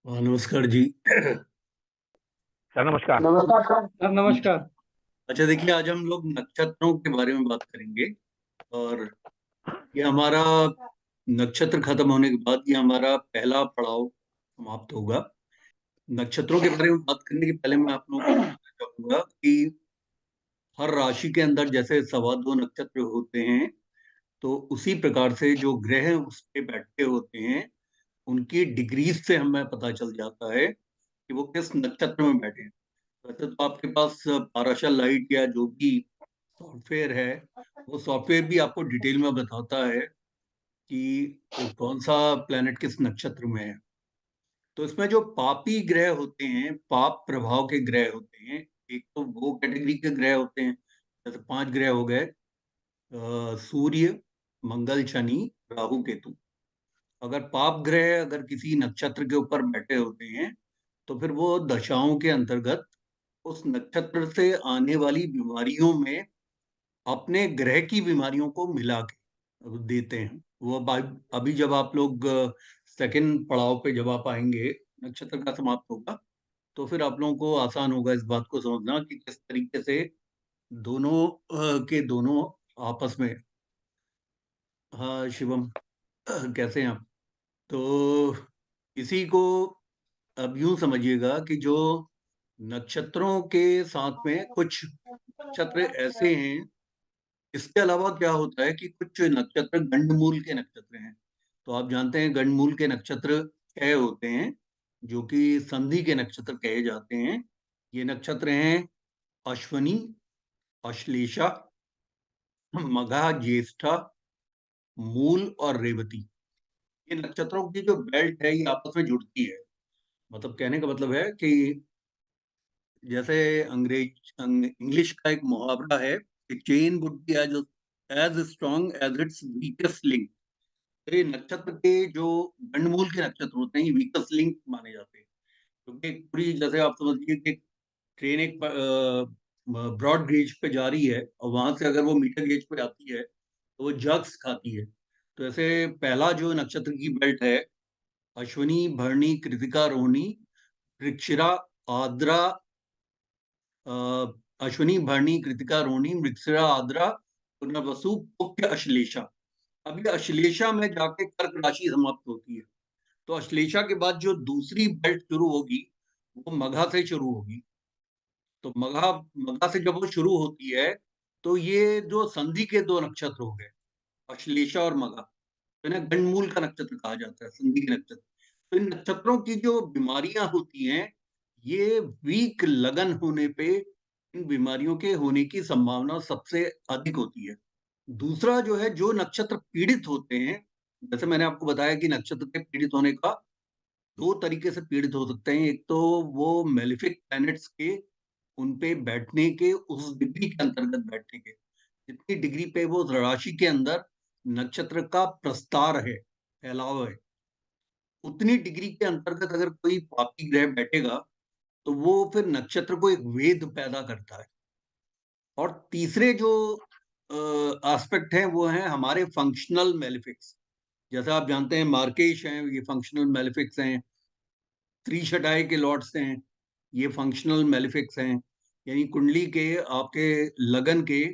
हाँ, नमस्कार जी। सर नमस्कार। नमस्कार सर, नमस्कार। अच्छा, देखिए, आज हम लोग नक्षत्रों के बारे में बात करेंगे। और ये हमारा नक्षत्र खत्म होने के बाद ये हमारा पहला पड़ाव समाप्त होगा। नक्षत्रों के बारे में बात करने के पहले मैं आप लोगों को बताना चाहूंगा कि हर राशि के अंदर जैसे सवा दो नक्षत्र होते हैं, तो उसी प्रकार से जो ग्रह उस पे बैठे होते हैं उनकी डिग्रीज से हमें पता चल जाता है कि वो किस नक्षत्र में बैठे हैं। वैसे तो आपके पास पाराशा लाइट या जो भी सॉफ्टवेयर है, वो सॉफ्टवेयर भी आपको डिटेल में बताता है कि कौन सा प्लेनेट किस नक्षत्र में है। तो इसमें जो पापी ग्रह होते हैं, पाप प्रभाव के ग्रह होते हैं, एक तो वो कैटेगरी के ग्रह होते हैं। जैसे पांच ग्रह हो गए, सूर्य, मंगल, शनि, राहु, केतु। अगर पाप ग्रह अगर किसी नक्षत्र के ऊपर बैठे होते हैं तो फिर वो दशाओं के अंतर्गत उस नक्षत्र से आने वाली बीमारियों में अपने ग्रह की बीमारियों को मिला के देते हैं। वो अभी जब आप लोग सेकंड पड़ाव पे जब आप आएंगे, नक्षत्र का समाप्त होगा, तो फिर आप लोगों को आसान होगा इस बात को समझना कि किस तरीके से दोनों के दोनों आपस में। हाँ शिवम, कैसे हैं आप? तो इसी को अब यूं समझिएगा कि जो नक्षत्रों के साथ में कुछ नक्षत्र ऐसे हैं। इसके अलावा क्या होता है कि कुछ नक्षत्र गंडमूल के नक्षत्र हैं। तो आप जानते हैं गंडमूल के नक्षत्र छह होते हैं, जो कि संधि के नक्षत्र कहे जाते हैं। ये नक्षत्र हैं अश्वनी, अश्लेषा, मघा, ज्येष्ठा, मूल और रेवती। ये नक्षत्रों की जो बेल्ट है ये आपस में जुड़ती है। मतलब कहने का मतलब है कि जैसे इंग्लिश का एक मुहावरा है, chain would be as strong as its weakest link. ये नक्षत्र के जो गंडमूल के नक्षत्र होते हैं ये वीकस्ट लिंक माने जाते हैं। क्योंकि एक पूरी, जैसे आप समझिए कि ट्रेन एक ब्रॉड गेज पे जा रही है और वहां से अगर वो मीटर गेज पे आती है तो वो जग्स खाती है। तो ऐसे पहला जो नक्षत्र की बेल्ट है, अश्विनी, भरणी, कृतिका, रोहिणी, मृगशिरा, आद्रा, अ, अश्विनी, भरणी, कृतिका, रोहिणी, मृगशिरा, आद्रा, पुनर्वसु, पुष्य, अश्लेषा। अब ये अश्लेषा में जाके कर्क राशि समाप्त होती है। तो अश्लेषा के बाद जो दूसरी बेल्ट शुरू होगी वो मघा से शुरू होगी। तो मघा मघा से जब वो शुरू होती है तो ये जो संधि के दो नक्षत्र हो गए, अश्लेषा और मघा, तो इन्हें गंडमूल का नक्षत्र कहा जाता है, संधि के नक्षत्र। तो इन नक्षत्रों की जो बीमारियां होती हैं, ये वीक लगन होने पे इन बीमारियों के होने की संभावना सबसे अधिक होती है। दूसरा जो है, जो नक्षत्र पीड़ित होते हैं, जैसे मैंने आपको बताया कि नक्षत्र के पीड़ित होने का दो तरीके से पीड़ित हो सकते हैं। एक तो वो मेलिफिक प्लैनेट्स के उन पे बैठने के, उस डिग्री के अंतर्गत बैठने के, जितनी डिग्री पे वो राशि के अंदर नक्षत्र का प्रस्तार है, फैलाव है, उतनी डिग्री के अंतर्गत अगर कोई पापी ग्रह बैठेगा तो वो फिर नक्षत्र को एक वेद पैदा करता है। और तीसरे जो एस्पेक्ट हैं वो हैं हमारे फंक्शनल मेलिफिक्स। जैसे आप जानते हैं मार्केश हैं, ये फंक्शनल मेलिफिक्स हैं। त्रिशटाई के लॉर्ड्स हैं, ये फंक्शनल मेलिफिक्स हैं। यानी कुंडली के आपके लगन के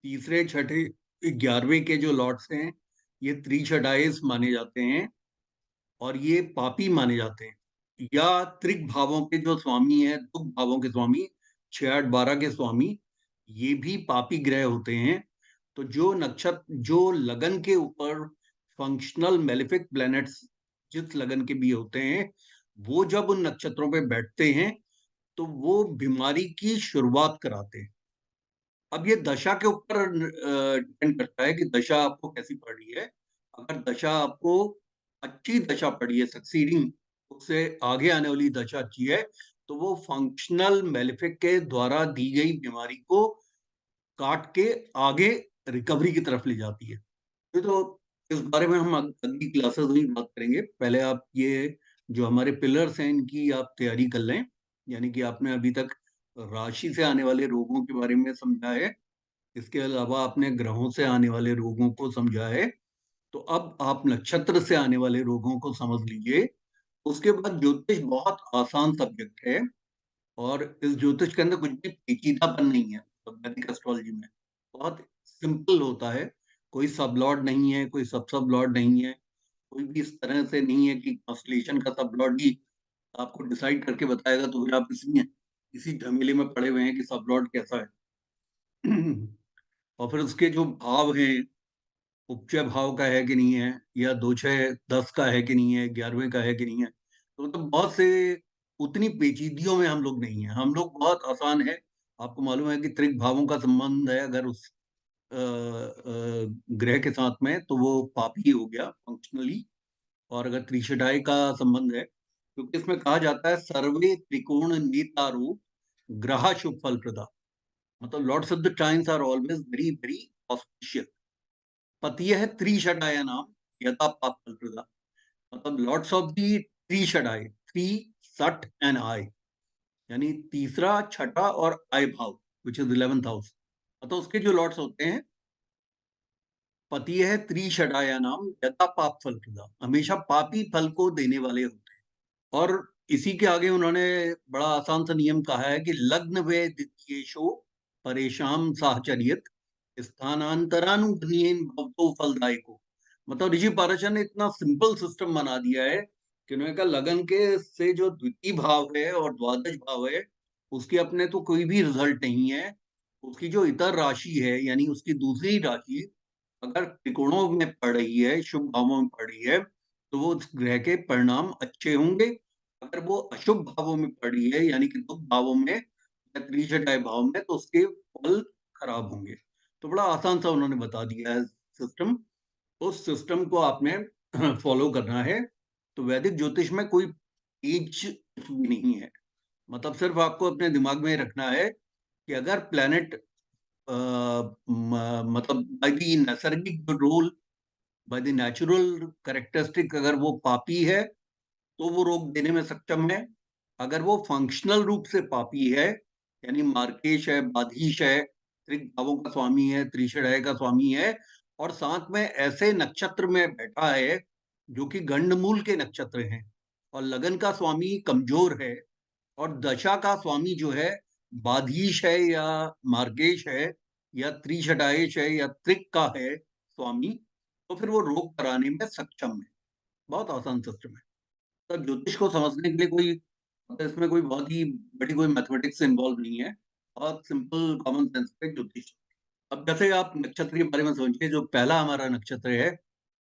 तीसरे, छठे, 11वें के जो लॉर्ड्स हैं ये त्रिशटाइस माने जाते हैं और ये पापी माने जाते हैं। या त्रिक भावों के जो स्वामी हैं, दुख भावों के स्वामी, 6 8 12 के स्वामी, ये भी पापी ग्रह होते हैं। तो जो नक्षत्र, जो लगन के ऊपर फंक्शनल मेलिफिक प्लैनेट्स जिस लगन के भी होते हैं, वो जब उन नक्षत्रों पे बैठते हैं तो वो बीमारी की शुरुआत कराते हैं। अब ये दशा के ऊपर डिपेंड करता है कि दशा आपको कैसी पड़ रही है। अगर दशा आपको अच्छी दशा पड़ी है, सक्सीडिंग, उससे आगे आने वाली दशा अच्छी है, तो वो फंक्शनल मेलिफिक के द्वारा दी गई बीमारी को काट के आगे रिकवरी की तरफ ले जाती है। ये तो इस बारे में हम अगली क्लासेस में बात करेंगे। पहले आप ये जो हमारे पिलर्स हैं इनकी आप तैयारी कर लें। यानी कि आपने अभी तक राशि से आने वाले रोगों के बारे में समझा है, इसके अलावा आपने ग्रहों से आने वाले रोगों को समझा है। तो अब आप नक्षत्र से आने वाले रोगों को समझ लीजिए उसके बाद ज्योतिष बहुत आसान सब्जेक्ट है, और इस ज्योतिष के अंदर कुछ भी पेचीदापन नहीं है। तो वैदिक एस्ट्रोलॉजी में बहुत सिंपल होता है, कोई सब लॉर्ड नहीं है, कोई सब लॉर्ड नहीं है, कोई भी इस तरह से नहीं है कि कॉन्स्टलेशन का सब लॉर्ड ही आपको डिसाइड करके बताएगा, तो फिर आप इसी झमेले में पड़े हुए हैं कि सब लॉर्ड कैसा है। और फिर उसके जो भाव हैं, उपचय भाव का है कि नहीं है, या 2 6 10 का है कि नहीं है, 11वें का है कि नहीं है, तो मतलब बहुत से उतनी पेचीदियों में हम लोग नहीं है। हम लोग बहुत आसान है। आपको मालूम है कि त्रिक भावों का संबंध है अगर उस ग्रह के साथ में, तो वो पापी हो गया फंक्शनली। और अगर त्रिषडाई का संबंध है, क्योंकि इसमें कहा जाता है सर्वे त्रिकोण नीतारो ग्रह शुभ फल प्रदा, मतलब lords of the times are always very very auspicious. पतियः त्रिषडायानाम यथा पाप फल प्रदा, मतलब लॉर्ड्स ऑफ दी त्रिषडाई, थ्री सठ एंड आई, यानी तीसरा, छठा और आई भाव, विच इज 11th हाउस। मतलब उसके जो लॉर्ड्स होते हैं, पति है त्रिषडाया नाम यथा पाप फल प्रदा, हमेशा पापी फल को देने वाले होते हैं। और इसी के आगे उन्होंने बड़ा आसान सा नियम कहा है कि लग्न वे द्वितीयेषु परेशान साहचर्यत स्थानांतरानुगुणेन भवतो फलदायको। मतलब ऋषि पारशर ने इतना सिंपल सिस्टम बना दिया है कि उन्होंने कहा लगन के से जो द्वितीय भाव है और द्वादश भाव है, उसके अपने तो कोई भी रिजल्ट नहीं है। उसकी जो इतर राशि है, यानी उसकी दूसरी राशि अगर त्रिकोणों में पड़ रही है, शुभ भावों में पड़ रही है, तो वो उस ग्रह के परिणाम अच्छे होंगे। अगर वो अशुभ भावों में पड़ी है, यानी कि दुख भावों में या त्रिशटाय भाव में, तो उसके फल खराब होंगे। तो बड़ा आसान सा उन्होंने बता दिया है सिस्टम। उस सिस्टम को आपने फॉलो करना है। तो वैदिक ज्योतिष में कोई एज भी नहीं है। मतलब सिर्फ आपको अपने दिमाग में रखना है कि अगर प्लेनेट मतलब बाय द नैसर्गिक role, by the natural characteristic, अगर वो पापी है तो वो रोग देने में सक्षम है। अगर वो फंक्शनल रूप से पापी है, यानी मार्केश है, बाधीश है, त्रिक भावों का स्वामी है, त्रिषडय का स्वामी है, और साथ में ऐसे नक्षत्र में बैठा है जो कि गंडमूल के नक्षत्र हैं, और लगन का स्वामी कमजोर है, और दशा का स्वामी जो है बाधीश है या मार्गेश है या त्रिशटाएश है या त्रिक का है स्वामी, तो फिर वो रोग कराने में सक्षम है। बहुत आसान सिस्टम है। तो ज्योतिष को समझने के लिए कोई, मतलब इसमें कोई बहुत ही बड़ी कोई मैथमेटिक्स इन्वॉल्व नहीं है। बहुत सिंपल कॉमन सेंस पे ज्योतिष। अब जैसे आप नक्षत्र के बारे में समझिए, जो पहला हमारा नक्षत्र है,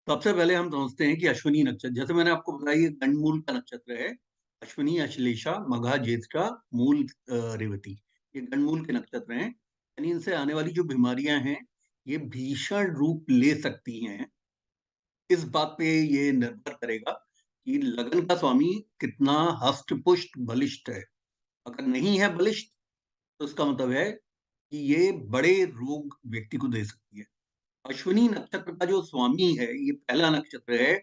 सबसे पहले हम समझते हैं कि अश्विनी नक्षत्र, जैसे मैंने आपको बताया ये गंडमूल का नक्षत्र है। अश्विनी, अश्लेषा, मघा, ज्येष्ठा, मूल, रेवती, ये गंडमूल के नक्षत्र हैं। यानी इनसे आने वाली जो बीमारियां हैं, ये भीषण रूप ले सकती हैं। इस बात पे ये निर्भर करेगा कि लगन का स्वामी कितना हष्ट पुष्ट बलिष्ठ है। अगर नहीं है बलिष्ठ, तो इसका मतलब है कि ये बड़े रोग व्यक्ति को दे सकती है। अश्विनी नक्षत्र का जो स्वामी है, ये पहला नक्षत्र है,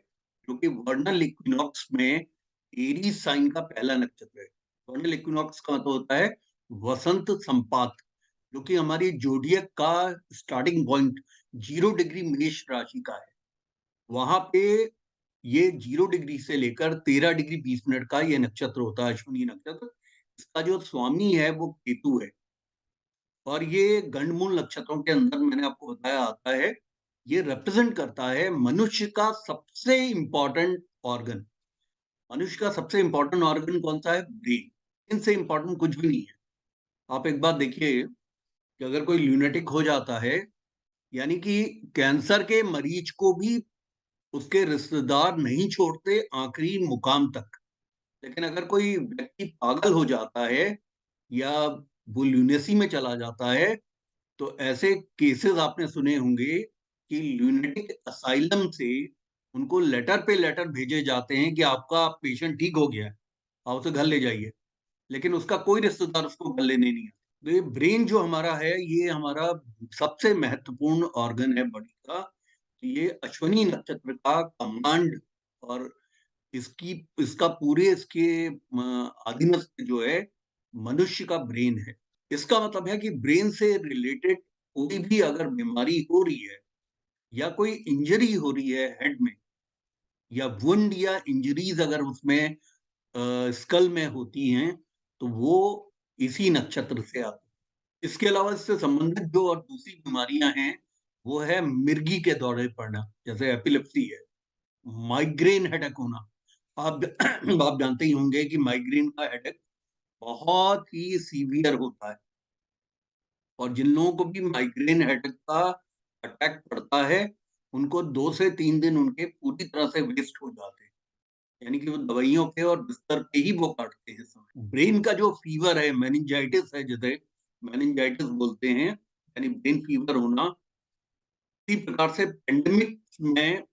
जो कि वर्नल इक्विनॉक्स में एरीज साइन का पहला नक्षत्र है। वर्नल इक्विनॉक्स का मतलब होता है वसंत संपात, जो कि हमारी जोडियक का स्टार्टिंग पॉइंट 0 डिग्री मेष राशि का है। वहां पे ये 0 डिग्री से लेकर 13 डिग्री 20 मिनट का ये नक्षत्र होता है, अश्विनी नक्षत्र। इसका जो स्वामी है वो केतु है, और ये गंडमूल नक्षत्रों के अंदर मैंने आपको बताया आता है। ये रिप्रेजेंट करता है मनुष्य का सबसे इंपॉर्टेंट ऑर्गन। मनुष्य का सबसे इंपॉर्टेंट ऑर्गन कौन सा है? ब्रेन। इनसे इंपॉर्टेंट कुछ भी नहीं है। आप एक बात देखिए कि अगर कोई ल्यूनेटिक हो जाता है, यानी कि कैंसर के मरीज को भी उसके रिश्तेदार नहीं छोड़ते आखिरी मुकाम तक। लेकिन अगर कोई व्यक्ति पागल हो जाता है या वो ल्यूनेसी में चला जाता है, तो ऐसे केसेस आपने सुने होंगे कि ल्यूनेटिक असाइलम से उनको लेटर पे लेटर भेजे जाते हैं कि आपका पेशेंट ठीक हो गया है, आप उसे घर ले जाइए। लेकिन उसका कोई रिश्तेदार उसको घर लेने नहीं आता। तो ये ब्रेन जो हमारा है, ये हमारा सबसे महत्वपूर्ण ऑर्गन है बॉडी का। तो ये अश्विनी नक्षत्र का कमांड, और इसकी इसका पूरे इसके आदिमस्त जो है मनुष्य का ब्रेन है। इसका मतलब है कि ब्रेन से रिलेटेड कोई भी अगर बीमारी हो रही है या कोई इंजरी हो रही है हेड में, या वुंड या इंजरीज अगर उसमें स्कल में होती हैं तो वो इसी नक्षत्र से आती है। इसके अलावा इससे संबंधित जो और दूसरी बीमारियां हैं वो है मिर्गी के दौरे पड़ना, जैसे एपिलेप्सी है, माइग्रेन हेडेक होना। आप आप जानते ही होंगे कि माइग्रेन का हेडेक बहुत ही सीवियर होता है, और जिन लोगों को भी माइग्रेन हेडेक का अटैक पड़ता है उनको 2 से 3 दिन उनके पूरी तरह से वेस्ट हो जाते हैं, यानी कि वो दवाइयों पे और बिस्तर पे ही वो काटते हैं समय। ब्रेन का जो फीवर है, मेनिंजाइटिस है, जिसे मेनिंजाइटिस बोलते हैं, यानी ब्रेन फीवर होना, इसी प्रकार से पेंडेमिक में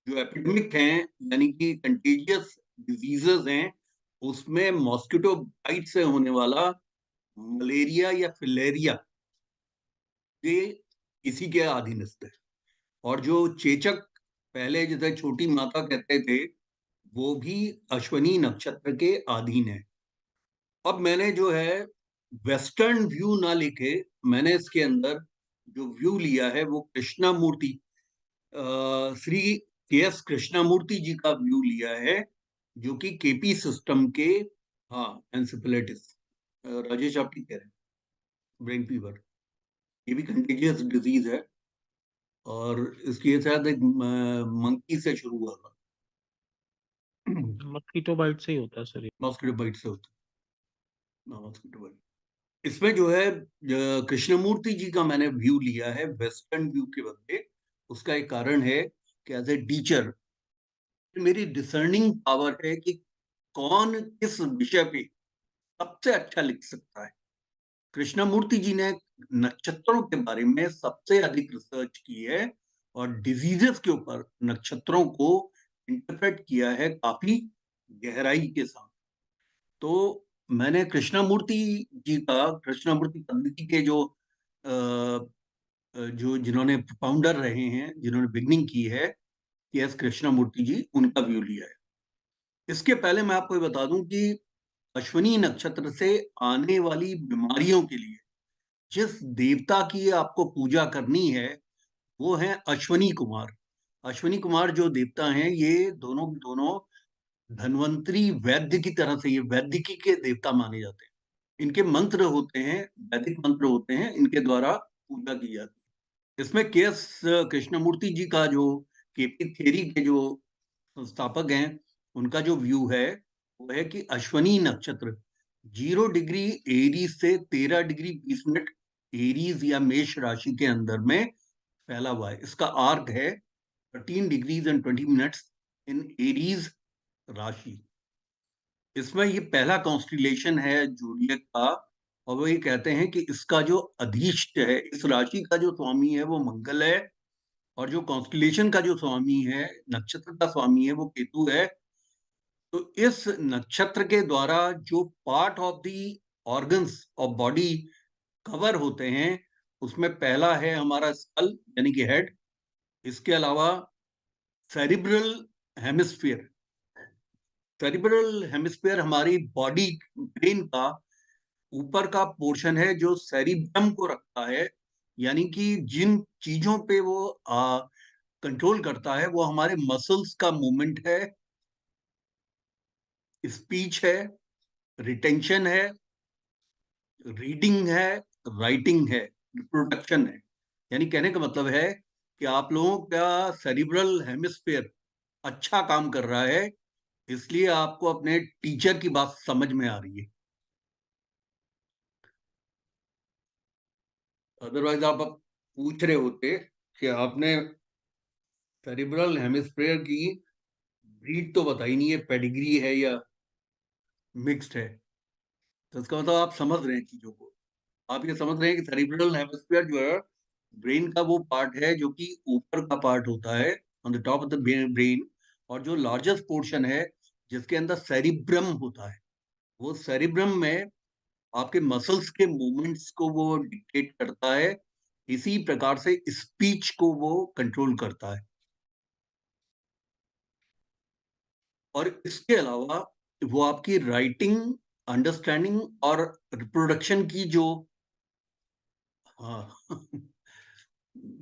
जो एपिडेमिक हैं, यानी कि कंटेजियस डिजीजेस हैं, उसमें मॉस्किटो बाइट से होने वाला मलेरिया या फिलेरिया, ये इसी के अधीनस्थ है। और जो चेचक पहले जिसे छोटी माता कहते थे, वो भी अश्वनी नक्षत्र के अधीन है। अब मैंने जो है वेस्टर्न व्यू ना लिखे, मैंने इसके अंदर जो व्यू लिया है वो कृष्णामूर्ति, श्री के एस कृष्णामूर्ति जी का व्यू लिया है, जो कि केपी सिस्टम के, हाँ, एंसेफेलाइटिस, राजेश आप ठीक कह रहे हैं, ब्रेन फीवर, ये भी कंटेजियस डिजीज है, और इसकी शायद एक मंकी से शुरू हुआ था। मस्कीटो बाइट से ही होता है सर ये। मॉस्किटो बाइट से होता है, मॉस्किटो बाइट। इसमें जो है कृष्णमूर्ति जी का मैंने व्यू लिया है वेस्टर्न व्यू के बदले। उसका एक कारण है कि एज ए टीचर मेरी डिसर्निंग पावर है कि कौन किस विषय पे सबसे अच्छा लिख सकता है। कृष्णमूर्ति जी ने नक्षत्रों के बारे में सबसे अधिक रिसर्च की है और डिजीजेस के ऊपर नक्षत्रों को इंटरप्रेट किया है काफी गहराई के साथ। तो मैंने कृष्णमूर्ति जी का, कृष्णमूर्ति पद्धति के जो जिन्होंने फाउंडर रहे हैं, जिन्होंने बिगनिंग की है, के एस कृष्णमूर्ति जी, उनका व्यू लिया है। इसके पहले मैं आपको ये बता दूं कि अश्विनी नक्षत्र से आने वाली बीमारियों के लिए जिस देवता की आपको पूजा करनी है वो है अश्विनी कुमार। अश्विनी कुमार जो देवता हैं, ये दोनों दोनों धन्वंतरी वैद्य की तरह से ये वैदिकी के देवता माने जाते हैं। इनके मंत्र होते हैं, वैदिक मंत्र होते हैं, इनके द्वारा पूजा की जाती है। इसमें के एस कृष्णमूर्ति जी का जो केपी थ्योरी के जो संस्थापक हैं, उनका जो व्यू है वो है कि अश्विनी नक्षत्र 0 डिग्री एरीज से 13 डिग्री 20 मिनट एरीज या मेष राशि के अंदर में फैला हुआ है। इसका आर्क है 13 degrees and 20 minutes in Aries राशि। इसमें ये पहला कॉन्स्टिलेशन है जोडियक का, और वो ये कहते हैं कि इसका जो अधिष्ट है, इस राशि का जो स्वामी है वो मंगल है, और जो कॉन्स्टिलेशन का जो स्वामी है, नक्षत्र का स्वामी है, वो केतु है। तो इस नक्षत्र के द्वारा जो part of the organs of body cover होते हैं, उसमें पहला है हमारा स्कल यानी कि हेड। इसके अलावा सेरिब्रल हेमिस्फीयर, सेरिब्रल हेमिस्फीयर हमारी बॉडी, ब्रेन का ऊपर का पोर्शन है जो सेरिब्रम को रखता है, यानी कि जिन चीजों पे वो कंट्रोल करता है वो हमारे मसल्स का मूवमेंट है, स्पीच है, रिटेंशन है, रीडिंग है, राइटिंग है, रिप्रोडक्शन है। यानी कहने का मतलब है कि आप लोगों का सेरिब्रल हेमिस्फीयर अच्छा काम कर रहा है, इसलिए आपको अपने टीचर की बात समझ में आ रही है। अदरवाइज आप पूछ रहे होते कि आपने सेरिब्रल हेमिस्फीयर की ब्रीड तो बताई नहीं है, पेडिग्री है या मिक्स्ड है। तो इसका मतलब आप समझ रहे हैं चीजों को। आप ये समझ रहे हैं कि सेरिब्रल हेमिस्फीयर जो है ब्रेन का वो पार्ट है जो कि ऊपर का पार्ट होता है, on the top of the brain, और जो लार्जेस्ट पोर्शन है जिसके अंदर सेरिब्रम होता है, वो सेरिब्रम में आपके मसल्स के मूवमेंट्स को वो डिक्टेट करता है। इसी प्रकार से स्पीच को वो कंट्रोल करता है। और इसके अलावा वो आपकी राइटिंग, अंडरस्टैंडिंग और रिप्रोडक्शन की जो, हाँ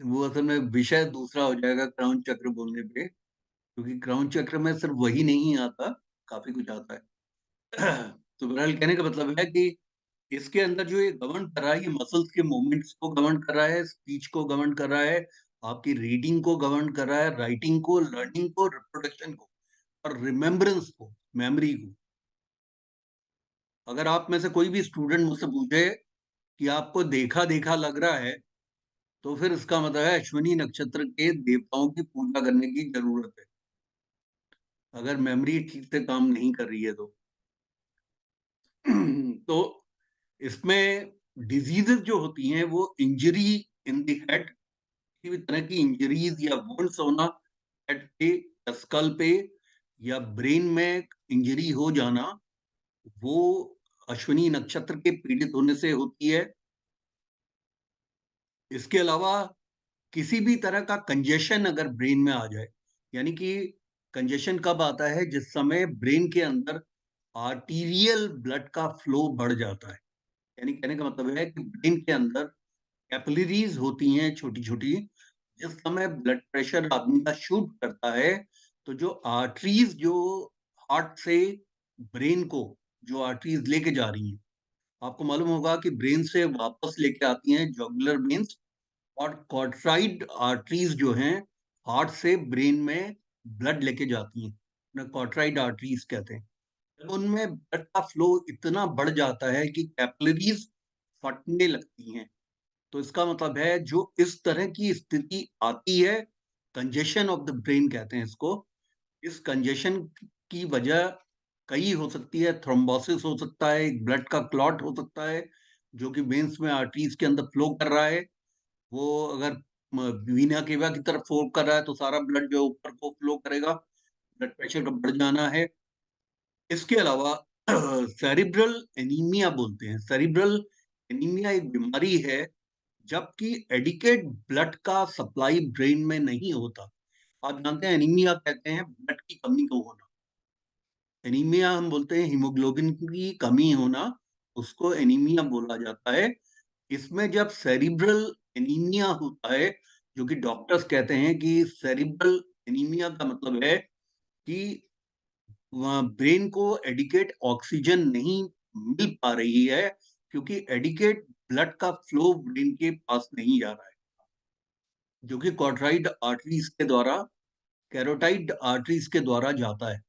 वो असल में विषय दूसरा हो जाएगा क्राउन चक्र बोलने पे। क्योंकि क्राउन चक्र में सिर्फ वही नहीं आता, काफी कुछ आता है। तो बहरहाल कहने का मतलब है कि इसके अंदर जो ये गवर्न कर रहा है, ये मसल्स के मूवमेंट्स को गवर्न कर रहा है, स्पीच को गवर्न कर रहा है, आपकी रीडिंग को गवर्न कर रहा है, राइटिंग को, लर्निंग को, रिप्रोडक्शन को और रिमेम्बरेंस को, मेमोरी को। अगर आप में से कोई भी स्टूडेंट मुझसे पूछे कि आपको देखा देखा लग रहा है, तो फिर इसका मतलब है अश्विनी नक्षत्र के देवताओं की पूजा करने की जरूरत है, अगर मेमोरी ठीक से काम नहीं कर रही है तो। तो इसमें डिजीजेस जो होती हैं वो इंजरी इन द हेड, किसी भी तरह की इंजरीज या वुंड्स होना हेड पे, स्कल पे या ब्रेन में इंजरी हो जाना, वो अश्विनी नक्षत्र के पीड़ित होने से होती है। इसके अलावा किसी भी तरह का कंजेशन अगर ब्रेन में आ जाए, यानी कि कंजेशन कब आता है, जिस समय ब्रेन के अंदर आर्टीरियल ब्लड का फ्लो बढ़ जाता है। यानी कहने का मतलब है कि ब्रेन के अंदर कैपिलरीज होती हैं छोटी छोटी, जिस समय ब्लड प्रेशर आदमी का शूट करता है, तो जो आर्टरीज जो हार्ट से ब्रेन को जो आर्टरीज लेके जा रही हैं, आपको मालूम होगा कि ब्रेन से वापस लेके आती हैं जुगुलर वेन्स, और कॉर्ट्राइड आर्टरीज जो हैं हार्ट से ब्रेन में ब्लड लेके जाती हैं, उन्हें कॉर्ट्राइड आर्टरीज कहते हैं। जब उनमें ब्लड का फ्लो इतना बढ़ जाता है कि कैपिलरीज फटने लगती हैं, तो इसका मतलब है जो इस तरह की स्थिति आती है, कंजेशन ऑफ द ब्रेन कहते हैं इसको। इस कंजेशन की वजह कई हो सकती है, थ्रोम्बोसिस हो सकता है, एक ब्लड का क्लॉट हो सकता है जो कि वेन्स में आर्टरीज के अंदर फ्लो कर रहा है। वो अगर वीना केवा की तरफ फ्लो कर रहा है तो सारा ब्लड जो ऊपर को फ्लो करेगा, ब्लड प्रेशर का बढ़ जाना है। इसके अलावा सेरिब्रल एनीमिया बोलते हैं। सेरिब्रल एनीमिया एक बीमारी है जबकि एडिकेट ब्लड का सप्लाई ब्रेन में नहीं होता। आप जानते हैं एनीमिया कहते हैं ब्लड की कमी को होना। एनीमिया हम बोलते हैं हीमोग्लोबिन की कमी होना, उसको एनीमिया बोला जाता है। इसमें जब सेरिब्रल एनीमिया होता है, जो कि डॉक्टर्स कहते हैं कि सेरिब्रल एनीमिया का मतलब है कि ब्रेन को एडिकेट ऑक्सीजन नहीं मिल पा रही है, क्योंकि एडिकेट ब्लड का फ्लो ब्रेन के पास नहीं जा रहा है, जो कि कॉर्ट्राइड आर्टरीज के द्वारा, कैरोटाइड आर्टरीज के द्वारा जाता है।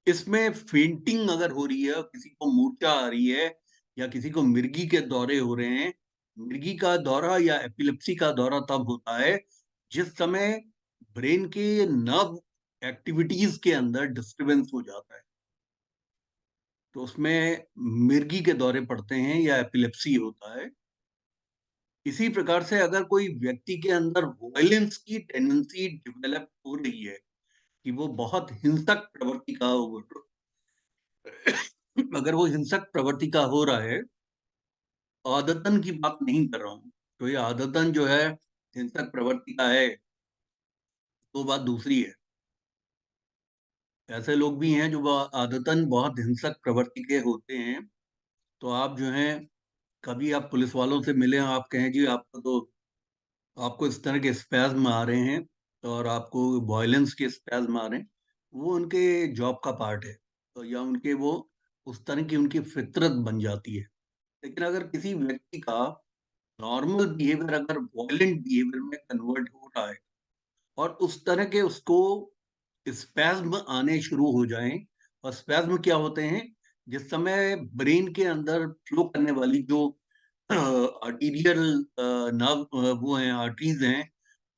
इसमें फेंटिंग अगर हो रही है, किसी को मूर्छा आ रही है या किसी को मिर्गी के दौरे हो रहे हैं, मिर्गी का दौरा या एपिलेप्सी का दौरा तब होता है जिस समय ब्रेन के नर्व एक्टिविटीज के अंदर डिस्टरबेंस हो जाता है, तो उसमें मिर्गी के दौरे पड़ते हैं या एपिलेप्सी होता है। इसी प्रकार से अगर कोई व्यक्ति के अंदर वायलेंस की टेंडेंसी डेवलप हो रही है, कि वो बहुत हिंसक प्रवृत्ति का हो, अगर वो हिंसक प्रवृत्ति का हो रहा है, आदतन की बात नहीं कर रहा हूँ, तो ये आदतन जो है हिंसक प्रवृत्ति का है, तो बात दूसरी है। ऐसे लोग भी हैं जो आदतन बहुत हिंसक प्रवृत्ति के होते हैं। तो आप जो हैं, कभी आप पुलिस वालों से मिले, आप कहें जी आपको तो, आपको इस तरह के स्पैज्म आ रहे हैं और आपको वायलेंस के स्पैज्म आ रहे हैं, वो उनके जॉब का पार्ट है, तो या उनके वो उस तरह की उनकी फितरत बन जाती है। लेकिन अगर किसी व्यक्ति का नॉर्मल बिहेवियर अगर वायलेंट बिहेवियर में कन्वर्ट हो रहा है और उस तरह के उसको स्पैज्म आने शुरू हो जाएं, और स्पैज्म क्या होते हैं, जिस समय ब्रेन के अंदर फ्लो करने वाली जो आर्टीरियल नर्व वो हैं, आर्टरीज हैं,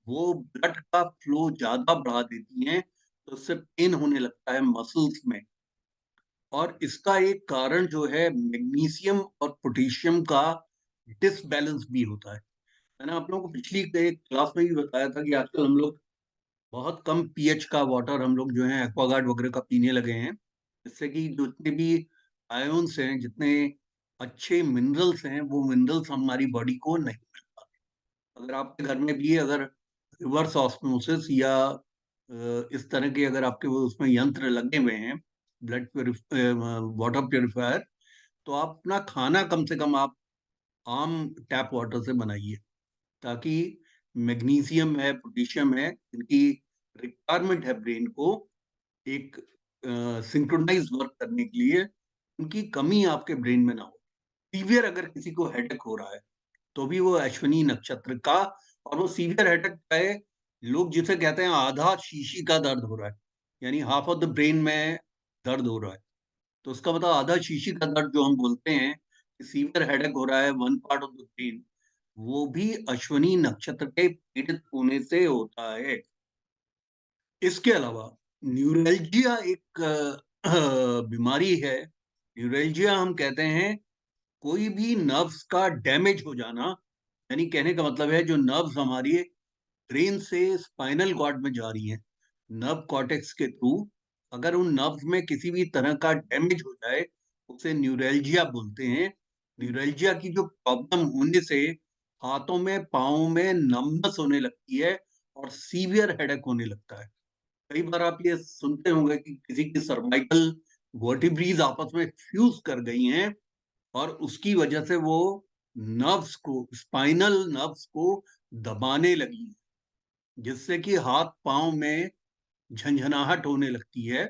वो ब्लड का फ्लो ज्यादा बढ़ा देती हैं, तो उससे पेन होने लगता है मसल्स में। और इसका एक कारण जो है मैग्नीशियम और पोटेशियम का डिसबैलेंस भी होता है। मैंने आप लोगों को पिछली एक क्लास में भी बताया था कि आजकल हम लोग बहुत कम पीएच का वाटर हम लोग जो है एक्वागार्ड वगैरह का पीने लगे हैं, जिससे कि जितने भी आयोन्स हैं, जितने अच्छे मिनरल्स हैं, वो मिनरल्स हमारी बॉडी को नहीं मिल पाते। अगर आपके घर में भी अगर रिवर्स ऑस्मोसिस या इस तरह के अगर आपके वो उसमें यंत्र लगे हुए हैं, ब्लड वाटर प्योरीफायर, तो आप अपना खाना कम से कम आप आम टैप वाटर से बनाइए, ताकि मैग्नीशियम है, पोटेशियम है, इनकी रिक्वायरमेंट है ब्रेन को एक सिंक्रोनाइज वर्क करने के लिए, उनकी कमी आपके ब्रेन में ना हो। सीवियर अगर किसी को हेडेक हो रहा है तो भी वो अश्विनी नक्षत्र का, और वो सीवियर हेडेक है, लोग जिसे कहते हैं आधा शीशी का दर्द हो रहा है, यानी हाफ ऑफ द ब्रेन में दर्द हो रहा है, तो उसका मतलब आधा शीशी का दर्द जो हम बोलते हैं कि सीवियर हेडेक हो रहा है one part of the brain, वो भी अश्विनी नक्षत्र के पीड़ित होने से होता है। इसके अलावा न्यूरल्जिया एक बीमारी है। न्यूरल्जिया हम कहते हैं कोई भी नर्व्स का डैमेज हो जाना, यानी कहने का मतलब है जो नर्व्स हमारी ब्रेन से स्पाइनल कॉर्ड में जा रही हैं नर्व कॉर्टेक्स के थ्रू, अगर उन नर्व्स में किसी भी तरह का डैमेज हो जाए उसे न्यूरल्जिया बोलते हैं। न्यूरल्जिया की जो प्रॉब्लम होने से हाथों में पाँव में नमनस होने लगती है और सीवियर हेडेक होने लगता है। कई बार आप ये सुनते होंगे कि किसी की सर्वाइकल वर्टिब्रीज आपस में फ्यूज कर गई हैं और उसकी वजह से वो नर्व्स को, स्पाइनल नर्व्स को दबाने लगी, जिससे कि हाथ पांव में झंझनाहट होने लगती है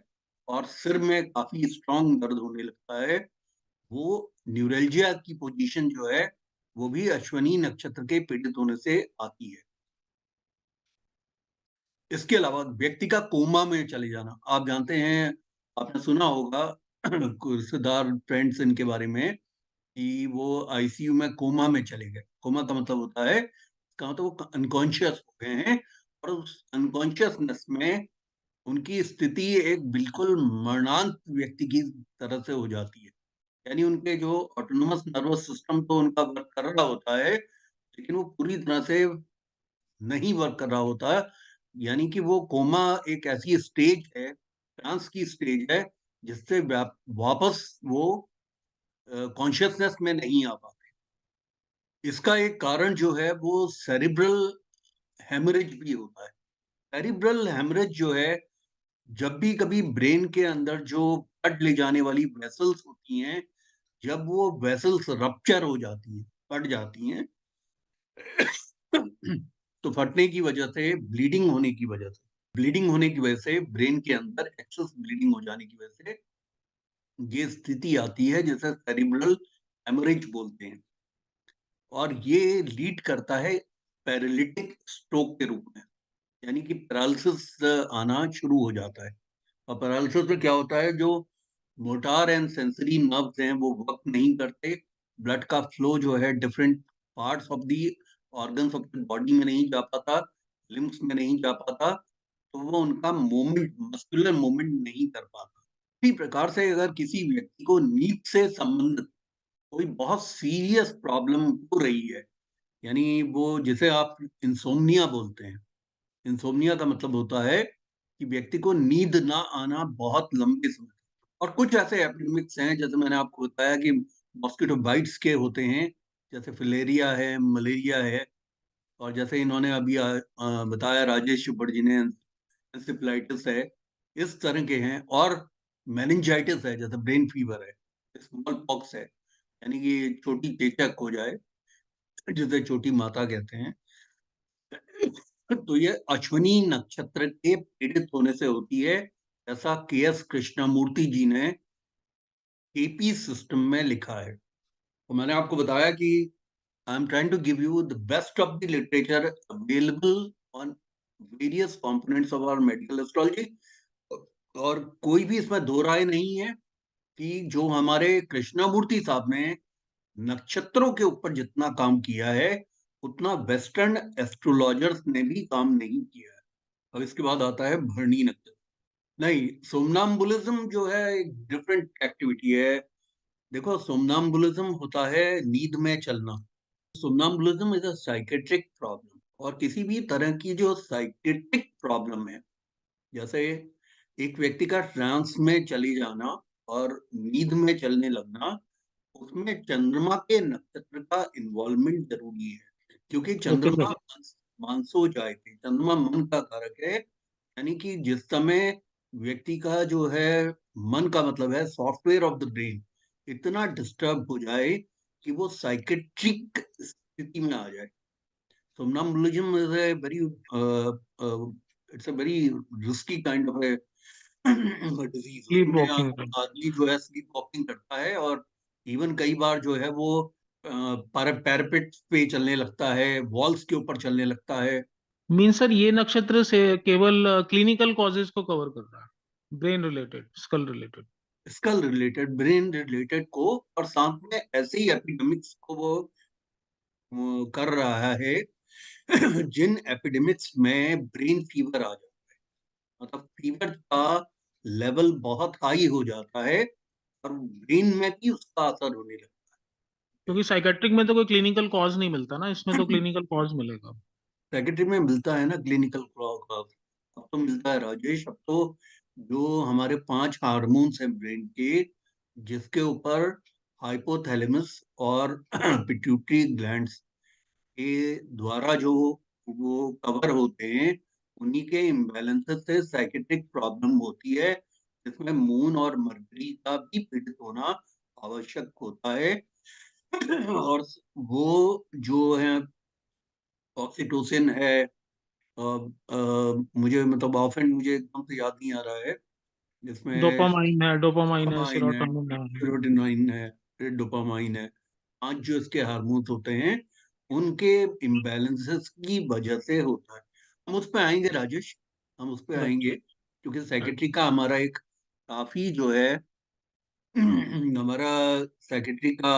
और सिर में काफी स्ट्रांग दर्द होने लगता है। वो न्यूरल्जिया की पोजीशन जो है वो भी अश्विनी नक्षत्र के पीड़ित होने से आती है। इसके अलावा व्यक्ति का कोमा में चले जाना, आप जानते हैं, आपने सुना होगा रिश्तेदार फ्रेंड्स इनके बारे में कि वो आईसीयू में कोमा में चले गए। कोमा का मतलब होता है, इसका मतलब वो अनकॉन्शियस हो गए हैं और उस अनकॉन्शियसनेस में उनकी स्थिति एक बिल्कुल मरणांत व्यक्ति की तरह से हो जाती है। यानी उनके जो ऑटोनोमस नर्वस सिस्टम तो उनका वर्क कर रहा होता है, लेकिन वो पूरी तरह से नहीं वर्क कर रहा होता है। यानी कि वो कोमा एक ऐसी स्टेज है, ट्रांस की स्टेज है, जिससे वापस वो कॉन्शियसनेस में नहीं आ पाते। इसका एक कारण जो है वो सेरिब्रल हेमरेज भी होता है। सेरिब्रल हेमरेज जो है, जब भी कभी ब्रेन के अंदर जो ब्लड ले जाने वाली वेसल्स होती हैं, जब वो वेसल्स रप्चर हो जाती हैं, फट जाती हैं, तो फटने की वजह से, ब्लीडिंग होने की वजह से ब्रेन के अंदर एक्सेस ब्लीडिंग हो जाने की वजह से ये स्थिति आती है जिसे सेरिब्रल हेमरेज बोलते हैं, और ये लीड करता है पैरालिटिक स्ट्रोक के रूप में, यानी कि पैरालिसिस आना शुरू हो जाता है। और पैरालिसिस में क्या होता है, जो मोटार एंड सेंसरी नर्व्स हैं वो वर्क नहीं करते, ब्लड का फ्लो जो है different parts of the organs of the body में नहीं जा पाता, लिम्स में नहीं जा पाता, तो वो उनका मूवमेंट, मस्कुलर मूवमेंट नहीं कर पाता। इसी प्रकार से अगर किसी व्यक्ति को नींद से संबंधित कोई बहुत सीरियस प्रॉब्लम हो रही है, यानी वो जिसे आप इंसोम्निया बोलते हैं, इंसोम्निया का मतलब होता है कि व्यक्ति को नींद ना आना बहुत लंबे समय तक। और कुछ ऐसे एपिडेमिक्स हैं, जैसे मैंने आपको बताया कि मॉस्किटो बाइट्स के होते हैं, जैसे फिलेरिया है, मलेरिया है, और जैसे इन्होंने अभी बताया राजेश चुपड़ जी ने, एंसेफेलाइटिस है, इस तरह के हैं। और मेनिंजाइटिस है, जैसे ब्रेन फीवर है, स्मॉल पॉक्स है, यानी कि छोटी चेचक हो जाए, जिसे छोटी माता कहते हैं, तो ये अश्विनी नक्षत्र के पीड़ित होने से होती है, ऐसा के एस कृष्णमूर्ति जी ने केपी सिस्टम में लिखा है। तो मैंने आपको बताया कि I am trying to give you the best of the literature available on various components of our medical astrology, और कोई भी इसमें दो राय नहीं है कि जो हमारे कृष्णमूर्ति साहब ने नक्षत्रों के ऊपर जितना काम किया है, उतना वेस्टर्न एस्ट्रोलॉजर्स ने भी काम नहीं किया है। अब इसके बाद आता है भरणी नक्षत्र। नहीं, सोमनाम्बुलिज्म जो है एक डिफरेंट एक्टिविटी है। देखो, सोमनाम्बुलिज्म होता है नींद में चलना। सोमनाम्बुलिज्म इज अ साइकेट्रिक प्रॉब्लम, और किसी भी तरह की जो साइकेट्रिक प्रॉब्लम है, जैसे एक व्यक्ति का ट्रांस में चले जाना और नींद में चलने लगना, उसमें चंद्रमा के नक्षत्र का इन्वॉल्वमेंट जरूरी है, क्योंकि ओके चंद्रमा सर। मानसो जायते, चंद्रमा मन का कारक है। यानी कि जिस समय व्यक्ति का जो है, मन का मतलब है सॉफ्टवेयर ऑफ द ब्रेन, इतना डिस्टर्ब हो जाए कि वो साइकेट्रिक स्थिति में आ जाए। Somnambulism is a very it's a very risky kind of a disease. Sleep उसमें वॉकिंग। आदमी जो है स्लीप वॉकिंग करता है, और इवन कई बार जो है वो पैरापेट पे चलने लगता है, वॉल्स के ऊपर चलने लगता है। मीन सर ये नक्षत्र से केवल क्लिनिकल कॉजेज को कवर कर रहा है, brain related, skull related. Skull related, brain related को, और साथ में ऐसे ही एपिडेमिक्स को वो कर रहा है जिन एपिडेमिक्स में ब्रेन फीवर आ जाता है, मतलब फीवर का लेवल बहुत हाई हो जाता है और ब्रेन में भी उसका असर होने लगता क्योंकि साइकेट्रिक में तो कोई क्लिनिकल कॉज नहीं मिलता ना, इसमें तो है। क्लिनिकल कॉज मिलेगा। सेक्रेटरी में मिलता है ना क्लिनिकल क्लॉज, अब तो मिलता है राजेश। अब तो जो हमारे 5 हार्मोन्स हैं ब्रेन के, जिसके ऊपर हाइपोथैलेमस और पिट्यूटरी ग्लैंड्स के द्वारा जो वो कवर होते हैं, उन्हीं के इम्बैलेंसेस से साइकेट्रिक प्रॉब्लम होती है, जिसमें मून और मर्करी का भी पीड़ित होना आवश्यक होता है। और वो जो है ऑक्सीटोसिन है, मुझे मतलब ऑफेंड मुझे एकदम से याद नहीं आ रहा है, जिसमें डोपामाइन है, डोपामाइन है, सेरोटोनिन है। सेरोटोनिन है, डोपामाइन है। 5 जो इसके हार्मोन्स होते हैं, उनके इम्बैलेंसेस की वजह से होता है। हम उस पर आएंगे राजेश, हम उस पर आएंगे, अच्छा। क्योंकि अच्छा। सेक्रेटरी का हमारा एक काफी जो है हमारा सेक्रेटरी का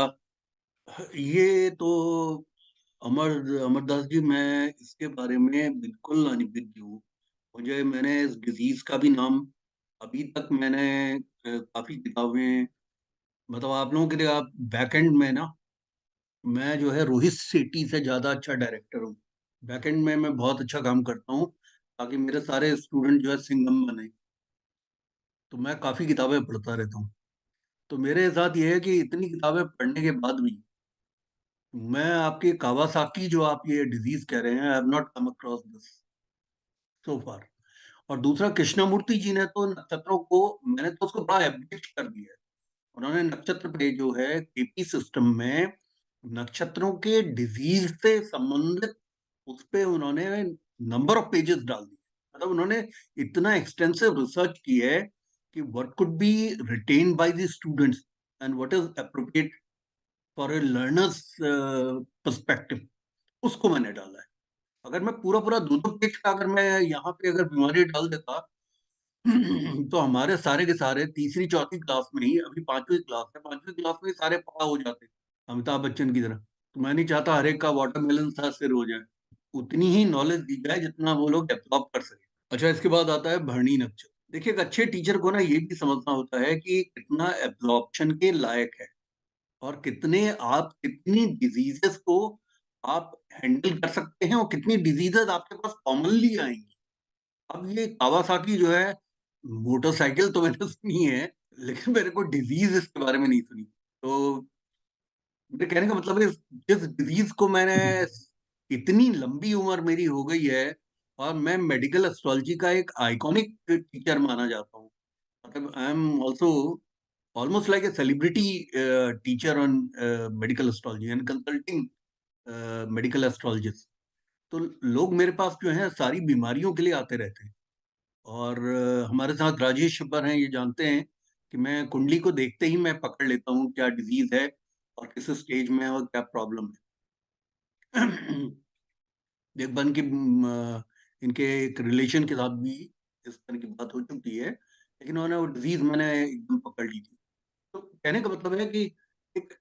ये तो अमर अमरदास जी, मैं इसके बारे में बिल्कुल अनभिज्ञ हूँ। मैंने इस डिजीज का भी नाम अभी तक मैंने काफी किताबें, मतलब आप लोगों के लिए, आप बैकएंड में ना, मैं जो है रोहित शेट्टी से ज्यादा अच्छा डायरेक्टर हूँ। बैकएंड में मैं बहुत अच्छा काम करता हूँ, ताकि मेरे सारे स्टूडेंट जो है सिंगम बने। तो मैं काफी किताबें पढ़ता रहता हूँ। तो मेरे साथ ये है कि इतनी किताबें पढ़ने के बाद भी मैं आपके कावासाकी जो आप ये डिजीज कह रहे हैं, I have not come across this so far. और दूसरा, कृष्णमूर्ति जी ने तो नक्षत्रों को, मैंने तो उसको बड़ा एब्डिक्ट कर दिया है। उन्होंने नक्षत्र पे जो है केपी सिस्टम में नक्षत्रों के डिजीज से संबंधित, उस पे उन्होंने नंबर ऑफ पेजेस डाल दिए। मतलब उन्होंने इतना एक्सटेंसिव रिसर्च की है कि what could be written by the students and what is appropriate for a learners perspective, उसको मैंने डाला है। अगर मैं पूरा पूरा दो दो पेज का अगर मैं यहाँ पे अगर बीमारी डाल देता तो हमारे सारे के सारे तीसरी चौथी क्लास में ही, अभी 5वीं क्लास है, 5वीं क्लास में ही सारे पढ़ा हो जाते अमिताभ बच्चन की तरह। तो मैं नहीं चाहता हर एक का वाटरमेलन सा सिर हो जाए। उतनी ही नॉलेज दी जाए जितना वो लोग डेवलप कर सके। अच्छा, इसके बाद आता है भरणी नक्षत्र। देखिए, एक अच्छे टीचर को ना ये भी समझना होता है कि कितना एब्जॉर्प्शन के लायक है, और कितने आप कितनी डिजीजेस को आप हैंडल कर सकते हैं, और कितनी डिजीजेस आपके पास कॉमनली आएंगी। अब ये कावासाकी जो है, मोटरसाइकिल तो मैंने सुनी है, लेकिन मेरे को डिजीज इसके बारे में नहीं सुनी। तो मेरे कहने का मतलब है, जिस डिजीज को मैंने, इतनी लंबी उम्र मेरी हो गई है, और मैं मेडिकल एस्ट्रोलॉजी का एक आइकॉनिक टीचर माना जाता हूँ। मतलब I am also almost like a celebrity teacher on medical astrology and consulting medical astrologist. तो लोग मेरे पास जो है सारी बीमारियों के लिए आते रहते हैं, और हमारे साथ राजेश पर हैं, ये जानते हैं कि मैं कुंडली को देखते ही मैं पकड़ लेता हूँ क्या डिजीज है और किस स्टेज में है और क्या प्रॉब्लम है। एक बन के इनके एक रिलेशन के साथ भी इस तरह की बात हो चुकी है, लेकिन उन्होंने वो डिजीज मैंने एकदम पकड़ ली थी। तो कहने का मतलब है कि एक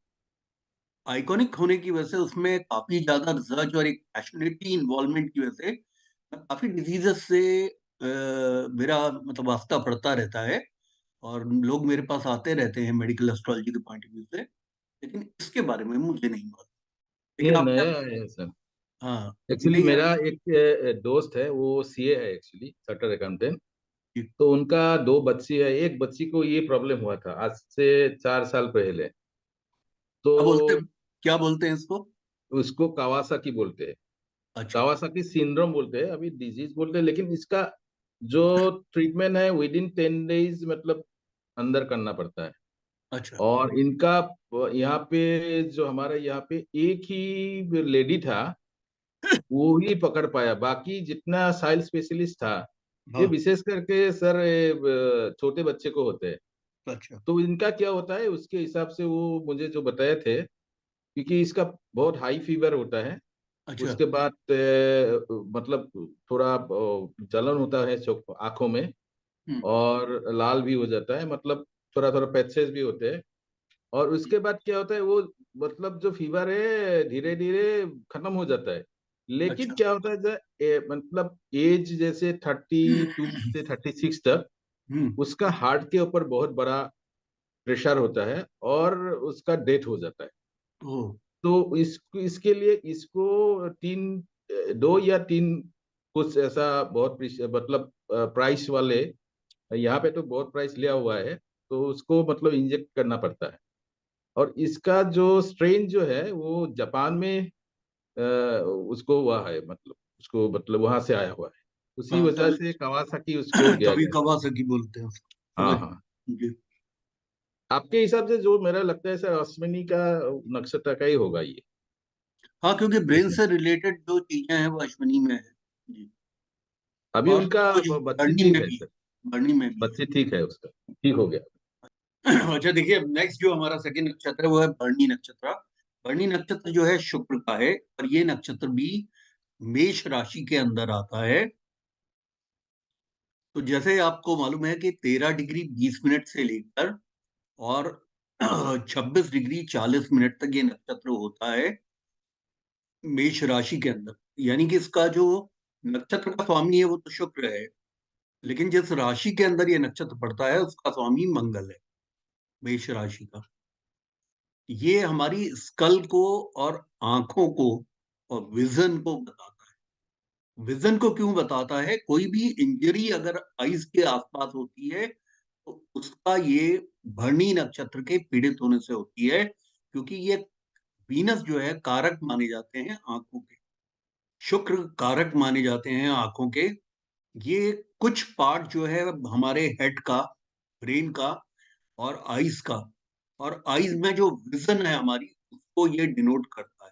आइकॉनिक होने की वजह से उसमें काफी ज्यादा रिसर्च और एक पैशनेटली इन्वॉल्वमेंट की वजह से मैं काफी डिजीजेस से मेरा मतलब वास्ता पड़ता रहता है, और लोग मेरे पास आते रहते हैं मेडिकल एस्ट्रोलॉजी के पॉइंट ऑफ व्यू से। लेकिन इसके बारे में मुझे नहीं मालूम। लेकिन ये आपने, नया है सर। हाँ, एक्चुअली नहीं मेरा एक दोस्त है, वो सीए है, एक्चुअली चार्टर्ड अकाउंटेंट। क्या तो उनका दो बच्ची है, एक बच्ची को ये प्रॉब्लम हुआ था आज से 4 साल पहले। तो बोलते हैं, क्या बोलते हैं इसको? उसको कावासाकी बोलते हैं। अच्छा। कावासाकी सिंड्रोम बोलते हैं, अभी डिजीज बोलते हैं, लेकिन इसका जो ट्रीटमेंट है विद इन 10 डेज मतलब अंदर करना पड़ता है। अच्छा। और इनका यहाँ पे जो हमारे यहाँ पे एक ही लेडी था, वो ही पकड़ पाया, बाकी जितना साइल स्पेशलिस्ट था ये हाँ। विशेष करके सर छोटे बच्चे को होते हैं। अच्छा। तो इनका क्या होता है उसके हिसाब से वो मुझे जो बताए थे, क्योंकि इसका बहुत हाई फीवर होता है। अच्छा। उसके बाद मतलब थोड़ा जलन होता है आंखों में, हम्म। और लाल भी हो जाता है, मतलब थोड़ा थोड़ा पैचेस भी होते हैं। और उसके बाद क्या होता है वो, मतलब जो फीवर है धीरे धीरे खत्म हो जाता है। लेकिन अच्छा। क्या होता है मतलब एज जैसे 32 से 36 तक हम्म। उसका हार्ट के ऊपर बहुत बड़ा प्रेशर होता है, और उसका डेथ हो जाता है। ओ। तो इसके लिए इसको 2 या 3 कुछ ऐसा बहुत मतलब प्राइस वाले, यहाँ पे तो बहुत प्राइस लिया हुआ है, तो उसको मतलब इंजेक्ट करना पड़ता है। और इसका जो स्ट्रेन जो है वो जापान में उसको हुआ है, मतलब उसको मतलब वहां से आया हुआ है। उसी हाँ, वजह तभी से कवासाकी उसको दिया तभी गया। कवासाकी बोलते हैं उसको। हाँ समझ। हाँ। जी। आपके हिसाब से जो मेरा लगता है सर अश्विनी का नक्षत्र का ही होगा ये। हाँ, क्योंकि ब्रेन जैसे से रिलेटेड जो चीजें हैं वो अश्विनी में है। जी। अभी और उनका कुछ बच्ची बर्नी ठीक में है भी सर। है। बर्नी में भी बच्ची ठीक है उसका, ठीक हो गया। है। अच्छा, देखिए, नेक्स्ट जो हमारा सेकंड नक्षत्र है वो है भरणी नक्षत्र। भरणी नक्षत्र जो है शुक्र का है, और ये नक्षत्र भी मेष राशि के अंदर आता है। तो जैसे आपको मालूम है कि 13 डिग्री 20 मिनट से लेकर और 26 डिग्री 40 मिनट तक ये नक्षत्र होता है मेष राशि के अंदर। यानी कि इसका जो नक्षत्र का स्वामी है वो तो शुक्र है, लेकिन जिस राशि के अंदर ये नक्षत्र पड़ता है उसका स्वामी मंगल है, मेष राशि का। ये हमारी स्कल को और आंखों को और विजन को बताता है। विजन को क्यों बताता है? कोई भी इंजरी अगर आईज के आसपास होती है तो उसका ये भरणी नक्षत्र के पीड़ित होने से होती है, क्योंकि ये वीनस जो है कारक माने जाते हैं आंखों के, शुक्र कारक माने जाते हैं आंखों के। ये कुछ पार्ट जो है हमारे हेड का, ब्रेन का और आईज का, और आईज में जो विजन है हमारी उसको ये डिनोट करता है।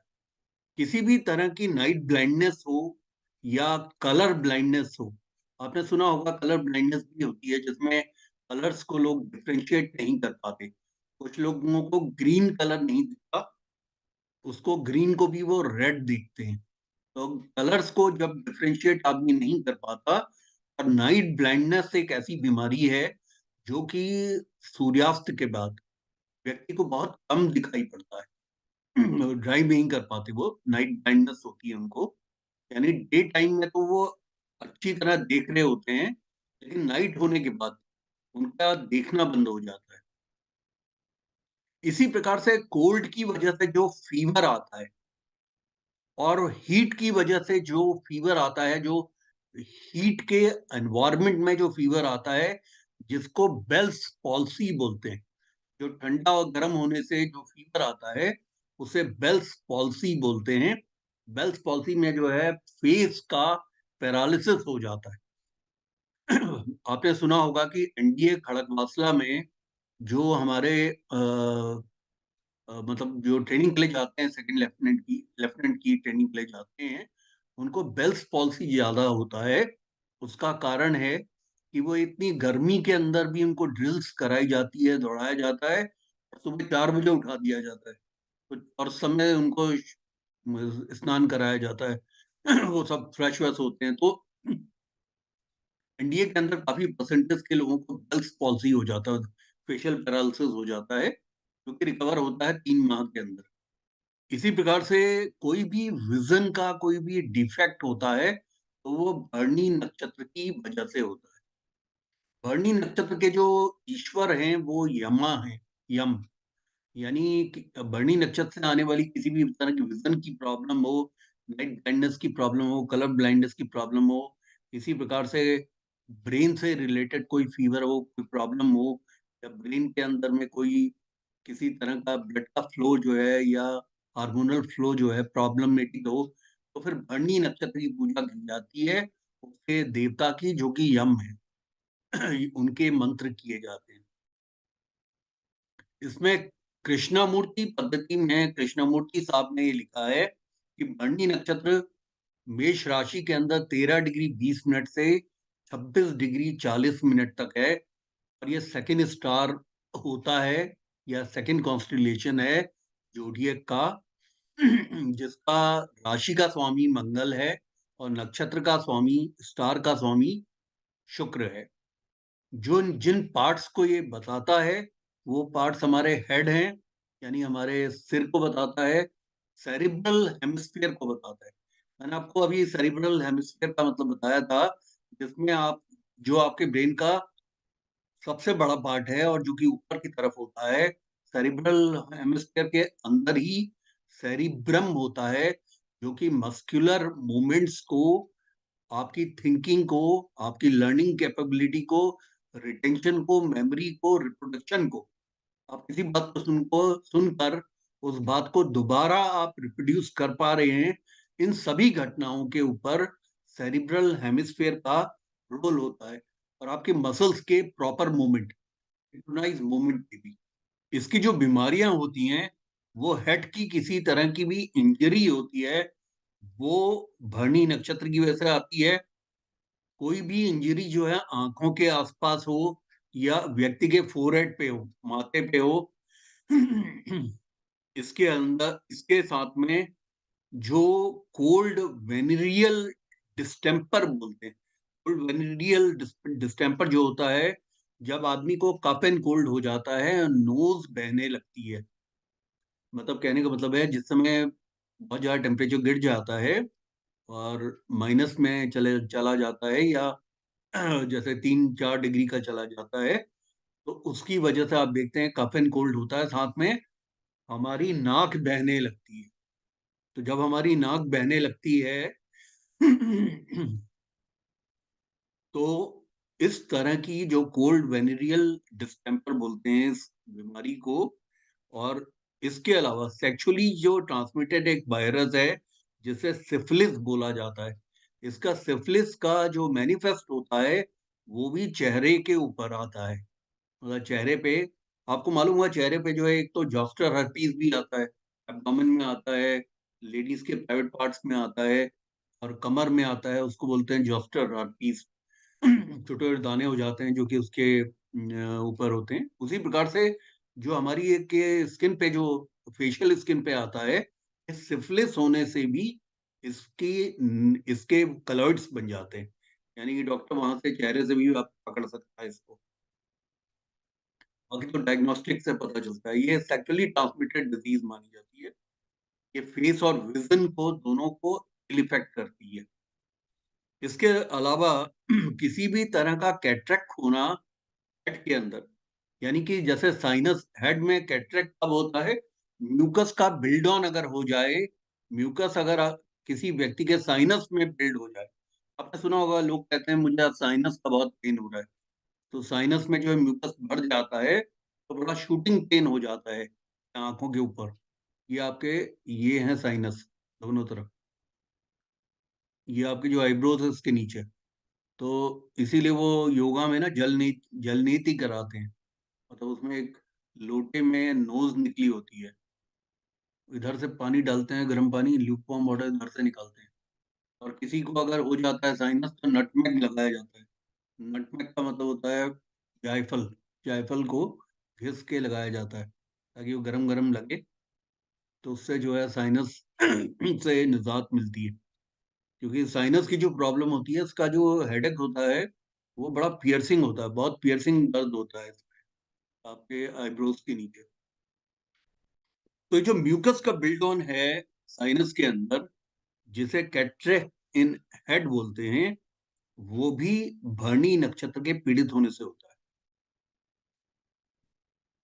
किसी भी तरह की नाइट ब्लाइंडनेस हो या कलर ब्लाइंडनेस हो, आपने सुना होगा कलर ब्लाइंडनेस भी होती है जिसमें कलर्स को लोग डिफ्रेंशिएट नहीं कर पाते। कुछ लोगों को ग्रीन कलर नहीं दिखता, उसको ग्रीन को भी वो रेड देखते हैं। तो कलर्स को जब डिफ्रेंशिएट आदमी नहीं कर पाता, और नाइट ब्लाइंडनेस एक ऐसी बीमारी है जो कि सूर्यास्त के बाद व्यक्ति को बहुत कम दिखाई पड़ता है। ड्राइव नहीं कर पाते, वो नाइट ब्लाइंडनेस होती है उनको। यानी डे टाइम में तो वो अच्छी तरह देख रहे होते हैं, लेकिन नाइट होने के बाद उनका देखना बंद हो जाता है। इसी प्रकार से कोल्ड की वजह से जो फीवर आता है और हीट की वजह से जो फीवर आता है, जो हीट के एनवायरनमेंट में जो फीवर आता है, जिसको बेल्स पॉल्सी बोलते हैं, जो ठंडा और गर्म होने से जो फीवर आता है उसे बेल्स पॉल्सी बोलते हैं। बेल्स पॉल्सी में जो है फेस का पैरालिसिस हो जाता है। आपने सुना होगा कि एनडीए खड़गवासला में जो हमारे मतलब जो ट्रेनिंग के लिए जाते हैं, सेकंड लेफ्टिनेंट की ट्रेनिंग के लिए जाते हैं, उनको बेल्स पॉल्सी ज्यादा होता है। उसका कारण है कि वो इतनी गर्मी के अंदर भी उनको ड्रिल्स कराई जाती है, दौड़ाया जाता है, और सुबह 4 बजे उठा दिया जाता है, और समय उनको स्नान कराया जाता है। वो सब फ्रेश वैश होते हैं। तो एनडीए के अंदर काफी परसेंटेज के लोगों को बेल्स पॉल्सी हो जाता है, फेशियल पैरालिसिस हो जाता है, जो कि रिकवर होता है 3 माह के अंदर। इसी प्रकार से कोई भी विजन का कोई भी डिफेक्ट होता है तो वो भरणी नक्षत्र की वजह से होता है। भरणी नक्षत्र के जो ईश्वर हैं वो यमा हैं, यम। यानी कि भरणी नक्षत्र से आने वाली किसी भी तरह की विजन की प्रॉब्लम हो, नाइट ब्लाइंडनेस की प्रॉब्लम हो, कलर ब्लाइंडनेस की प्रॉब्लम हो, इसी प्रकार से ब्रेन से रिलेटेड कोई फीवर हो, कोई प्रॉब्लम हो, या ब्रेन के अंदर में कोई किसी तरह का ब्लड का फ्लो जो है या हार्मोनल फ्लो जो है प्रॉब्लमेटिक हो, तो फिर भरणी नक्षत्र की पूजा की जाती है। उसके देवता की, जो कि यम है, उनके मंत्र किए जाते हैं। इसमें कृष्णामूर्ति पद्धति में कृष्णामूर्ति साहब ने ये लिखा है कि भरणी नक्षत्र मेष राशि के अंदर 13 डिग्री 20 मिनट से 26 डिग्री 40 मिनट तक है, और ये सेकंड स्टार होता है या सेकंड कॉन्स्टिलेशन है जोडियक का, जिसका राशि का स्वामी मंगल है और नक्षत्र का स्वामी, स्टार का स्वामी शुक्र है। जो जिन पार्ट्स को ये बताता है वो पार्ट्स हमारे हेड हैं, यानी हमारे सिर को बताता है, सेरिब्रल हेमिस्फीयर को बताता है। मैंने आपको अभी सेरिब्रल हेमिस्फीयर का मतलब बताया था, जिसमें आप, जो आपके ब्रेन का सबसे बड़ा पार्ट है और जो कि ऊपर की तरफ होता है, सेरिब्रल हेमिस्फीयर के अंदर ही सेरिब्रम होता है, जो कि मस्कुलर मूवमेंट्स को, आपकी थिंकिंग को, आपकी लर्निंग कैपेबिलिटी को, रिटेंशन को, मेमोरी को, रिप्रोडक्शन को, आप किसी बात को सुनकर उस बात को दोबारा आप रिप्रोड्यूस कर पा रहे हैं, इन सभी घटनाओं के ऊपर सेरिब्रल हेमिस्फीयर का रोल होता है। और आपके मसल्स के प्रॉपर मूवमेंट, सिंक्रोनाइज मूवमेंट की भी। इसकी जो बीमारियां होती हैं, वो हेड की किसी तरह की भी इंजरी होती है, वो भरणी नक्षत्र की वजह से आती है। कोई भी इंजरी जो है आंखों के आसपास हो या व्यक्ति के फोरहेड पे हो, माथे पे हो, इसके अंदर, इसके साथ में जो कोल्ड वेनेरियल डिस्टेम्पर बोलते हैं, कोल्ड वेनेरियल डिस्टेम्पर जो होता है, जब आदमी को कफ एंड कोल्ड हो जाता है, नोज बहने लगती है, मतलब कहने का मतलब है जिस समय बहुत ज्यादा टेम्परेचर गिर जाता है और माइनस में चला जाता है, या जैसे 3-4 डिग्री का चला जाता है, तो उसकी वजह से आप देखते हैं कफ एंड कोल्ड होता है, साथ में हमारी नाक बहने लगती है। तो जब हमारी नाक बहने लगती है तो इस तरह की जो कोल्ड वेनेरियल डिस्टेम्पर बोलते हैं इस बीमारी को, और इसके अलावा सेक्सुअली जो ट्रांसमिटेड एक वायरस है जिसे सिफिलिस बोला जाता है, इसका सिफिलिस का जो मैनिफेस्ट होता है वो भी चेहरे के ऊपर आता है। मतलब चेहरे पे, आपको मालूम हुआ, चेहरे पे जो है एक तो जॉस्टर हर्पीस भी आता है, एब्डोमेन में आता है, लेडीज के प्राइवेट पार्ट्स में आता है, और कमर में आता है, उसको बोलते हैं जॉस्टर हर्पीस। छोटे छोटे दाने हो जाते हैं जो कि उसके ऊपर होते हैं। उसी प्रकार से जो हमारी एक स्किन पे, जो फेशियल स्किन पे आता है, सिफिलिस होने से भी इसकी इसके कलर्ड्स बन जाते हैं, यानी कि डॉक्टर वहां से चेहरे से भी आप पकड़ सकता है इसको। बाकी तो डायग्नोस्टिक से पता चलता है। ये सेक्सुअली ट्रांसमिटेड डिजीज मानी जाती है। ये फेस और विजन को, दोनों को इफेक्ट करती है। इसके अलावा किसी भी तरह का कैटरेक्ट होना हेड के अंदर, यानी कि जैसे साइनस, हेड में कैटरेक्ट कब होता है, म्यूकस का बिल्ड ऑन अगर हो जाए, म्यूकस अगर किसी व्यक्ति के साइनस में बिल्ड हो जाए। आपने सुना होगा, लोग कहते हैं मुझे साइनस का बहुत पेन हो रहा है, तो साइनस में जो है म्यूकस भर जाता है, तो बड़ा शूटिंग पेन हो जाता है आंखों के ऊपर। ये आपके, ये हैं साइनस दोनों तरफ, ये आपके जो आईब्रोज है उसके नीचे। तो इसीलिए वो योगा में ना जल नीति कराते हैं, मतलब उसमें एक लोटे में नोज निकली होती है, इधर से पानी डालते हैं, गर्म पानी, ल्यूकवार्म वाटर इधर से निकालते हैं। और किसी को अगर हो जाता है साइनस, तो नटमेग लगाया जाता है। नटमेग का मतलब होता है जायफल, जायफल को घिस के लगाया जाता है ताकि वो गरम गरम लगे, तो उससे जो है साइनस से निजात मिलती है। क्योंकि साइनस की जो प्रॉब्लम होती है, इसका जो हेडेक होता है, वो बड़ा पियर्सिंग होता है, बहुत पियर्सिंग दर्द होता है आपके आईब्रोज के नीचे। तो ये जो म्यूकस का बिल्ड ऑन है साइनस के अंदर, जिसे कैटरेक्ट इन हेड बोलते हैं, वो भी भरणी नक्षत्र के पीड़ित होने से होता है।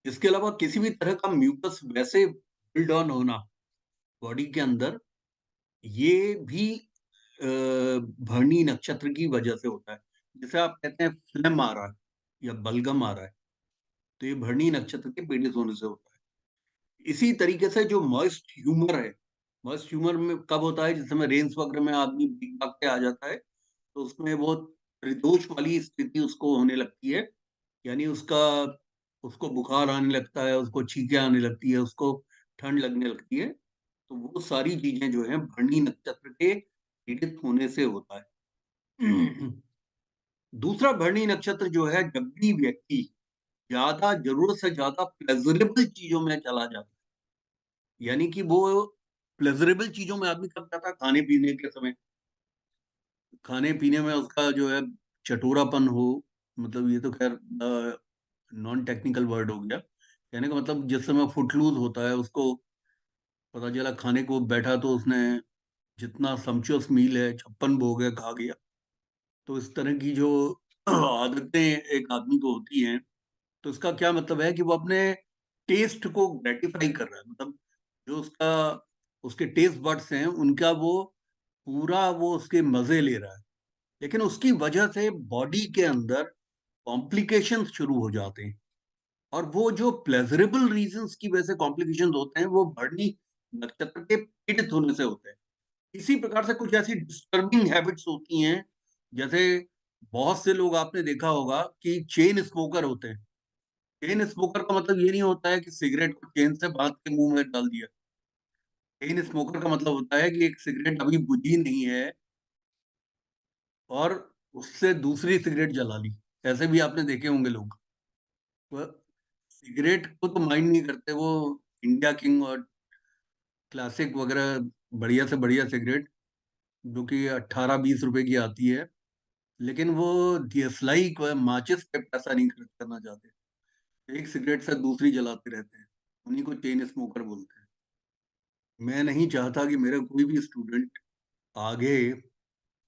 इसके अलावा किसी भी तरह का म्यूकस वैसे बिल्ड ऑन होना बॉडी के अंदर, ये भी भरणी नक्षत्र की वजह से होता है। जैसे आप कहते हैं फ्लेम आ रहा है या बलगम आ रहा है, तो ये भरणी नक्षत्र के पीड़ित होने से होता है। इसी तरीके से जो मॉइस्ट ह्यूमर है, मॉइस्ट ह्यूमर में कब होता है, जिस समय रेंस वगैरह में आदमी भीग भाग के आ जाता है, तो उसमें बहुत त्रिदोष वाली स्थिति उसको होने लगती है, यानी उसका, उसको बुखार आने लगता है, उसको छींकें आने लगती है, उसको ठंड लगने लगती है। तो वो सारी चीजें जो है भरणी नक्षत्र के पीड़ित होने से होता है। दूसरा भरणी नक्षत्र जो है, जब भी व्यक्ति ज्यादा जरूरत से ज्यादा प्लेजरेबल चीजों में चला जाता है, यानी कि वो प्लेजरेबल चीजों में आदमी कब जाता है, खाने पीने के समय, खाने पीने में उसका जो है चटोरापन हो, मतलब ये तो खैर नॉन टेक्निकल वर्ड हो गया, कहने का मतलब जिस समय फुटलूज होता है, उसको पता चला खाने को बैठा तो उसने जितना सम्चुअस मील है 56 भोग है खा गया। तो इस तरह की जो आदतें एक आदमी को होती हैं, तो इसका क्या मतलब है कि वो अपने टेस्ट को ग्रेटिफाई कर रहा है, मतलब जो उसका उसके टेस्ट बड्स हैं उनका वो पूरा वो उसके मजे ले रहा है, लेकिन उसकी वजह से बॉडी के अंदर कॉम्प्लिकेशंस शुरू हो जाते हैं, और वो जो प्लेजरेबल रीजंस की वजह से कॉम्प्लिकेशंस होते हैं वो भरणी नक्षत्र के पीड़ित होने से होते हैं। इसी प्रकार से कुछ ऐसी डिस्टर्बिंग हैबिट्स होती हैं, जैसे बहुत से लोग आपने देखा होगा कि चेन स्मोकर होते हैं। चेन स्मोकर का मतलब ये नहीं होता है कि सिगरेट को चेन से बांध के मुंह में डाल दिया। चेन स्मोकर का मतलब होता है कि एक सिगरेट अभी बुझी नहीं है और उससे दूसरी सिगरेट जला ली। ऐसे भी आपने देखे होंगे लोग। वह सिगरेट को तो माइंड नहीं करते, वो इंडिया किंग और क्लासिक वगैरह बढ़िया से बढ़िया सिगरेट जो कि 18-20 रुपए की आती है, लेकिन वो दियसलाई को माचिस पे पैसा नहीं खर्च करना चाहते, एक सिगरेट से दूसरी जलाते रहते हैं, उन्हीं को चेन स्मोकर बोलते हैं। मैं नहीं चाहता कि मेरा कोई भी स्टूडेंट आगे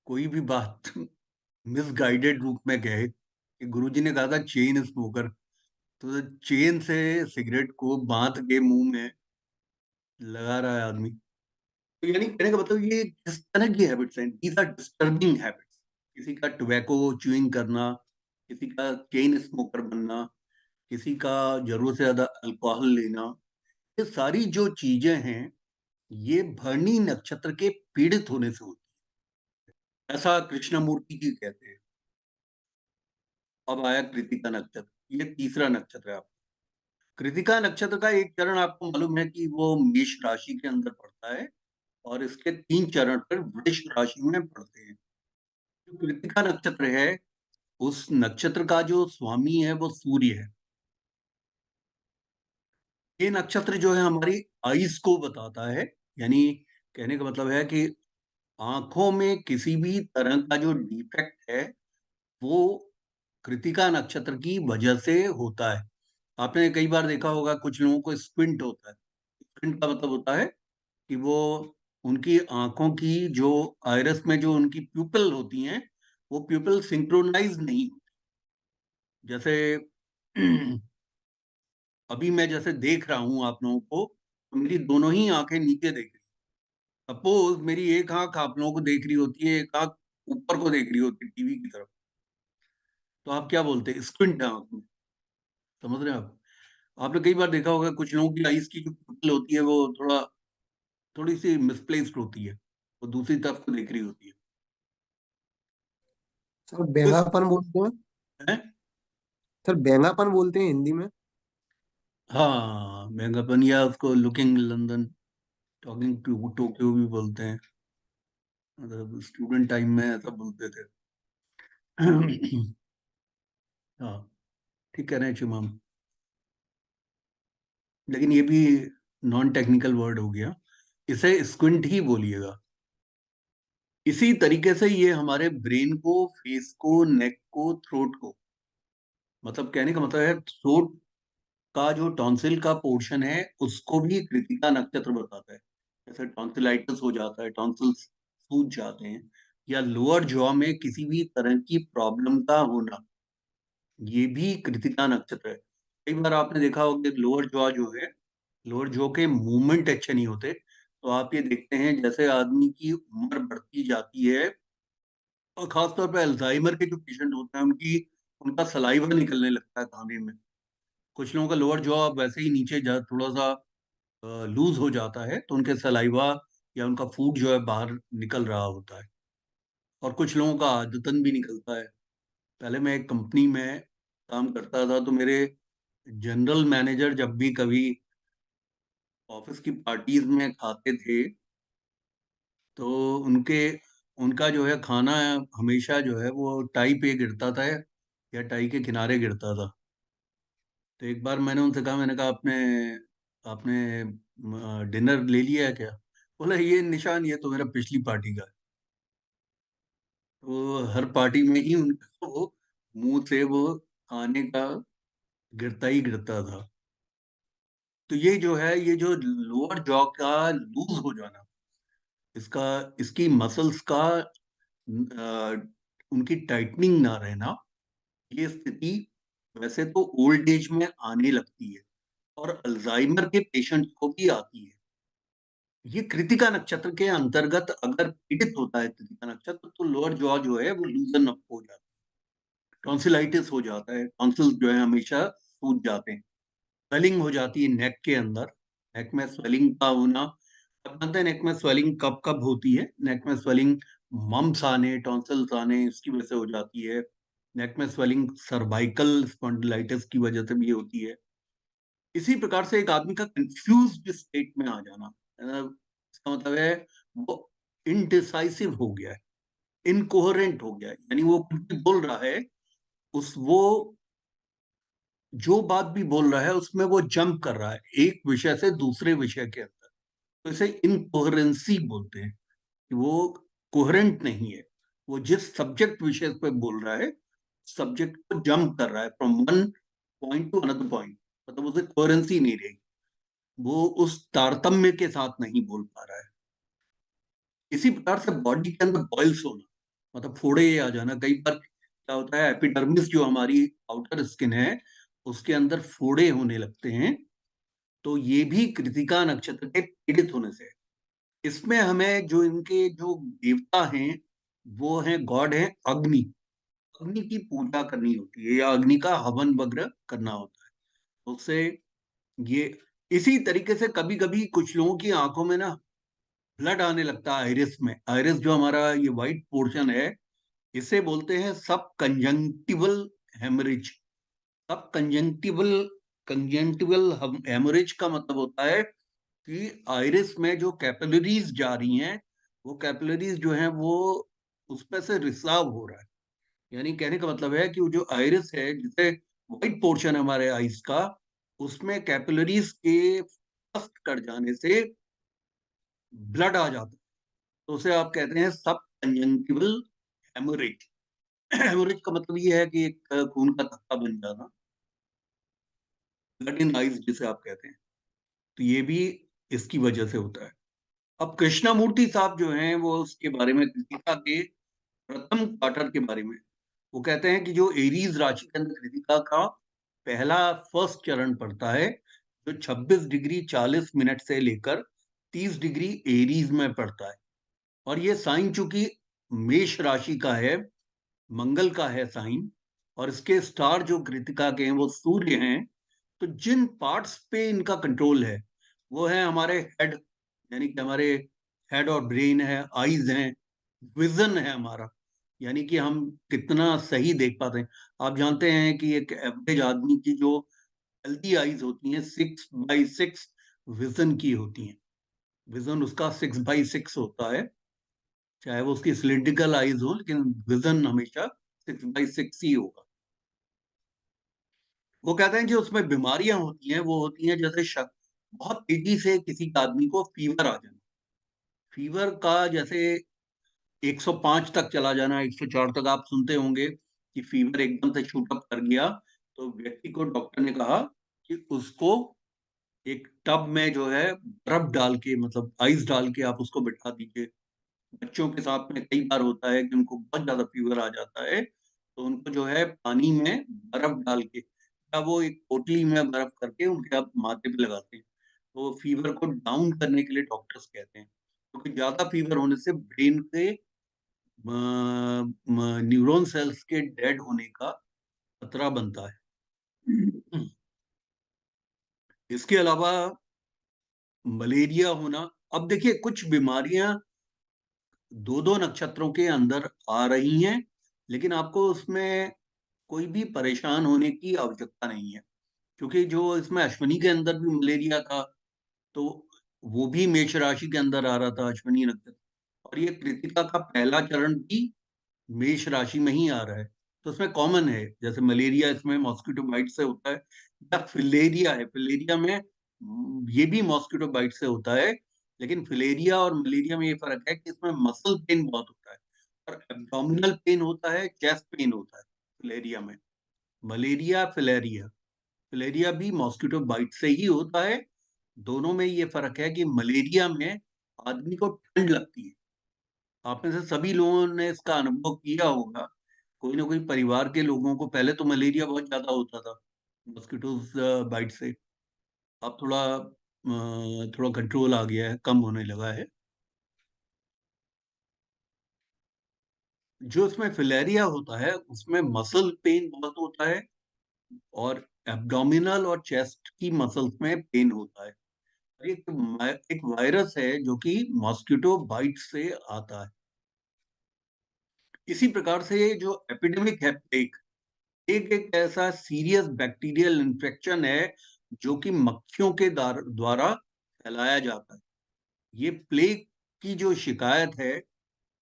कोई भी बात मिसगाइडेड रूप में कहे कि गुरुजी ने कहा था चेन स्मोकर, तो चेन से सिगरेट को बांध के मुंह में लगा रहा है आदमी। तो यानी कहने का मतलब ये किस तरह की हैबिट्स हैं, दीज आर डिस्टर्बिंग हैबिट्स। किसी का टोबैको च्यूइंग करना, किसी का चेन स्मोकर बनना, किसी का जरूरत से ज्यादा अल्कोहल लेना, ये सारी जो चीजें हैं ये भरणी नक्षत्र के पीड़ित होने से होती है, ऐसा कृष्णमूर्ति जी कहते हैं। अब आया कृतिका नक्षत्र, ये तीसरा नक्षत्र है आपका। कृतिका नक्षत्र का एक चरण आपको मालूम है कि वो मेष राशि के अंदर पड़ता है, और इसके 3 चरण पर वृष राशि में पड़ते हैं। जो कृतिका नक्षत्र है, उस नक्षत्र का जो स्वामी है वो सूर्य है। ये नक्षत्र जो है हमारी आईज को बताता है, यानी कहने का मतलब है कि आंखों में किसी भी तरह का जो डिफेक्ट है वो कृतिका नक्षत्र की वजह से होता है। आपने कई बार देखा होगा कुछ लोगों को स्क्विंट होता है। स्क्विंट का मतलब होता है कि वो उनकी आंखों की जो आयरस में जो उनकी प्यूपिल होती हैं, वो प्यूपिल सिंक्रोनाइज नहीं होती। जैसे अभी मैं जैसे देख रहा हूं आप लोगों को, तो मेरी दोनों ही आंखें नीचे देख रही। सपोज मेरी एक आंख आप लोगों को देख रही होती है, एक आंख ऊपर को देख रही होती है टीवी की तरफ, तो आप क्या बोलते हैं, स्क्विंट है आंख में। समझ रहे हैं आप? आपने कई बार देखा होगा कुछ लोगों की आईज की जो प्यूपिल होती है वो थोड़ी सी मिसप्लेस्ड होती है, वो दूसरी तरफ को देख रही होती है। सर तो इस बेंगापन बोलते हैं। है, सर बेंगापन बोलते हैं हिंदी में। हाँ मेगापन, या उसको looking London, talking to Tokyo भी बोलते हैं, मतलब स्टूडेंट टाइम में ऐसा बोलते थे। हाँ, ठीक कह रहे हैं चिमाम, लेकिन ये भी नॉन टेक्निकल वर्ड हो गया, इसे स्क्विंट ही बोलिएगा। इसी तरीके से ये हमारे ब्रेन को, फेस को, नेक को, थ्रोट को, मतलब कहने का मतलब है थ्रोट का जो टॉन्सिल का पोर्शन है उसको भी कृतिका नक्षत्र बताता है। जैसे टॉन्सिलाइटिस हो जाता है, टॉन्सिल्स सूज जाते हैं, या लोअर जॉ में किसी भी तरह की प्रॉब्लम का होना, ये भी कृतिका नक्षत्र है। कई बार आपने देखा होगा कि लोअर जॉ जो है, लोअर जॉ के मूवमेंट अच्छे नहीं होते, तो आप ये देखते हैं जैसे आदमी की उम्र बढ़ती जाती है, और खासतौर पर अल्जाइमर के जो पेशेंट होते हैं उनकी उनका सलाइवा निकलने लगता है खाने में। कुछ लोगों का लोअर जॉ वैसे ही नीचे जा थोड़ा सा लूज हो जाता है, तो उनके सलाइवा या उनका फूड जो है बाहर निकल रहा होता है, और कुछ लोगों का आदतन भी निकलता है। पहले मैं एक कंपनी में काम करता था, तो मेरे जनरल मैनेजर जब भी कभी ऑफिस की पार्टीज में खाते थे, तो उनके उनका जो है खाना हमेशा जो है वो टाई पे गिरता था या टाई के किनारे गिरता था। तो एक बार मैंने उनसे कहा, मैंने कहा आपने आपने डिनर ले लिया है क्या? बोला ये निशान ये तो मेरा पिछली पार्टी का है। तो हर पार्टी में ही उनका वो मुंह से वो खाने का गिरता ही गिरता था। तो ये जो है, ये जो लोअर जॉ का लूज हो जाना, इसका इसकी मसल्स का उनकी टाइटनिंग ना रहना, ये स्थिति वैसे तो ओल्ड एज में आने लगती है और अल्जाइमर के पेशेंट को भी आती है। ये कृतिका नक्षत्र के अंतर्गत अगर पीड़ित होता है कृतिका नक्षत्र, तो लोअर जॉ जो है वो लूजन अप हो जाता है, टॉन्सिलाइटिस हो जाता है, टॉन्सिल्स जो है हमेशा सूज जाते हैं, स्वेलिंग हो जाती है नेक के अंदर। नेक में स्वेलिंग का होना, आप जानते हैं नेक में स्वेलिंग कब कब होती है? नेक में स्वेलिंग मम्स आने, टॉन्सिल्स आने, इसकी वजह से हो जाती है। नेक में स्वेलिंग सर्वाइकल स्पॉन्डिलाइटिस की वजह से भी होती है। इसी प्रकार से एक आदमी का कंफ्यूज्ड स्टेट में आ जाना, इसका मतलब है वो इनडिसाइसिव हो गया है, इनकोहेरेंट हो गया है, यानी वो कुछ भी बोल रहा है, उस वो जो बात भी बोल रहा है उसमें वो जंप कर रहा है एक विषय से दूसरे विषय के अंदर। तो इसे इनकोहेरेंसी बोलते हैं कि वो कोहेरेंट नहीं है। वो जिस सब्जेक्ट विषय पे बोल रहा है, सब्जेक्ट को जंप कर रहा है from one point two another point, मतलब उसे कोहेरेंसी नहीं रही, वो उस तारतम्य के साथ नहीं बोल पा रहा है। इसी प्रकार से बॉडी के अंदर बॉइल्स होना, मतलब फोड़े आ जाना। कई बार क्या होता है, एपिडर्मिस जो हमारी आउटर स्किन है उसके अंदर फोड़े होने लगते हैं, तो ये भी कृतिका नक्षत्र के पीड़ित होने से है। इसमें हमें जो इनके जो देवता हैं वो हैं, गॉड हैं अग्नि। अग्नि की पूजा करनी होती है या अग्नि का हवन वगैरह करना होता है। उससे ये इसी तरीके से कभी कभी कुछ लोगों की आंखों में ना ब्लड आने लगता है आइरिस में। आइरिस जो हमारा ये व्हाइट पोर्शन है, इसे बोलते हैं सब कंजंक्टिवल हेमरेज। सब कंजंक्टिवल कंजंक्टिवल हेमरेज का मतलब होता है कि आइरिस में जो कैपिलरीज जा रही हैं, वो कैपिलरीज जो हैं वो उसमें से रिसाव हो रहा है। यानी कहने का मतलब है कि वो जो आइरिस है, जिसे व्हाइट पोर्शन है हमारे आइस का, उसमें कैपिलरीज के फर्स्ट कट जाने से ब्लड आ जाता है। तो उसे आप कहते हैं सब कंजंक्टिवल हेमोरेज। हेमोरेज का मतलब ये है कि एक खून का थक्का बन जाना, ब्लड इन आइज जिसे आप कहते हैं। तो ये भी इसकी वजह से होता है। अब कृष्णमूर्ति साहब जो हैं वो उसके बारे में, कृतिका के प्रथम क्वार्टर के बारे में, वो कहते हैं कि जो एरीज राशि के अंदर कृतिका का पहला फर्स्ट चरण पड़ता है, जो 26 डिग्री 40 मिनट से लेकर 30 डिग्री एरीज में पड़ता है। और ये साइन चूंकि मेष राशि का है, मंगल का है साइन, और इसके स्टार जो कृतिका के हैं वो सूर्य हैं। तो जिन पार्ट्स पे इनका कंट्रोल है वो है हमारे हेड, यानी कि हमारे हेड और ब्रेन है, आईज हैं, विजन है हमारा, यानी कि हम कितना सही देख पाते हैं। आप जानते हैं कि एक एवरेज आदमी की जो हेल्दी आईज होती हैं 6/6 विजन की होती हैं। विजन उसका 6/6 होता है, चाहे वो उसकी सिलिंड्रिकल आईज हो, लेकिन विजन हमेशा 6/6 ही होगा। वो कहते हैं कि उसमें बीमारियां होती हैं, वो होती हैं जैसे बहुत तेजी से किसी आदमी को फीवर आ जाना। फीवर का जैसे 105 तक चला जाना, 104 तक आप सुनते होंगे कि फीवर एकदम से शूट अप कर गया, तो व्यक्ति को डॉक्टर ने कहा कि उसको एक टब में जो है बर्फ डाल के, मतलब आइस डाल के आप उसको बिठा दीजिए। बच्चों के साथ में कई बार होता है कि उनको बहुत ज्यादा फीवर आ जाता है, तो उनको जो है पानी में बर्फ डाल के या वो एक पोटली में बर्फ करके उनके आप माथे पे लगाते हैं। तो फीवर को डाउन करने के लिए डॉक्टर्स कहते हैं, क्योंकि ज्यादा फीवर होने से ब्रेन के न्यूरॉन सेल्स के डेड होने का खतरा बनता है। इसके अलावा मलेरिया होना। अब देखिए कुछ बीमारियां दो दो नक्षत्रों के अंदर आ रही हैं, लेकिन आपको उसमें कोई भी परेशान होने की आवश्यकता नहीं है, क्योंकि जो इसमें अश्विनी के अंदर भी मलेरिया था, तो वो भी मेष राशि के अंदर आ रहा था, अश्विनी नक्षत्र। और ये कृतिका का पहला चरण भी मेष राशि में ही आ रहा है। तो उसमें कॉमन है, जैसे मलेरिया इसमें मॉस्किटो बाइट से होता है, या फिलेरिया है, फिलेरिया में ये भी मॉस्किटो बाइट से होता है, लेकिन फिलेरिया और मलेरिया में ये फर्क है कि इसमें मसल पेन बहुत होता है और एब्डोमिनल पेन होता है, चेस्ट पेन होता है फिलेरिया में। मलेरिया, फिलेरिया, फिलेरिया भी मॉस्किटो बाइट से ही होता है। दोनों में ये फर्क है कि मलेरिया में आदमी को ठंड लगती है। आप में से सभी लोगों ने इसका अनुभव किया होगा, कोई ना कोई परिवार के लोगों को पहले तो मलेरिया बहुत ज्यादा होता था मॉस्किटोज बाइट से। अब थोड़ा कंट्रोल आ गया है, कम होने लगा है। जो इसमें फिलेरिया होता है उसमें मसल पेन बहुत होता है और एब्डोमिनल और चेस्ट की मसल्स में पेन होता है। एक वायरस है जो कि मॉस्किटो बाइट से आता है। इसी प्रकार से ये जो एपिडेमिक है प्लेग, एक एक ऐसा सीरियस बैक्टीरियल इन्फेक्शन है जो कि मक्खियों के द्वारा फैलाया जाता है। ये प्लेग की जो शिकायत है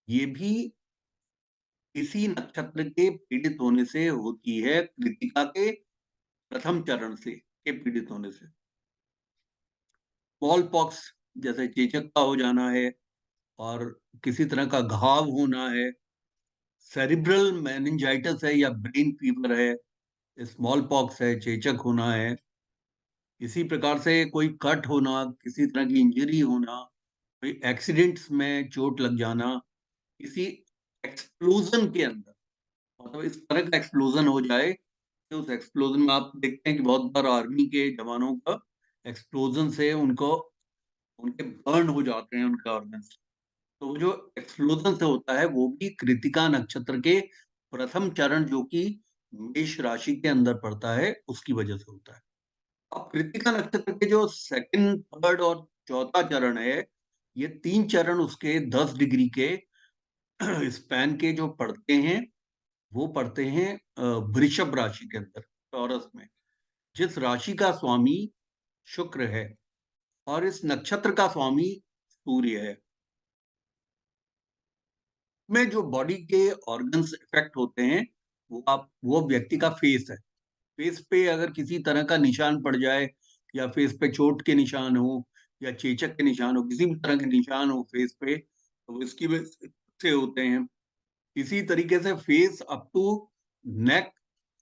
ये भी इसी नक्षत्र के पीड़ित होने से होती है, कृतिका के प्रथम चरण से के पीड़ित होने से। स्मॉल पॉक्स जैसे चेचक का हो जाना है और किसी तरह का घाव होना है, सेरिब्रल मेनिंजाइटिस है या ब्रेन फीवर है, स्मॉल पॉक्स है, चेचक होना है। इसी प्रकार से कोई कट होना, किसी तरह की इंजरी होना, कोई एक्सीडेंट्स में चोट लग जाना, किसी एक्सप्लोजन के अंदर, मतलब इस तरह का एक्सप्लोजन हो जाए कि उस एक्सप्लोजन में आप देखते हैं कि बहुत बार आर्मी के जवानों का एक्सप्लोजन से उनको उनके बर्न हो जाते हैं उनके ऑर्गन्स। तो वो जो एक्सप्लोजन से होता है वो भी कृतिका नक्षत्र के प्रथम चरण जो कि मेष राशि के अंदर पड़ता है उसकी वजह से होता है। अब कृतिका नक्षत्र के जो सेकंड, थर्ड और चौथा चरण है, ये तीन चरण उसके 10 डिग्री के स्पैन के जो पड़ते हैं वो पड़ते हैं वृषभ राशि के अंदर, टॉरस में, जिस राशि का स्वामी शुक्र है और इस नक्षत्र का स्वामी सूर्य है। में जो बॉडी के ऑर्गन्स इफेक्ट होते हैं वो व्यक्ति का फेस है। फेस पे अगर किसी तरह का निशान पड़ जाए या फेस पे चोट के निशान हो या चेचक के निशान हो, किसी भी तरह के निशान हो फेस पे, तो इसकी वजह से होते हैं। इसी तरीके से फेस अप टू नेक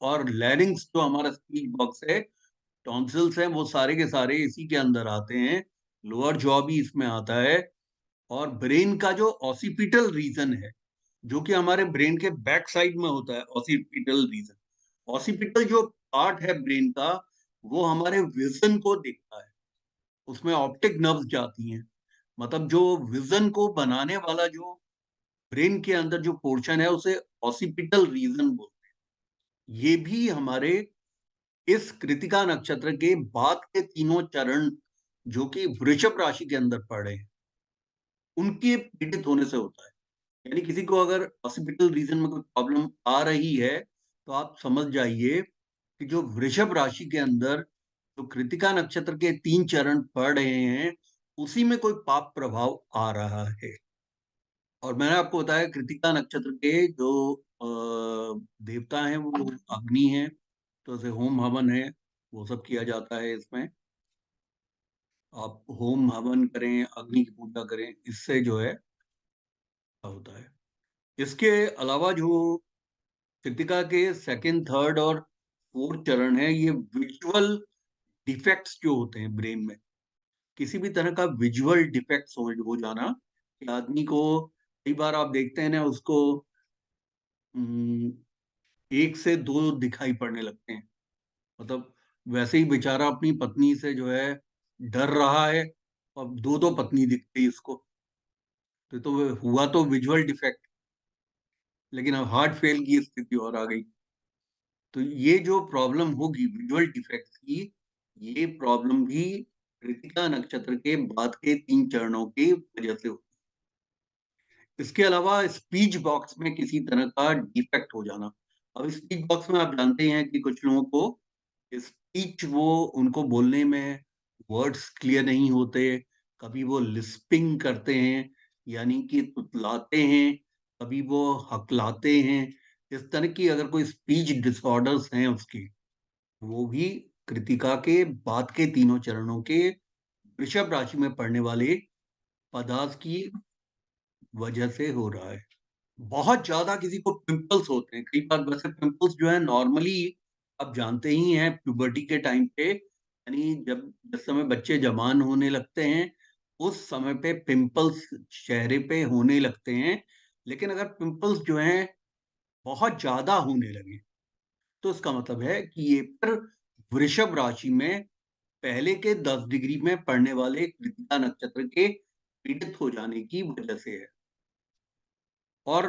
और लैरिंग्स जो हमारा स्पीच बॉक्स है, टॉन्सिल्स हैं, वो सारे के सारे इसी के अंदर आते हैं। लोअर जॉ भी इसमें आता है। और ब्रेन का जो ऑसिपिटल रीजन है जो कि हमारे ब्रेन के बैक साइड में होता है, ऑसिपिटल रीजन, ऑसिपिटल जो पार्ट है ब्रेन का वो हमारे विजन को देखता है। उसमें ऑप्टिक नर्व्स जाती हैं, मतलब जो विजन को बनाने वाला जो ब्रेन के अंदर जो पोर्शन है उसे ऑसिपिटल रीजन बोलते हैं। ये भी हमारे इस कृतिका नक्षत्र के बाद के तीनों चरण जो कि वृषभ राशि के अंदर पड़े हैं उनके पीड़ित होने से होता है। यानी किसी को अगर हॉस्पिटल रीजन में कोई प्रॉब्लम आ रही है तो आप समझ जाइए कि जो वृषभ राशि के अंदर जो कृतिका नक्षत्र के तीन चरण पड़ रहे हैं उसी में कोई पाप प्रभाव आ रहा है। और मैंने आपको बताया कृतिका नक्षत्र के जो देवता हैं वो अग्नि है, तो जैसे होम हवन है वो सब किया जाता है इसमें। आप होम हवन करें, अग्नि की पूजा करें, इससे जो है होता है। इसके अलावा जो कृतिका के सेकंड, थर्ड और फोर्थ चरण है, ये विजुअल डिफेक्ट्स जो होते हैं ब्रेन में, किसी भी तरह का विजुअल डिफेक्ट्स हो जाना कि आदमी को कई बार आप देखते हैं ना उसको एक से दो दिखाई पड़ने लगते हैं। मतलब वैसे ही बेचारा अपनी पत्नी से जो है डर रहा है और दो दो पत्नी दिख गई उसको। तो हुआ तो विजुअल डिफेक्ट, लेकिन अब हार्ट फेल की स्थिति और आ गई। तो ये जो प्रॉब्लम होगी विजुअल डिफेक्ट की, ये प्रॉब्लम भी कृतिका नक्षत्र के बाद के तीन चरणों की वजह से होगी। इसके अलावा स्पीच बॉक्स में किसी तरह का डिफेक्ट हो जाना। अब स्पीच बॉक्स में आप जानते हैं कि कुछ लोगों को स्पीच वो उनको बोलने में वर्ड्स क्लियर नहीं होते, कभी वो लिस्पिंग करते हैं, यानी कि तुतलाते हैं, कभी वो हकलाते हैं। इस तरह की अगर कोई स्पीच डिसऑर्डर्स हैं उसके, वो भी कृतिका के बाद के तीनों चरणों के वृषभ राशि में पड़ने वाले पदार्थ की वजह से हो रहा है। बहुत ज्यादा किसी को पिंपल्स होते हैं, कई बार वैसे पिंपल्स जो है नॉर्मली आप जानते ही हैं प्यूबर्टी के टाइम पे, यानी जब जिस समय बच्चे जवान होने लगते हैं उस समय पे पिंपल्स चेहरे पे होने लगते हैं। लेकिन अगर पिंपल्स जो हैं बहुत ज्यादा होने लगे तो इसका मतलब है कि ये फिर वृषभ राशि में पहले के 10 डिग्री में पड़ने वाले कृतिका नक्षत्र के पीड़ित हो जाने की वजह से है। और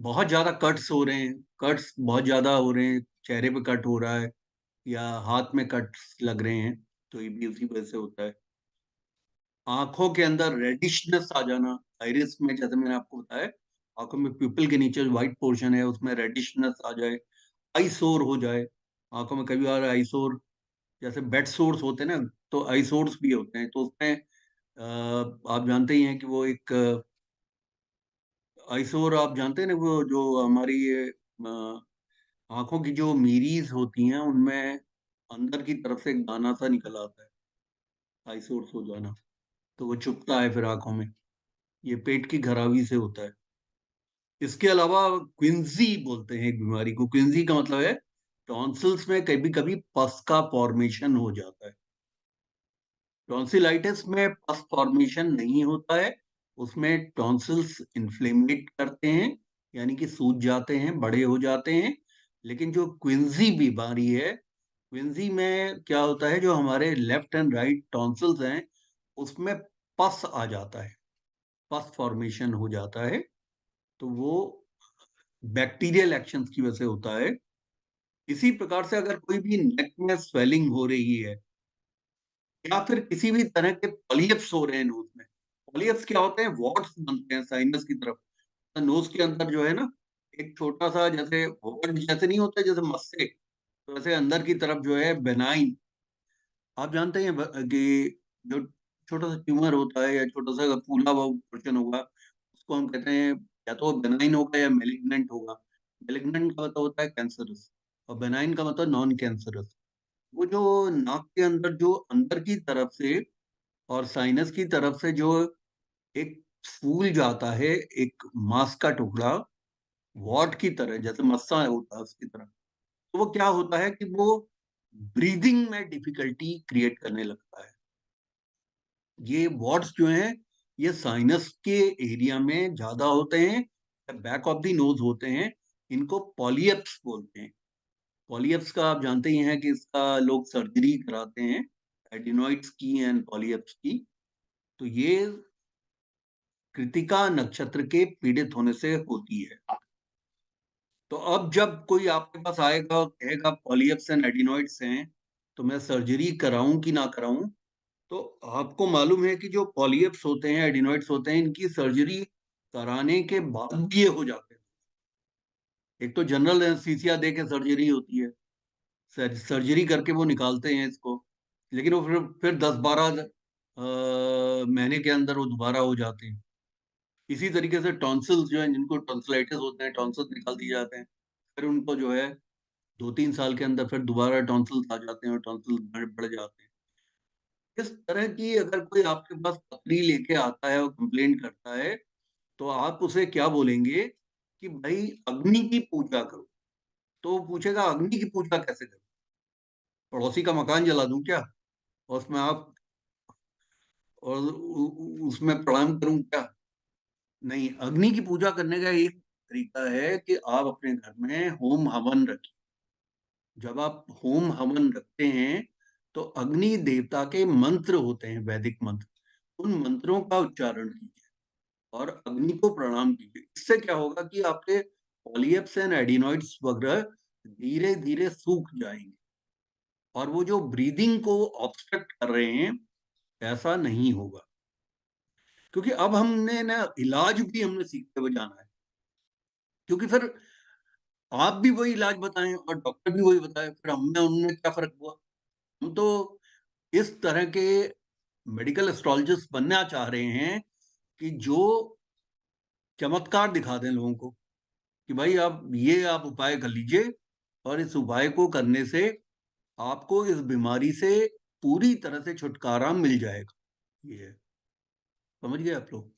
बहुत ज्यादा कट्स हो रहे हैं, कट्स बहुत ज्यादा हो रहे हैं, चेहरे पे कट हो रहा है या हाथ में कट्स लग रहे हैं, तो ये भी उसी वजह से होता है। आंखों के अंदर रेडिशनेस आ जाना, आइरिस में जैसे मैंने आपको बताया, आंखों में प्यूपिल के नीचे जो व्हाइट पोर्शन है उसमें रेडिशनेस आ जाए, आई सोर हो जाए, आंखों में कभी बार आई सोर, जैसे बेड सोर्स होते हैं ना, तो आई सोर्स भी होते हैं, तो उसमें आप जानते ही हैं कि वो एक आइसोर, आप जानते हैं ना वो जो हमारी ये आंखों की जो मीरीज होती हैं उनमें अंदर की तरफ से एक दाना सा निकल आता है, आइसोर्स हो जाना, तो वो चुभता है फिर आंखों में, ये पेट की खराबी से होता है। इसके अलावा क्विंजी बोलते हैं एक बीमारी को, क्विंजी का मतलब है टॉन्सिल्स में कभी कभी पस का फॉर्मेशन हो जाता है। टॉन्सिलाइटिस में पस फॉर्मेशन नहीं होता है, उसमें टॉन्सिल्स इन्फ्लेमेट करते हैं, यानी कि सूज जाते हैं, बड़े हो जाते हैं। लेकिन जो क्विंजी बीमारी है, क्विंजी में क्या होता है, जो हमारे लेफ्ट एंड राइट टॉन्सिल्स हैं उसमें पस आ जाता है, पस फॉर्मेशन हो जाता है, तो वो बैक्टीरियल एक्शंस की वजह से होता है। इसी प्रकार से अगर कोई भी नेक में स्वेलिंग हो रही है या फिर किसी भी तरह के पॉलिप्स हो रहे हैं नोज में, पॉलिप्स क्या होते हैं, वॉट्स बनते हैं साइनस की तरफ, तो नोज के अंदर जो है ना एक छोटा सा जैसे वॉट जैसे नहीं होता जैसे मस्से, तो वैसे अंदर की तरफ जो है बेनाइन, आप जानते हैं कि जो छोटा सा ट्यूमर होता है या छोटा सा फूला हुआ पोर्शन होगा उसको हम कहते हैं या तो बेनाइन होगा या मेलिग्नेंट होगा। मेलिग्नेंट का मतलब होता है कैंसरस और बेनाइन का मतलब नॉन कैंसरस। वो जो नाक के अंदर जो अंदर की तरफ से और साइनस की तरफ से जो एक फूल जाता है, एक मांस का टुकड़ा वॉट की तरह जैसे मस्सा होता है उसकी तरह, तो वो क्या होता है कि वो ब्रीदिंग में डिफिकल्टी क्रिएट करने लगता है। ये वॉट्स जो हैं ये साइनस के एरिया में ज्यादा होते हैं, बैक ऑफ द नोज होते हैं, इनको पॉलियप्स बोलते हैं। पॉलियप्स का आप जानते ही हैं कि इसका लोग सर्जरी कराते हैं, एडिनॉइड्स की एंड पॉलियप्स की। तो ये कृतिका नक्षत्र के पीड़ित होने से होती है। तो अब जब कोई आपके पास आएगा और कहेगा पॉलियप्स एंड एडिनॉइड्स हैं, तो मैं सर्जरी कराऊं कि ना कराऊं, तो आपको मालूम है कि जो पॉलियप्स होते हैं, एडिनॉइड्स होते हैं, इनकी सर्जरी कराने के बाद भी ये हो जाते हैं। एक तो जनरल एनेस्थीसिया दे के सर्जरी होती है, सर्जरी करके वो निकालते हैं इसको, लेकिन वो फिर 10-12 महीने के अंदर वो दोबारा हो जाते हैं। इसी तरीके से टॉन्सिल्स जो है, जिनको टॉन्सिलाइटिस होते हैं, टॉन्सिल्स निकाल दिए जाते हैं, फिर उनको जो है 2-3 साल के अंदर फिर दोबारा टॉन्सिल्स आ जाते हैं और टॉन्सिल्स बढ़ जाते हैं। इस तरह की अगर कोई आपके पास पथरी लेके आता है और कंप्लेंट करता है, तो आप उसे क्या बोलेंगे कि भाई अग्नि की पूजा करो। तो वो पूछेगा अग्नि की पूजा कैसे करूं, पड़ोसी का मकान जला दूं क्या, और उसमें आप और उसमें प्रणाम करूं क्या? नहीं, अग्नि की पूजा करने का एक तरीका है कि आप अपने घर में होम हवन रखिए। जब आप होम हवन रखते हैं तो अग्नि देवता के मंत्र होते हैं, वैदिक मंत्र, उन मंत्रों का उच्चारण कीजिए और अग्नि को प्रणाम कीजिए। इससे क्या होगा कि आपके पॉलियप्स एंड एडिनॉइड्स वगैरह धीरे धीरे सूख जाएंगे और वो जो ब्रीदिंग को ऑब्स्ट्रक्ट कर रहे हैं ऐसा नहीं होगा। क्योंकि अब हमने ना इलाज भी हमने सीखते हुए जाना है, क्योंकि फिर आप भी वही इलाज बताएं और डॉक्टर भी वही बताए, फिर हमने उनमें क्या फर्क हुआ? हम तो इस तरह के मेडिकल एस्ट्रोलॉजिस्ट बनना चाह रहे हैं कि जो चमत्कार दिखा दें लोगों को कि भाई आप उपाय कर लीजिए और इस उपाय को करने से आपको इस बीमारी से पूरी तरह से छुटकारा मिल जाएगा। ये है, समझ गए आप लोग?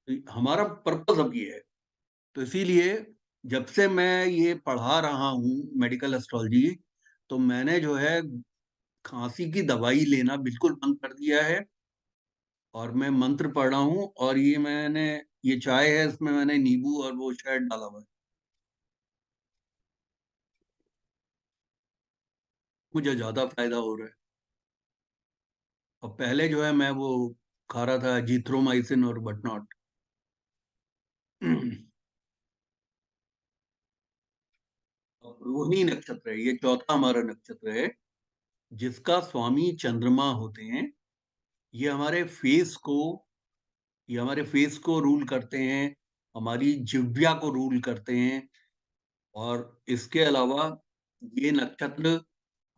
तो हमारा पर्पस अब ये है। तो इसीलिए जब से मैं ये पढ़ा रहा हूँ मेडिकल एस्ट्रोलॉजी, तो मैंने जो है खांसी की दवाई लेना बिल्कुल बंद कर दिया है और मैं मंत्र पढ़ रहा हूँ। और ये चाय है, इसमें मैंने नींबू और वो शहद डाला हुआ है। मुझे ज्यादा फायदा हो रहा है। और पहले जो है मैं वो खा रहा था जिथ्रोमाइसिन और बटनॉट। रोहिणी नक्षत्र है, ये चौथा हमारा नक्षत्र है, जिसका स्वामी चंद्रमा होते हैं। ये हमारे फेस को ये हमारे फेस को रूल करते हैं, हमारी जिह्वा को रूल करते हैं। और इसके अलावा ये नक्षत्र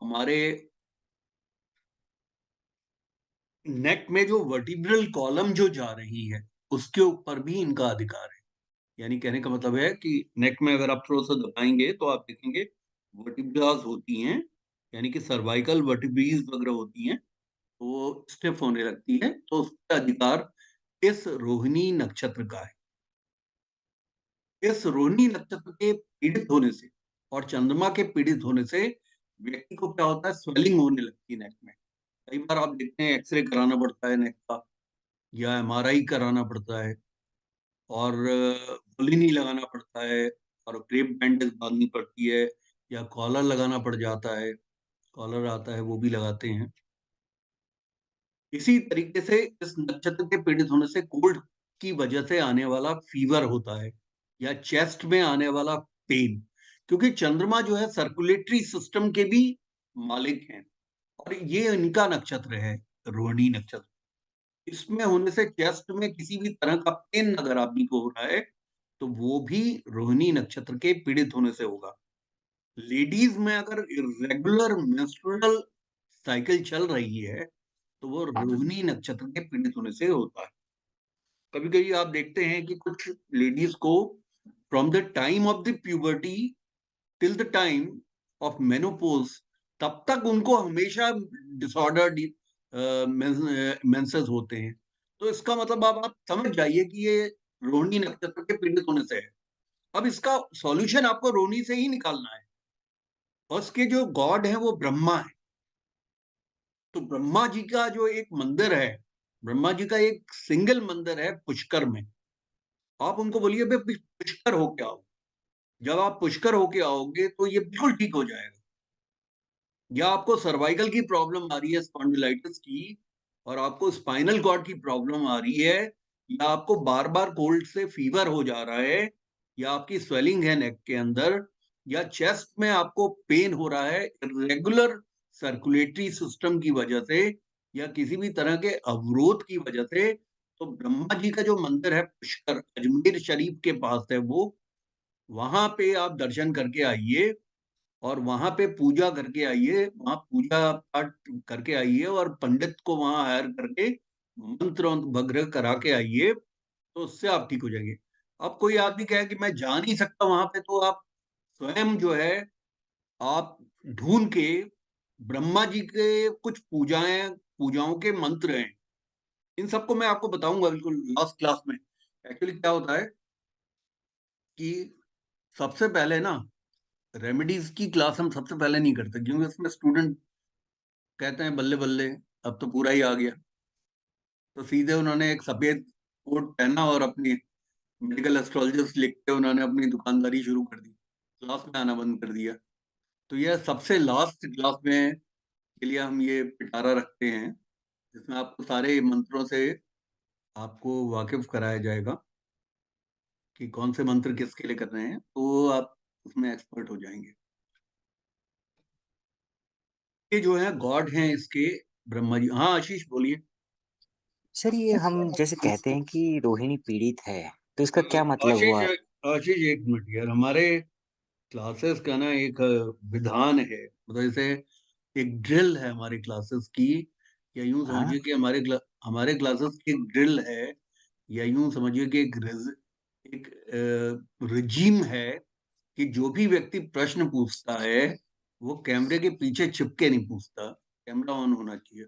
हमारे नेक में जो वर्टिब्रल कॉलम जो जा रही है उसके ऊपर भी इनका अधिकार है। यानी कहने का मतलब है कि नेक में अगर आप थोड़ा सा दबाएंगे तो आप देखेंगे वर्टिब्रास होती हैं, यानी कि सर्वाइकल वर्टिब्रीज वगैरह होती हैं, तो वो स्टिफ होने लगती है। तो उसका अधिकार इस रोहिणी नक्षत्र का है। इस रोहिणी नक्षत्र के पीड़ित होने से और चंद्रमा के पीड़ित होने से व्यक्ति को क्या होता है, स्वेलिंग होने लगती है नेक में। कई बार आप देखते हैं एक्सरे कराना पड़ता है नेक का, या एमआरआई कराना पड़ता है, और गोली लगाना पड़ता है, और क्रेप बैंडेज बांधनी पड़ती है, या कॉलर लगाना पड़ जाता है। कॉलर आता है वो भी लगाते हैं। इसी तरीके से इस नक्षत्र के पीड़ित होने से कोल्ड की वजह से आने वाला फीवर होता है, या चेस्ट में आने वाला पेन, क्योंकि चंद्रमा जो है सर्कुलेटरी सिस्टम के भी मालिक हैं, और ये इनका नक्षत्र है रोहिणी नक्षत्र। इसमें होने से चेस्ट में किसी भी तरह का पेन अगर आदमी को हो रहा है तो वो भी रोहिणी नक्षत्र के पीड़ित होने से होगा। लेडीज में अगर इरेगुलर मेंस्ट्रुअल साइकिल चल रही है तो वो रोहिणी नक्षत्र के पीड़ित होने से होता है। कभी कभी आप देखते हैं कि कुछ लेडीज को from the time of the puberty till the time of menopause, तब तक उनको हमेशा डिसऑर्डर मेंसेस होते हैं। तो इसका मतलब आप समझ जाइए कि ये रोहिणी नक्षत्र के पीड़ित होने से है। अब इसका सॉल्यूशन आपको रोहिणी से ही निकालना है। और उसके जो गॉड है वो ब्रह्मा है। तो ब्रह्मा जी का जो एक मंदिर है, ब्रह्मा जी का एक सिंगल मंदिर है पुष्कर में। आप उनको बोलिए भाई पुष्कर होके आओ। जब आप पुष्कर होके आओगे तो ये बिल्कुल ठीक हो जाएगा। या आपको सर्वाइकल की प्रॉब्लम आ रही है, स्पॉन्डिलाइटिस की, और आपको स्पाइनल कॉर्ड की प्रॉब्लम आ रही है, या आपको बार बार कोल्ड से फीवर हो जा रहा है, या आपकी स्वेलिंग है नेक के अंदर, या चेस्ट में आपको पेन हो रहा है रेगुलर सर्कुलेटरी सिस्टम की वजह से, या किसी भी तरह के अवरोध की वजह से, तो ब्रह्मा जी का जो मंदिर है पुष्कर अजमेर शरीफ के पास है, वो वहां पे आप दर्शन करके आइए, और वहां पे पूजा करके आइए, वहां पूजा पाठ करके आइए, और पंडित को वहां हायर करके मंत्र वगैरह करा के आइए, तो उससे आप ठीक हो जाएंगे। अब कोई आदमी कहे कि मैं जा नहीं सकता वहां पे, तो आप स्वयं जो है आप ढूंढ के ब्रह्मा जी के कुछ पूजाओं के मंत्र हैं, इन सबको मैं आपको बताऊंगा बिल्कुल लास्ट क्लास में। एक्चुअली क्या होता है कि सबसे पहले ना रेमेडीज की क्लास हम सबसे पहले नहीं करते, क्योंकि उसमें स्टूडेंट कहते हैं बल्ले बल्ले अब तो पूरा ही आ गया। तो सीधे उन्होंने एक सफेद कोट पहना और अपनी मेडिकल एस्ट्रोलॉजिस्ट लिख के उन्होंने अपनी दुकानदारी शुरू कर दी, क्लास में आना बंद कर दिया। तो यह सबसे लास्ट क्लास में के लिए हम ये पिटारा रखते हैं, जिसमें आपको सारे मंत्रों से आपको वाकिफ कराया जाएगा कि कौन से मंत्र किसके लिए कर रहे हैं, तो आप उसमें एक्सपर्ट हो जाएंगे। ये जो है गॉड हैं इसके, ब्रह्मा जी। हाँ आशीष बोलिए। सर ये हम जैसे कहते हैं कि रोहिणी पीड़ित है, तो इसका क्या मतलब आशीष, हुआ? आशीष एक मिनट यार, हमारे क्लासेस का ना एक विधान है, मतलब जैसे एक ड्रिल है हमारी क्लासेस की, या यूं हाँ। समझिए कि हमारे क्लासेस की एक ड्रिल है, या यूं समझिए कि एक रिजीम है कि जो भी व्यक्ति प्रश्न पूछता है वो कैमरे के पीछे छिपके नहीं पूछता, कैमरा ऑन होना चाहिए।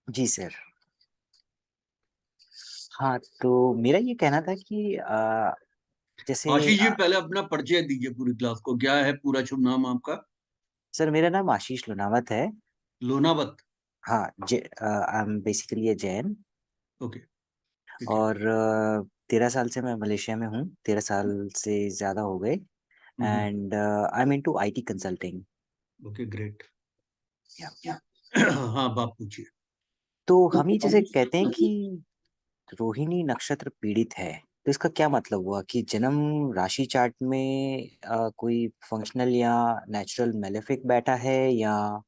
जी सर। हाँ, तो मेरा ये कहना था कि जैसे आशीष जी पहले अपना परिचय दीजिए पूरी क्लास को, क्या है पूरा शुभ नाम आपका? सर मेरा नाम आशीष लोनावत है। लोनावत। हाँ, I am basically A Jain. Okay, ठीक है। और 13 साल से मैं मलेशिया में हूँ, 13 साल से ज़्यादा हो गए। And I am into IT consulting. Okay, great. या हाँ, बात पूछिए। तो हम ही जैसे कहते हैं कि रोहिणी नक्षत्र पीड़ित है, तो इसका क्या मतलब हुआ कि जन्म राशि चार्ट में कोई फंक्शनल या नेचुरल मेलेफिक बैठा है, या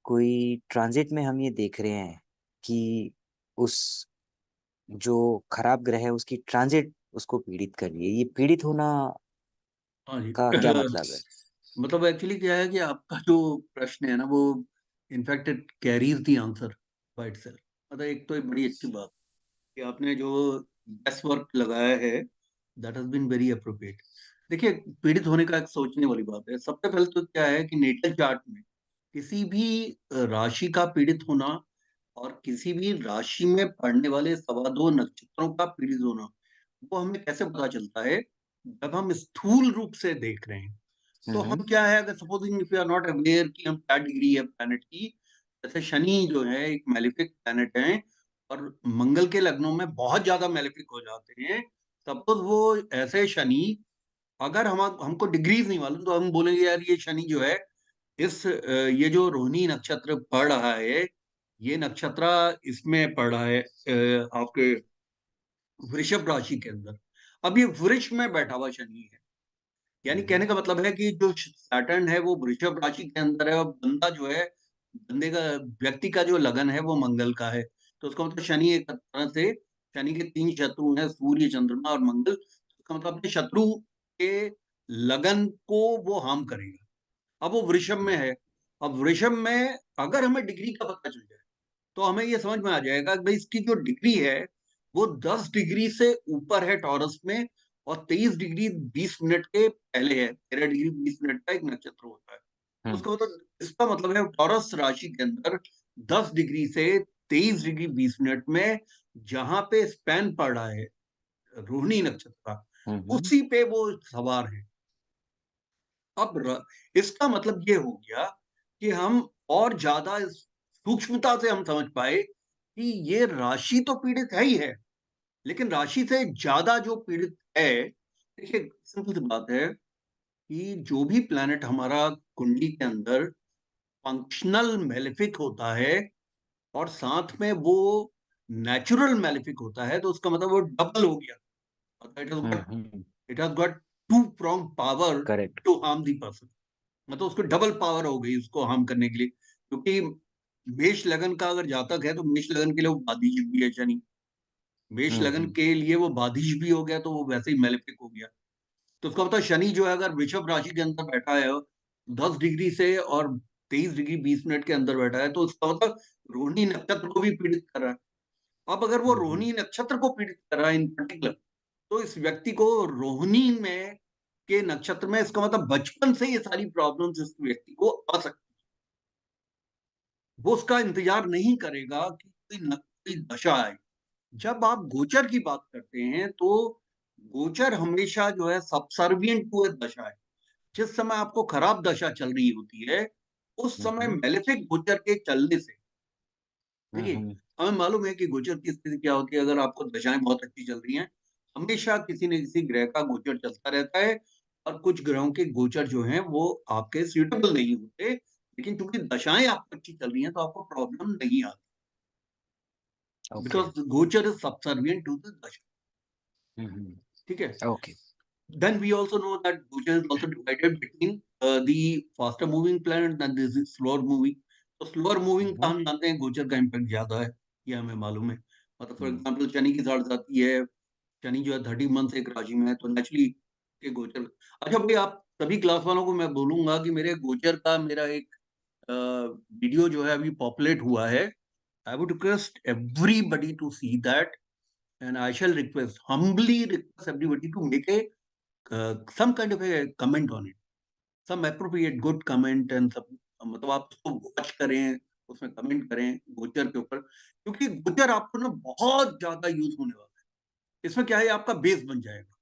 कोई ट्रांजिट में हम ये देख रहे हैं कि उस जो खराब ग्रह है उसकी ट्रांजिट उसको पीड़ित कर रही है? ये पीड़ित होना हाँ जी। का क्या मतलब है? मतलब एक्चुअली क्या है कि आपका जो प्रश्न है ना, वो in fact it carries the answer by itself. मतलब एक तो एक बड़ी अच्छी बात कि आपने जो बेस्ट वर्क लगाया है, that has been very appropriate. देखिए, पीड़ित होने का एक सोचने वाली बात है। सबसे पहले तो क्या है कि नेटल चार्ट में किसी भी राशि का पीड़ित होना और किसी भी राशि में पड़ने वाले सवा दो नक्षत्रों का पीड़ित होना, वो हमें कैसे पता चलता है? जब हम स्थूल रूप से देख रहे हैं तो हम क्या है, अगर supposing if you are not aware कि हम क्या डिग्री है प्लैनेट की, जैसे शनि जो है एक मैलेफिक प्लैनेट है और मंगल के लग्नों में बहुत ज्यादा मैलेफिक हो जाते हैं। सपोज वो ऐसे शनि, अगर हम हमको डिग्रीज नहीं मालूम तो हम बोलेंगे यार ये शनि जो है ये जो रोहिणी नक्षत्र पड़ रहा है, ये नक्षत्र इसमें पड़ रहा है आपके वृषभ राशि के अंदर। अब ये वृष में बैठा हुआ शनि है, यानी कहने का मतलब है कि जो सैटर्न है वो वृषभ राशि के अंदर है और बंदा जो है, बंदे का, व्यक्ति का जो लगन है वो मंगल का है। तो उसका मतलब शनि एक तरह से, शनि के तीन शत्रु हैं, सूर्य, चंद्रमा और मंगल। तो उसका मतलब अपने शत्रु के लगन को वो हार्म करेगा। अब वो वृषभ में है। अब वृषभ में अगर हमें डिग्री का पता चल जाए तो हमें ये समझ में आ जाएगा कि भाई इसकी जो डिग्री है वो 10 डिग्री से ऊपर है टॉरस में, और 23 डिग्री 20 मिनट के पहले है। 13 डिग्री 20 मिनट का एक नक्षत्र होता है। तो उसका मतलब, इसका मतलब है टॉरस राशि के अंदर 10 डिग्री से 23 डिग्री 20 मिनट में जहां पे स्पैन पड़ रहा है रोहिणी नक्षत्र का, उसी पे वो सवार है। अब इसका मतलब ये हो गया कि हम और ज्यादा सूक्ष्मता से हम समझ पाए कि ये राशि तो पीड़ित है ही है, लेकिन राशि से ज्यादा जो पीड़ित है, देखिए सिंपल सी बात है कि जो भी प्लैनेट हमारा कुंडली के अंदर फंक्शनल मेलेफिक होता है और साथ में वो नेचुरल मेलेफिक होता है, तो उसका मतलब वो डबल हो गया। मतलब it has got two prong power correct. To harm the person. मतलब उसको डबल पावर हो गई उसको हार्म करने के लिए, क्योंकि मेष लगन का अगर जातक है तो मेष लगन के लिए वो बाधिश भी है शनि। मेष लगन के लिए वो बाधिश भी हो गया तो वो वैसे ही मेलेफिक हो गया। तो उसका मतलब शनि जो है अगर वृषभ राशि के अंदर बैठा है 10 डिग्री से और 23 डिग्री 20 मिनट के अंदर बैठा है, तो उसका मतलब रोहिणी नक्षत्र को भी पीड़ित कर रहा है। अब अगर वो रोहिणी नक्षत्र को पीड़ित कर रहा है इन पर्टिकुलर, तो इस व्यक्ति को रोहिणी में के नक्षत्र में, इसका मतलब बचपन से ये सारी प्रॉब्लम्स इस व्यक्ति को आ सकती। वो उसका इंतजार नहीं करेगा कि कोई दशा आए। जब आप गोचर की बात करते हैं तो गोचर हमेशा जो है सबसर्विएंट टू ए दशा है। जिस समय आपको खराब दशा चल रही होती है उस समय मेलेफिक गोचर के चलने से, देखिए हमें मालूम है कि गोचर की स्थिति क्या होती है। अगर आपको दशाएं बहुत अच्छी चल रही हैं, हमेशा किसी न किसी ग्रह का गोचर चलता रहता है, और कुछ ग्रहों के गोचर जो हैं वो आपके सूटेबल नहीं होते, लेकिन चूंकि दशाएं आपको अच्छी चल रही हैं तो आपको प्रॉब्लम नहीं आती, ओके। बिकॉज गोचर इज सबसर्विएंट टू द दशा। ठीक है। Okay. Then we also know that Gochar is also divided between the faster moving planet and the slower moving. तो slower moving का हम जानते हैं गोचर का इम्पैक्ट ज्यादा है, ये हमें मालूम है। मतलब फॉर एग्जाम्पल शनि की साढ़ साथी है, शनि जो है 30 मंथ एक राशि में है, तो नेचुरली के गोचर। अच्छा भाई, आप सभी क्लास वालों को मैं बोलूंगा कि मेरे गोचर का मेरा एक वीडियो जो है अभी पॉपुलेट हुआ है। I would request everybody to see that. and I shall humbly request everybody to make some kind of a comment on it, some appropriate good comment and सब, मतलब आप उसको वॉच करें, उसमें कमेंट करें गोचर के ऊपर, क्योंकि गोचर आपको ना बहुत ज्यादा यूज होने वाला है। इसमें क्या है, आपका बेस बन जाएगा।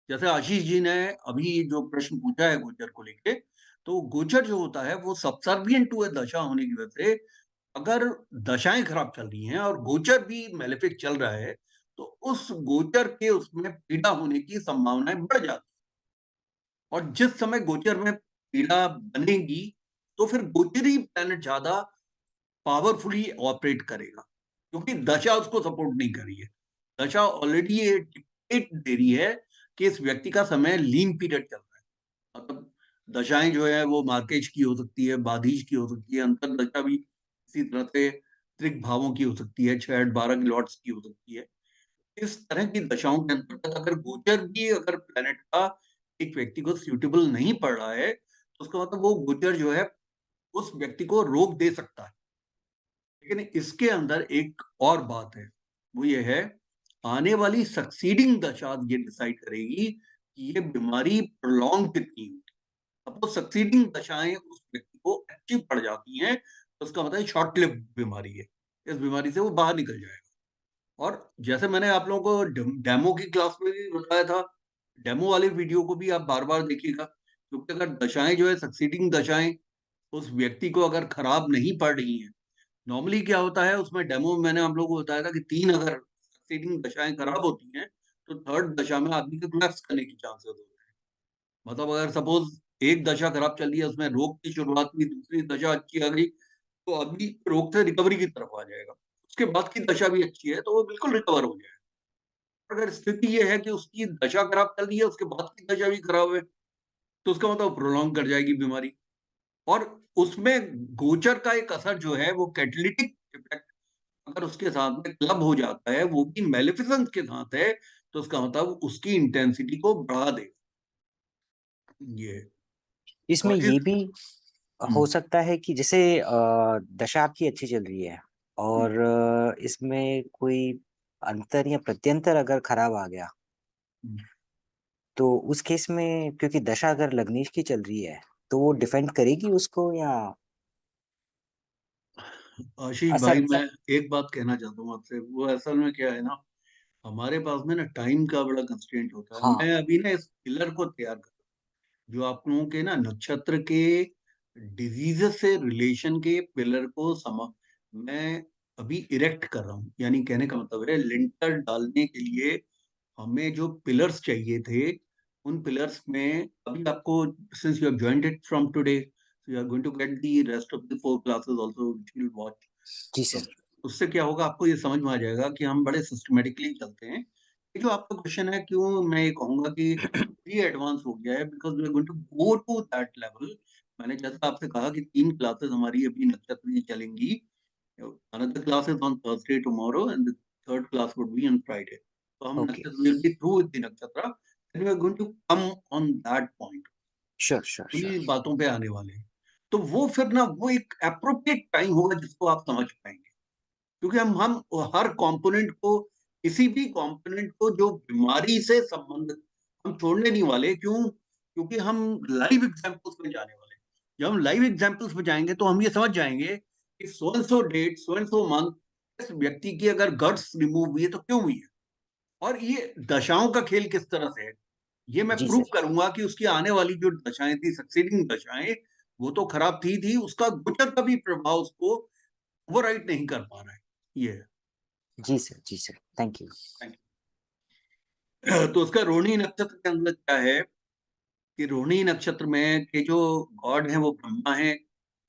जैसे आशीष जी ने अभी जो प्रश्न पूछा है गोचर को लेके, तो गोचर जो होता है वो सबसर्विएंट टू दशा होने की वजह से, अगर दशाएं खराब चल रही हैं और गोचर भी मेलेफिक चल रहा है, तो उस गोचर के उसमें पीड़ा होने की संभावनाएं बढ़ जाती है। और जिस समय गोचर में पीड़ा बनेगी, तो फिर गोचरी प्लैनेट ज्यादा पावरफुली ऑपरेट करेगा, क्योंकि दशा उसको सपोर्ट नहीं कर रही है। दशा ऑलरेडी ये डिक्टेट दे रही है कि इस व्यक्ति का समय लीन पीरियड चल रहा है। मतलब दशाएं जो है वो मार्केज की हो सकती है, बाधीज की हो सकती है, अंतर दशा भी इसी तरह से त्रिक भावों की हो सकती है, 6-8-12 के लॉट्स की हो सकती है। इस तरह की दशाओं के अंतर्गत अगर गोचर भी अगर प्लेनेट का एक व्यक्ति को सूटेबल नहीं पड़ रहा है, तो उसका मतलब वो गोचर जो है उस व्यक्ति को रोक दे सकता है। लेकिन इसके अंदर एक और बात है, वो ये है, आने वाली सक्सीडिंग दशा ये डिसाइड करेगी कि ये बीमारी प्रोलॉन्ग कितनी होगी। सपोज सक्सीडिंग दशाएं उस व्यक्ति को अच्छी पड़ जाती हैं, तो उसका मतलब शॉर्ट लिव बीमारी है, इस बीमारी से वो बाहर निकल जाएगा। और जैसे मैंने आप लोगों को डेमो की क्लास में भी बताया था, डेमो वाले वीडियो को भी आप बार बार देखिएगा, क्योंकि अगर दशाएं जो है सक्सीडिंग दशाएं उस व्यक्ति को अगर खराब नहीं पड़ रही हैं, नॉर्मली क्या होता है उसमें डेमो में मैंने आप लोगों को बताया था कि 3 अगर सक्सीडिंग दशाएं खराब होती हैं, तो थर्ड दशा में आदमी के कोलैप्स करने की चांसेस होते हैं। मतलब अगर सपोज एक दशा खराब चल रही है, उसमें रोग की शुरुआत हुई, दूसरी दशा अच्छी आ गई, तो आदमी रोग से रिकवरी की तरफ आ जाएगा। उसके बाद की दशा भी अच्छी है तो वो बिल्कुल रिकवर हो जाएगा। अगर स्थिति ये है कि उसकी दशा खराब चल रही है, उसके बाद की दशा भी खराब है, तो उसका मतलब प्रोलॉन्ग कर जाएगी बीमारी। और उसमें गोचर का एक असर जो है वो कैटलिटिक इफेक्ट अगर उसके साथ में क्लब हो जाता है, वो भी मेलेफिसेंस के साथ है, तो उसका मतलब उसकी इंटेंसिटी को बढ़ा देगा। ये इसमें और ये भी हो हम्म, सकता है कि जैसे दशा आपकी अच्छी चल रही है हम्म, और इसमें कोई अंतर या प्रत्यंतर अगर खराब आ गया, हम्म। तो उस केस में क्योंकि दशा अगर लग्नेश की चल रही है, तो वो डिफेंड करेगी उसको या आशीष भाई, असर? मैं एक बात कहना चाहता हूँ आपसे, वो असल में क्या है ना, हमारे पास में ना टाइम का बड़ा कंस्ट्रेंट होता है। हाँ, मैं अभी ना इस पिलर को तैयार कर, जो आप लोगों के ना नक्षत्र के डिजीजेस से रिलेशन के पिलर को मैं अभी इरेक्ट कर रहा हूँ। यानी कहने का मतलब है, लिंटर डालने के लिए हमें जो पिलर्स चाहिए थे, उन पिलर्स में अभी आपको, since you have joined it from today, you are going to get the rest of the 4 classes also which you will watch. जी तो सर। उससे क्या होगा, आपको ये समझ में आ जाएगा कि हम बड़े सिस्टमेटिकली चलते हैं। ये जो आपका क्वेश्चन है, क्यों मैं ये कहूंगा कि ये एडवांस हो गया है, because we are going to go to that level. मैंने जैसा आपसे कहा कि 3 क्लासेस हमारी अभी नक्षत्र की चलेंगी। Another class is on Thursday tomorrow, and the third class would be on Friday. So हम ओके, नक्षत्र will be through with the nakshatra, and we are going to come on that point. Sure sure sure. उन्हीं बातों पे आने वाले हैं। तो वो फिर ना वो एक अप्रोप्रिएट टाइम होगा जिसको आप समझ पाएंगे, क्योंकि हम हर कंपोनेंट को, किसी भी कंपोनेंट को जो बीमारी से संबंधित, हम छोड़ने नहीं वाले। क्यों? क्योंकि हम लाइव एग्जांपल्स में जाने वाले हैं। जब हम लाइव एग्जांपल्स में जाएंगे तो हम ये समझ जाएंगे कि so and so date, so and so month, इस व्यक्ति की अगर गट्स रिमूव हुई है तो क्यों हुई है, और ये दशाओं का खेल किस तरह से है, ये मैं जी प्रूव सर। करूंगा कि उसकी आने वाली जो दशाएं थी, सक्सीडिंग दशाएं, वो तो खराब थी, उसका गोचर का भी प्रभाव उसको ओवरराइड नहीं कर पा रहा है। ये है। जी सर, जी sir, thank you. Thank you. तो उसका रोहिणी नक्षत्र के अंदर क्या है कि रोहिणी नक्षत्र में के जो गॉड हैं वो ब्रह्मा है।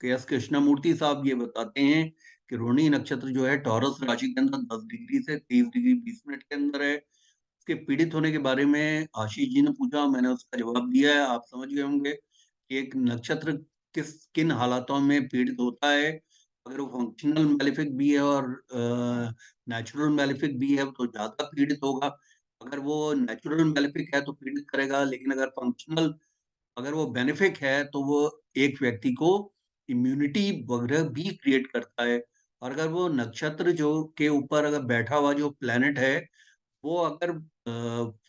के एस कृष्णमूर्ति साहब ये बताते हैं कि रोहिणी नक्षत्र जो है टॉरस राशि के अंदर 10 डिग्री से 23 डिग्री 20 मिनट के अंदर है। उसके पीड़ित होने के बारे में आशीष जी ने पूछा, मैंने उसका जवाब दिया है, आप समझ गए होंगे कि एक नक्षत्र किन हालातों में पीड़ित होता है। अगर वो फंक्शनल मैलिफिक भी है और नेचुरल मैलिफिक भी है तो ज्यादा पीड़ित होगा। अगर वो नेचुरल मैलिफिक है तो पीड़ित करेगा, लेकिन अगर फंक्शनल, अगर वो बेनिफिक है तो वो एक व्यक्ति को इम्यूनिटी वगैरह भी क्रिएट करता है। और अगर वो नक्षत्र जो के ऊपर अगर बैठा हुआ जो प्लेनेट है, वो अगर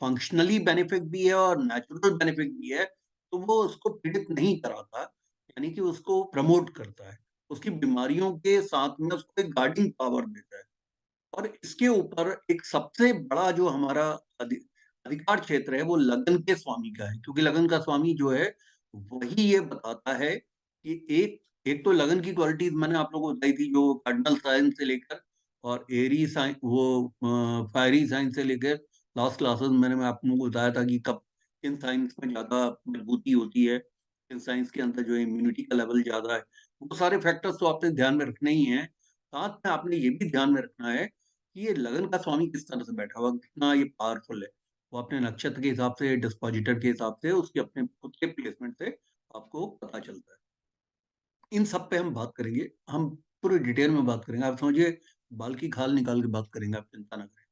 फंक्शनली बेनिफिक भी है और नेचुरल बेनिफिक भी है, तो वो उसको पीड़ित नहीं कराता, यानी कि उसको प्रमोट करता है। उसकी बीमारियों के साथ में उसको एक गार्डिंग पावर देता है। और इसके ऊपर एक सबसे बड़ा जो हमारा अधिकार क्षेत्र है वो लगन के स्वामी का है, क्योंकि लगन का स्वामी जो है वही ये बताता है कि एक एक तो लगन की क्वालिटीज मैंने आप लोगों को बताई थी, जो कार्डिनल साइन से लेकर और एरी साइन, वो फायरी साइन से लेकर लास्ट क्लासेस मैं आप लोगों को बताया था कि कब किन साइंस में ज्यादा मजबूती होती है, किन साइंस के अंदर जो इम्यूनिटी का लेवल ज्यादा है। वो सारे फैक्टर्स तो आपने ध्यान में रखने ही हैं। साथ में आपने ये भी ध्यान में रखना है कि ये लगन का स्वामी किस तरह से बैठा हुआ, कितना ये पावरफुल है। वो अपने नक्षत्र के हिसाब से, डिस्पोजिटर के हिसाब से, उसके अपने खुद के प्लेसमेंट से आपको पता चलता है। इन सब पे हम बात करेंगे, हम पूरे डिटेल में बात करेंगे। आप समझिए बाल की खाल निकाल के बात करेंगे, आप चिंता ना करें,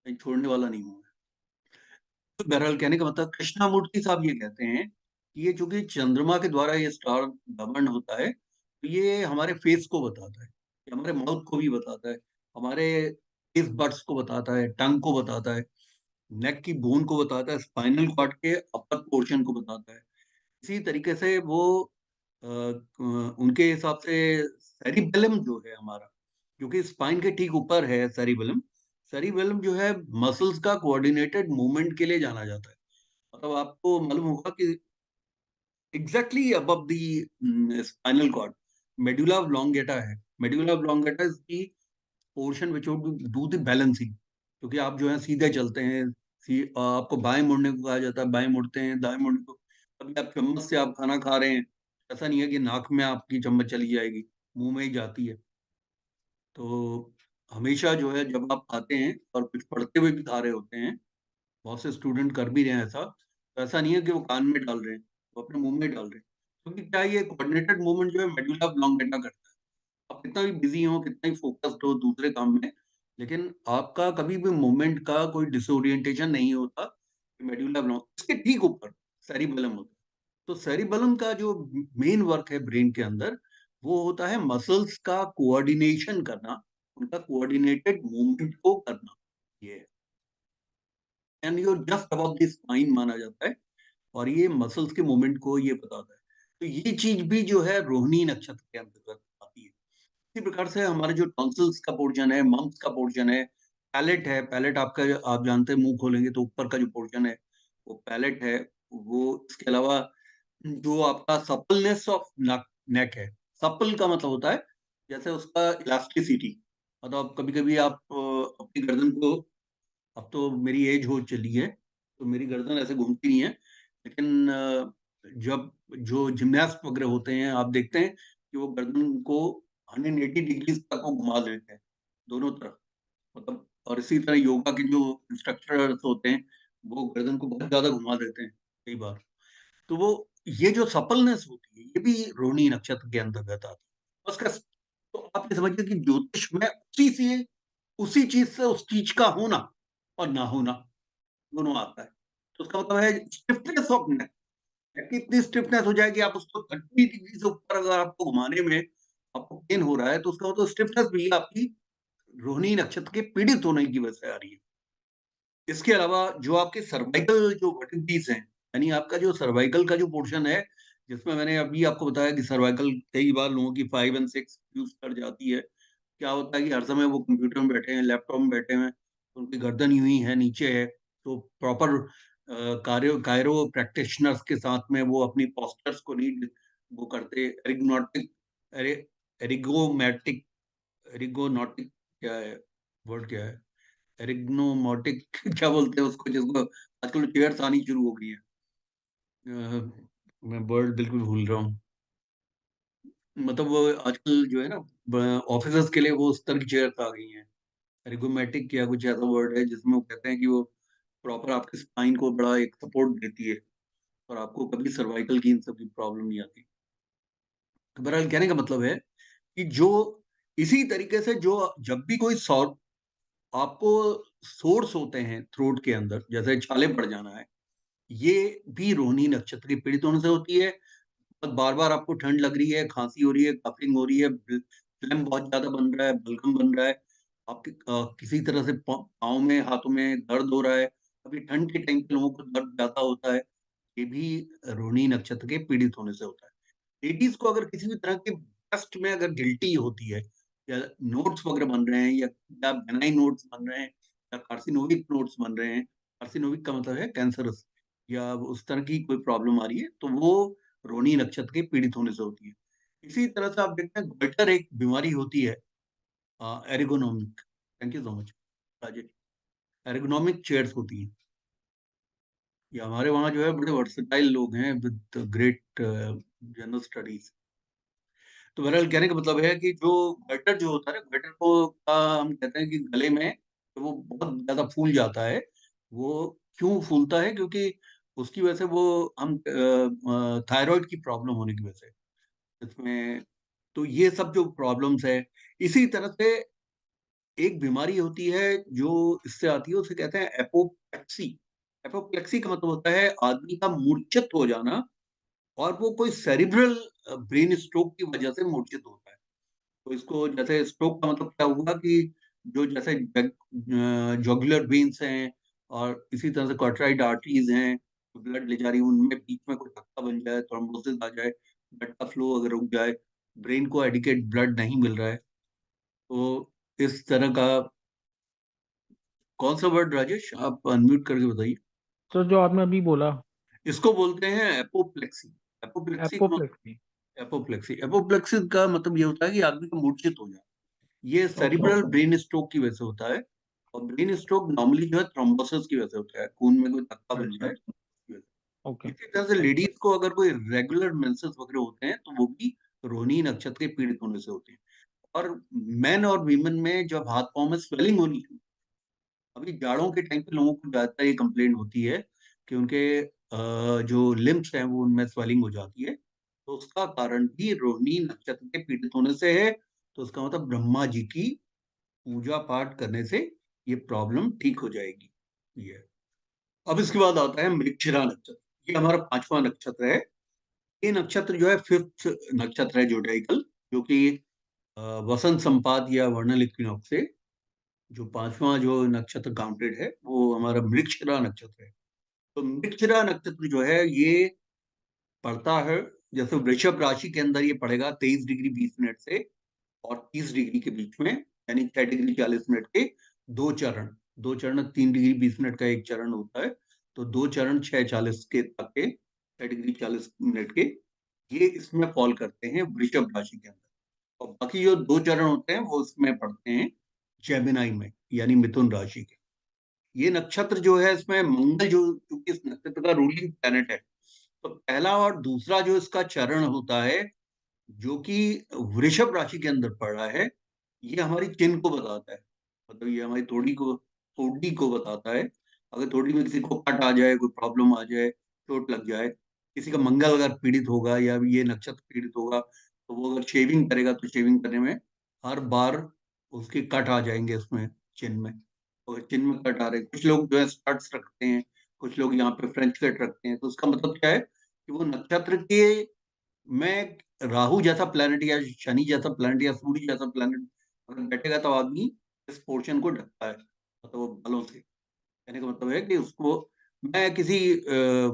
कहीं छोड़ने वाला नहीं हूँ मैं। तो बहरहाल कहने का मतलब कृष्णामूर्ति साहब ये कहते हैं कि ये चूंकि चंद्रमा के द्वारा ये स्टार गवर्न होता है, तो ये हमारे फेस को बताता है, ये हमारे माउथ को भी बताता है, हमारे फेस बड्स को बताता है, टंग को बताता है, नेक की बोन को बताता है, स्पाइनल कॉर्ड के अपर पोर्शन को बताता है। इसी तरीके से वो उनके हिसाब से सेरिबेलम जो है हमारा, क्योंकि स्पाइन के ठीक ऊपर है सेरिबेलम, सेरिबेलम जो है मसल्स का कोऑर्डिनेटेड मूवमेंट के लिए जाना जाता है। मतलब आपको मालूम होगा कि exactly above the spinal cord medulla oblongata है। Medulla oblongata is the portion which would do the balancing, क्योंकि आप जो है सीधे चलते हैं, आपको बाएं मुड़ने को कहा जाता है, बाएं मुड़ते हैं, दाएं मुड़ने को। अभी आप चम्मच से आप खाना खा रहे हैं, ऐसा नहीं है कि नाक में आपकी चम्मच चली जाएगी, मुंह में ही जाती है। तो हमेशा जो है जब आप खाते हैं और कुछ पढ़ते हुए भी खा रहे होते हैं, बहुत से स्टूडेंट कर भी रहे हैं ऐसा, तो ऐसा नहीं है कि वो कान में डाल रहे हैं, वो अपने मुंह में डाल रहे हैं, क्योंकि क्या ये कोऑर्डिनेटेड मूवमेंट जो है मेडुला ऑब्लोंगेटा करता है। आप कितना भी बिजी हो, कितना ही फोकस्ड हो दूसरे काम में, लेकिन आपका कभी भी मूवमेंट का कोई डिसोरिएंटेशन नहीं होता। मेडुला ऑब्लोंग इसके ठीक ऊपर सेरिबेलम होता है। तो सेरिबेलम का जो मेन वर्क है ब्रेन के अंदर, वो होता है मसल्स का कोऑर्डिनेशन करना, उनका कोऑर्डिनेटेड मूवमेंट को करना। ये and your just above the spine माना जाता है, और ये मसल्स के मूवमेंट को ये बताता है। तो ये चीज भी जो है रोहिणी नक्षत्र के अंतर्गत आती है। इसी प्रकार से हमारे जो टॉन्सिल्स का पोर्शन है, मम्स का पोर्शन है, पैलेट है, पैलेट आपका आप जानते हैं मुंह खोलेंगे तो ऊपर का जो पोर्शन है वो पैलेट है। वो इसके अलावा जो आपका सपलनेस ऑफ नेक है, सपल का मतलब होता है जैसे उसका इलास्टिसिटी, मतलब कभी कभी आप अपनी गर्दन को, अब तो मेरी एज हो चली है तो मेरी गर्दन ऐसे घूमती नहीं है, लेकिन जब जो जिम्नास्ट वगैरह होते हैं आप देखते हैं कि वो गर्दन को 180 डिग्री तक वो घुमा देते हैं दोनों तरफ, मतलब। और इसी तरह योगा के जो इंस्ट्रक्टर्स होते हैं वो गर्दन को बहुत ज्यादा घुमा देते हैं कई बार। तो वो ये जो सपलनेस होती है ये भी रोहिणी नक्षत्र के अंतर्गत आती है उसका। तो आप ये समझिए कि ज्योतिष में उसी चीज से उस चीज का होना और ना होना दोनों आता है। तो उसका मतलब है स्टिफनेस ऑफ नेक, नेक की इतनी स्टिफनेस हो जाएगी आप उसको 30 डिग्री से ऊपर अगर आपको घुमाने में आपको पेन हो रहा है, तो उसका मतलब स्टिफनेस भी आपकी रोहिणी नक्षत्र के पीड़ित होने की वजह से आ रही है। इसके अलावा जो आपके सर्वाइकल जो वर्टिब्रिज हैं, यानी आपका जो सर्वाइकल का जो पोर्शन है, जिसमें मैंने अभी आपको बताया कि सर्वाइकल कई बार लोगों की 5 और 6 यूज कर जाती है। क्या होता है कि हर समय वो कंप्यूटर में बैठे हैं, लैपटॉप में बैठे हैं, तो उनकी गर्दन यूं ही है, नीचे है, तो प्रॉपर कायरो प्रैक्टिशनर्स के साथ में वो अपनी पोस्टर्स को नहीं वो करते, एरिग्नोटिक, एरिगोमेटिक, एरिगोनॉटिक क्या है, वर्ड क्या है, एरिग्नोमोटिक क्या बोलते हैं उसको, जिसको आजकल चेयर्स आनी शुरू हो गई है, मैं वर्ड बिल्कुल भूल रहा हूँ। मतलब वो आजकल जो है ना ऑफिसर्स के लिए वो उस तरह की चेयर्स आ गई हैं, एरिगोमेटिक या कुछ ऐसा वर्ड है जिसमें वो कहते हैं कि वो प्रॉपर आपके स्पाइन को बड़ा एक सपोर्ट देती है और आपको कभी सर्वाइकल की इन सब की प्रॉब्लम नहीं आती। तो बहरहाल कहने का मतलब है कि जो इसी तरीके से जो जब भी कोई आपको सोर्स होते हैं थ्रोट के अंदर, जैसे छाले पड़ जाना है, ये भी रोहिणी नक्षत्र के पीड़ित होने से होती है। बार बार आपको ठंड लग रही है, खांसी हो रही है, कफिंग हो रही है, फ्लेम बहुत ज्यादा बन रहा है, बलगम बन रहा है, आपके किसी तरह से पाँव में, हाथों में दर्द हो रहा है, अभी ठंड के टाइम पे लोगों को दर्द ज्यादा होता है, ये भी रोहिणी नक्षत्र के पीड़ित होने से होता है। लेडीज को अगर किसी भी तरह के ब्रेस्ट में अगर गिल्टी होती है, या नोट्स वगैरह बन रहे हैं, या बेनाइन नोट्स बन रहे हैं, या कार्सिनोविक नोट्स बन रहे हैं, कार्सिनोविक का मतलब है कैंसरस, या उस तरह की कोई प्रॉब्लम आ रही है, तो वो रोहिणी नक्षत्र के पीड़ित होने से होती है। इसी तरह से आप देखते हैं गॉइटर एक बीमारी होती है, ergonomic, thank you so much Rajesh, ergonomic chairs होती हैं। ये हमारे वहाँ जो है बड़े वर्सेटाइल लोग हैं विद ग्रेट जनरल स्टडीज। तो बहरहाल कहने का मतलब है कि जो गटर जो होता है ना, गटर को हम कहते हैं कि गले में तो वो बहुत ज्यादा फूल जाता है। वो क्यों फूलता है? क्योंकि उसकी वजह से वो हम थायराइड की प्रॉब्लम होने की वजह से इसमें, तो ये सब जो प्रॉब्लम्स है। इसी तरह से एक बीमारी होती है जो इससे आती है, उसे कहते हैं एपोप्लेक्सी। एपोप्लेक्सी का मतलब होता है आदमी का मूर्छित हो जाना, और वो कोई सेरिब्रल ब्रेन स्ट्रोक की वजह से मूर्छित होता है। तो इसको जैसे स्ट्रोक का मतलब क्या हुआ कि जो जैसे जॉगुलर वेन्स हैं, और इसी तरह से कार्टराइड आर्टरीज हैं, ब्लड ले जा रही है, उनमें बीच में कोई धक्का बन जाए, थ्रोम्बोसिस आ जाए, ब्लड का फ्लो अगर रुक जाए, ब्रेन को एडिकेट ब्लड नहीं मिल रहा है, तो इस तरह का। कौन सा वर्ड राजेश, आप अनम्यूट करके बताइए। सर जो आपने अभी बोला, इसको बोलते हैं एपोप्लेक्सी। एपोप्लेक्सी का एपोप्लेक्सी। एपोप्लेक्सी एपोप्लेक्सी का मतलब ये होता है कि आदमी का मूर्छित हो जाए। ये ओके। सेरिब्रल ब्रेन स्ट्रोक की वजह से होता है। और ब्रेन स्ट्रोक नॉर्मली जो है थ्रोम्बोसिस की वजह से होता है, खून में कोई धक्का बन अच्छा। जाए उसकी वजह ओके। से। इसी तरह से लेडीज को अगर कोई रेगुलर मेंसेस वगैरह होते हैं, तो वो भी रोहिणी नक्षत्र के पीड़ित होने से होते हैं। और मेन और वीमेन में जब हाथ पांव में स्वेलिंग होनी, अभी जाड़ों के टाइम पे लोगों को ज्यादातर ये कंप्लेंट होती है कि उनके जो लिम्स हैं वो उनमें स्वेलिंग हो जाती है, तो उसका कारण भी रोहिणी नक्षत्र के पीड़ित होने से है। तो उसका मतलब ब्रह्मा जी की पूजा पाठ करने से ये प्रॉब्लम ठीक हो जाएगी। ये अब इसके बाद आता है मृगशिरा नक्षत्र। ये हमारा 5वां नक्षत्र है। ये नक्षत्र जो है 5th नक्षत्र है जोडाइकल, जो कि वसंत संपात या वर्णल इक्विनॉक्स से जो 5वां जो नक्षत्र काउंटेड है, वो हमारा मृगशिरा नक्षत्र है। तो मृगशिरा नक्षत्र जो है ये पड़ता है, जैसे वृषभ राशि के अंदर ये पड़ेगा 23 डिग्री 20 मिनट से और 30 डिग्री के बीच में, यानी 6 डिग्री 40 मिनट के दो चरण 3 डिग्री 20 मिनट का एक चरण होता है। तो दो चरण 6:40 के तक के, 6 डिग्री 40 मिनट के, ये इसमें फॉल करते हैं वृषभ राशि के अंदर। और बाकी जो दो चरण होते हैं वो इसमें पड़ते हैं जेमिनाई में, यानी मिथुन राशि के। ये नक्षत्र जो है, इसमें मंगल जो, क्योंकि इस नक्षत्र का रूलिंग प्लैनेट है, तो पहला और दूसरा जो इसका चरण होता है, जो कि वृषभ राशि के अंदर पड़ रहा है, ये हमारी चिन्ह को बताता है। मतलब ये हमारी थोड़ी को बताता है। अगर थोड़ी में किसी को कट आ जाए, कोई प्रॉब्लम आ जाए, चोट लग जाए, किसी का मंगल अगर पीड़ित होगा या ये नक्षत्र पीड़ित होगा, तो वो अगर शेविंग करेगा तो शेविंग करने में हर बार उसके कट आ जाएंगे उसमें, चिन्ह में। और चिन्ह में कट आ रहे, कुछ लोग जो है स्टड्स रखते हैं, कुछ लोग यहाँ पे फ्रेंच कट रखते हैं। तो उसका मतलब क्या है कि वो नक्षत्र के में राहु जैसा प्लैनेट या शनि जैसा प्लैनेट या सूर्य जैसा प्लैनेट अगर बैठेगा, तो आदमी इस पोर्शन को ढकता है, मतलब वो बालों से। कहने का मतलब है कि उसको, मैं किसी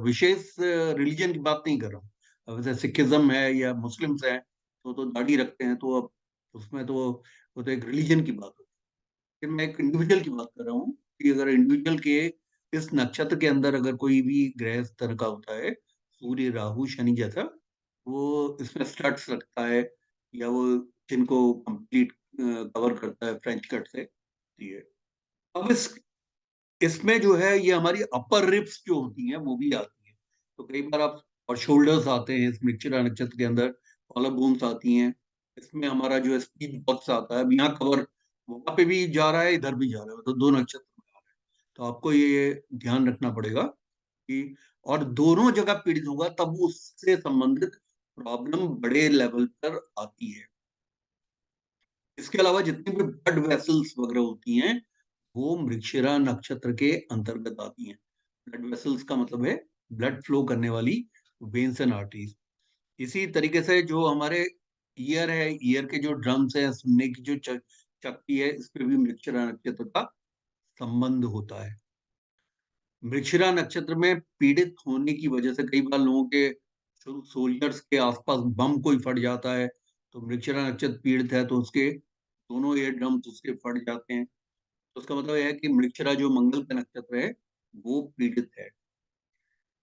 विशेष रिलीजन की बात नहीं कर रहा हूँ। अब जैसे सिखिज्म है या मुस्लिम्स हैं, तो दाढ़ी रखते हैं, तो अब उसमें तो वो तो एक रिलीजन की बात होती है। लेकिन मैं एक इंडिविजुअल की बात कर रहा हूँ कि अगर इंडिविजुअल के इस नक्षत्र के अंदर अगर कोई भी ग्रह इस तरह का होता है, सूर्य राहु शनि जैसा, वो इसमें स्टड्स रखता है, या वो जिनको कंप्लीट कवर करता है फ्रेंच कट से। ये अब इसमें जो है, ये हमारी अपर रिब्स जो होती हैं वो भी आती है। तो कई बार आप, और शोल्डर्स आते हैं इस मृगशिरा नक्षत्र के अंदर, कॉलर बोन्स आती हैं। इसमें हमारा जो है स्पीच बॉक्स आता है, अब यहाँ कवर वहां पे भी जा रहा है, इधर भी जा रहा है, तो दो नक्षत्र में आ रहा है। तो आपको ये ध्यान रखना पड़ेगा कि, और दोनों जगह पीड़ित होगा तब उससे संबंधित प्रॉब्लम बड़े लेवल पर आती है। इसके अलावा जितनी भी ब्लड वेसल्स वगैरह होती हैं, वो मृगशिरा नक्षत्र के अंतर्गत आती हैं। ब्लड वेसल्स का मतलब है ब्लड फ्लो करने वाली वेन्स एंड आर्टरीज। इसी तरीके से जो हमारे ईयर है, ईयर के जो ड्रम्स हैं, सुनने की जो शक्ति है, इस पे भी मृगशिरा नक्षत्र का संबंध होता है। मृगशिरा नक्षत्र में पीड़ित होने की वजह से कई बार लोगों के सोल्जर्स के आसपास बम कोई फट जाता है, तो मृगशिरा नक्षत्र पीड़ित है तो उसके दोनों एयर ड्रम्स उसके फट जाते हैं। तो उसका मतलब यह है कि मृगशिरा जो मंगल का नक्षत्र है वो पीड़ित है।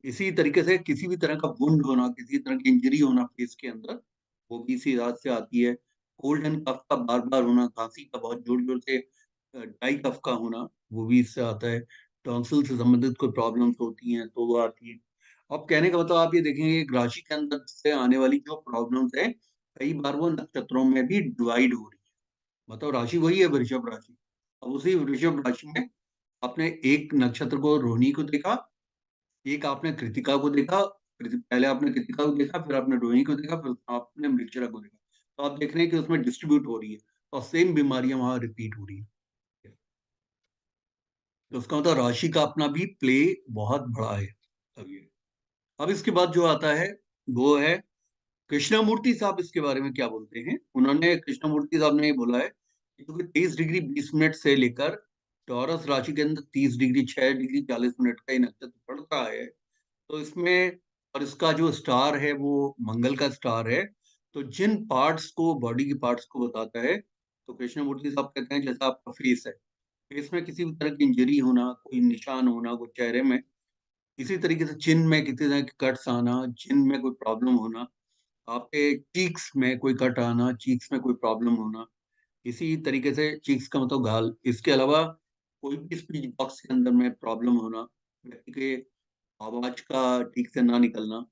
इसी तरीके से किसी भी तरह का वुंड होना, किसी तरह की इंजरी होना फेस के अंदर, वो भी इसी रात से आती है। कोल्ड एंड कफ का बार बार होना, खांसी का बहुत जोर जोर से ड्राई कफ का होना, वो भी इससे आता है। टॉन्सिल से संबंधित कोई प्रॉब्लम्स होती हैं तो वो आती है। अब कहने का मतलब आप ये देखेंगे एक राशि के अंदर से आने वाली जो प्रॉब्लम्स है, कई बार वो नक्षत्रों में भी डिवाइड हो रही है। मतलब राशि वही है वृषभ राशि। अब उसी वृषभ राशि में आपने एक नक्षत्र को रोहिणी को देखा, एक आपने कृतिका को देखा, पहले आपने कृतिका को देखा, फिर आपने रोहिणी को देखा, फिर आपने मृगशिरा को देखा। तो आप देख रहे हैं कि उसमें डिस्ट्रीब्यूट हो रही है और सेम बीमारियां वहां रिपीट हो रही है। तो उसका मतलब राशि का अपना भी प्ले बहुत बड़ा है। अब इसके बाद जो आता है वो है कृष्णमूर्ति साहब। इसके बारे में क्या बोलते हैं? उन्होंने, कृष्णमूर्ति साहब ने ये बोला है कि क्योंकि 23 डिग्री 20 मिनट से लेकर टॉरस राशि के अंदर 30 डिग्री 6 डिग्री 40 मिनट का ये नक्षत्र पड़ रहा है, तो इसमें, और इसका जो स्टार है वो मंगल का स्टार है, तो जिन पार्ट्स को, बॉडी के पार्ट्स को बताता है, तो कृष्णमूर्ति साहब कहते हैं जैसा आपका फेस है, फेस में किसी भी तरह की इंजरी होना, कोई निशान होना, कोई चेहरे में, इसी तरीके से चिन्ह में किसी तरह के कट्स आना, चिन्ह में कोई प्रॉब्लम होना, आपके चीक्स में कोई कट आना, चीक्स में कोई प्रॉब्लम होना, इसी तरीके से चीक्स का मतलब गाल, इसके अलावा कोई भी स्पीच बॉक्स के अंदर में प्रॉब्लम होना, व्यक्ति के आवाज का ठीक से ना निकलना,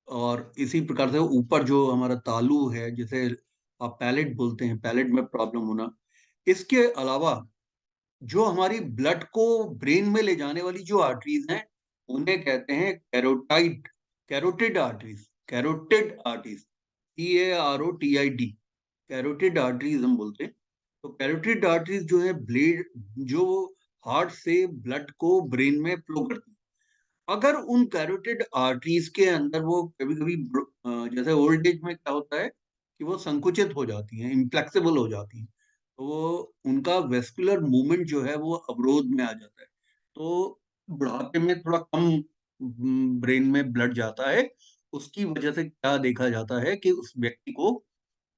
और इसी प्रकार से ऊपर जो हमारा तालू है, जिसे आप पैलेट बोलते हैं, पैलेट में प्रॉब्लम होना। इसके अलावा जो हमारी ब्लड को ब्रेन में ले जाने वाली जो आर्टरीज हैं, उन्हें कहते हैं carotid, carotid arteries, carotid arteries, CAROTID, carotid arteries हम बोलते हैं। तो कैरोटिड आर्टरीज जो है ब्लेड, जो हार्ट से ब्लड को ब्रेन में फ्लो करती है, अगर उन कैरोटिड आर्टरीज के अंदर वो कभी कभी, जैसे ओल्ड एज में क्या होता है कि वो संकुचित हो जाती हैं, इनफ्लेक्सिबल हो जाती हैं, तो वो उनका वेस्कुलर मूवमेंट जो है वो अवरोध में आ जाता है, तो बुढ़ापे में थोड़ा कम ब्रेन में ब्लड जाता है। उसकी वजह से क्या देखा जाता है कि उस व्यक्ति को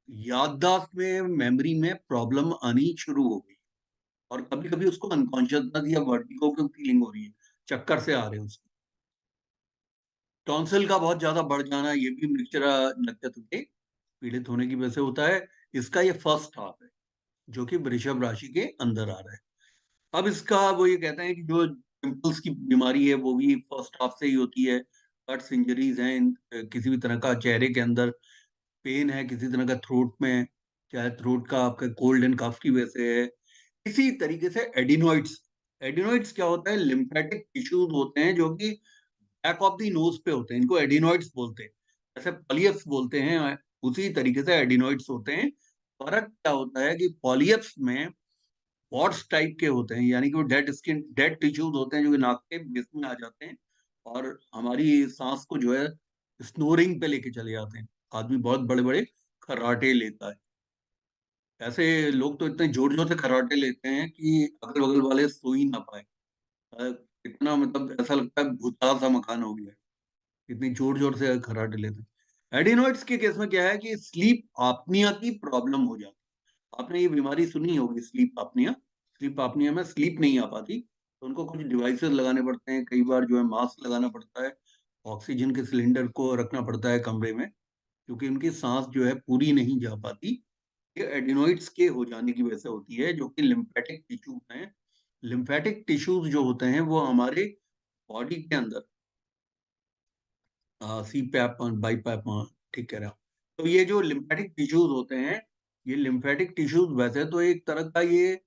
याददाश्त में, मेमोरी में प्रॉब्लम आनी शुरू हो गई, और कभी कभी उसको अनकॉन्शियसनेस या वर्टिगो की फीलिंग हो रही है, चक्कर से आ रहे हैं उसको। टॉन्सिल का बहुत ज्यादा बढ़ जाना, ये भी मृगशिरा नक्षत्र के पीड़ित होने की वजह से होता है। इसका ये फर्स्ट हाफ है जो कि वृषभ राशि के अंदर आ रहा है। अब इसका वो ये कहते हैं कि जो पिंपल्स की बीमारी है वो भी फर्स्ट हाफ से ही होती है। कट्स, इंजरीज हैं, किसी भी तरह का चेहरे के अंदर पेन है, किसी तरह का थ्रोट में, चाहे थ्रोट का आपका कोल्ड एंड कफ की वजह से है। इसी तरीके से एडिनोइड्स, एडिनोइड्स क्या होता है? लिम्फेटिक टिश्यूज होते हैं जो कि बैक ऑफ द नोज पे होते हैं, इनको एडिनोइड्स बोलते हैं। जैसे पॉलियप्स बोलते हैं, उसी तरीके से एडिनोइड्स होते हैं। फर्क क्या होता है कि पॉलियप्स में पॉट्स टाइप के होते हैं, यानी कि वो डेड स्किन, डेड टिश्यूज होते हैं जो कि नाक के बेस में आ जाते हैं, और हमारी सांस को जो है स्नोरिंग पे लेके चले जाते हैं। आदमी बहुत बड़े बड़े खर्राटे लेता है। ऐसे लोग तो इतने जोर जोर से खर्राटे लेते हैं कि अगल बगल वाले सो ही ना पाए। अ, इतना मतलब ऐसा लगता है भूतकाल सा मकान हो गया है, इतनी जोर जोर से खर्राटे लेते हैं। एडिनोइड्स के केस में क्या है कि स्लीप आपनिया की प्रॉब्लम हो जाती है। आपने ये बीमारी सुनी होगी, स्लीप आपनिया। स्लीप आपनिया में स्लीप नहीं आ पाती, तो उनको कुछ डिवाइसेस लगाने पड़ते हैं, कई बार जो है मास्क लगाना पड़ता है, ऑक्सीजन के सिलेंडर को रखना पड़ता है कमरे में, क्योंकि उनकी सांस जो है पूरी नहीं जा पाती। ये एडिनोइड्स के हो जाने की वजह से होती है, जो कि लिम्फेटिक टिश्यूज हैं। लिम्फेटिक टिश्यूज जो होते हैं वो हमारे बॉडी के अंदर, सी पैप, बाई पैप, ठीक कह रहा हूँ। तो ये जो लिम्फेटिक टिश्यूज होते हैं, ये लिम्फेटिक टिश्यूज वैसे तो एक तरह का ये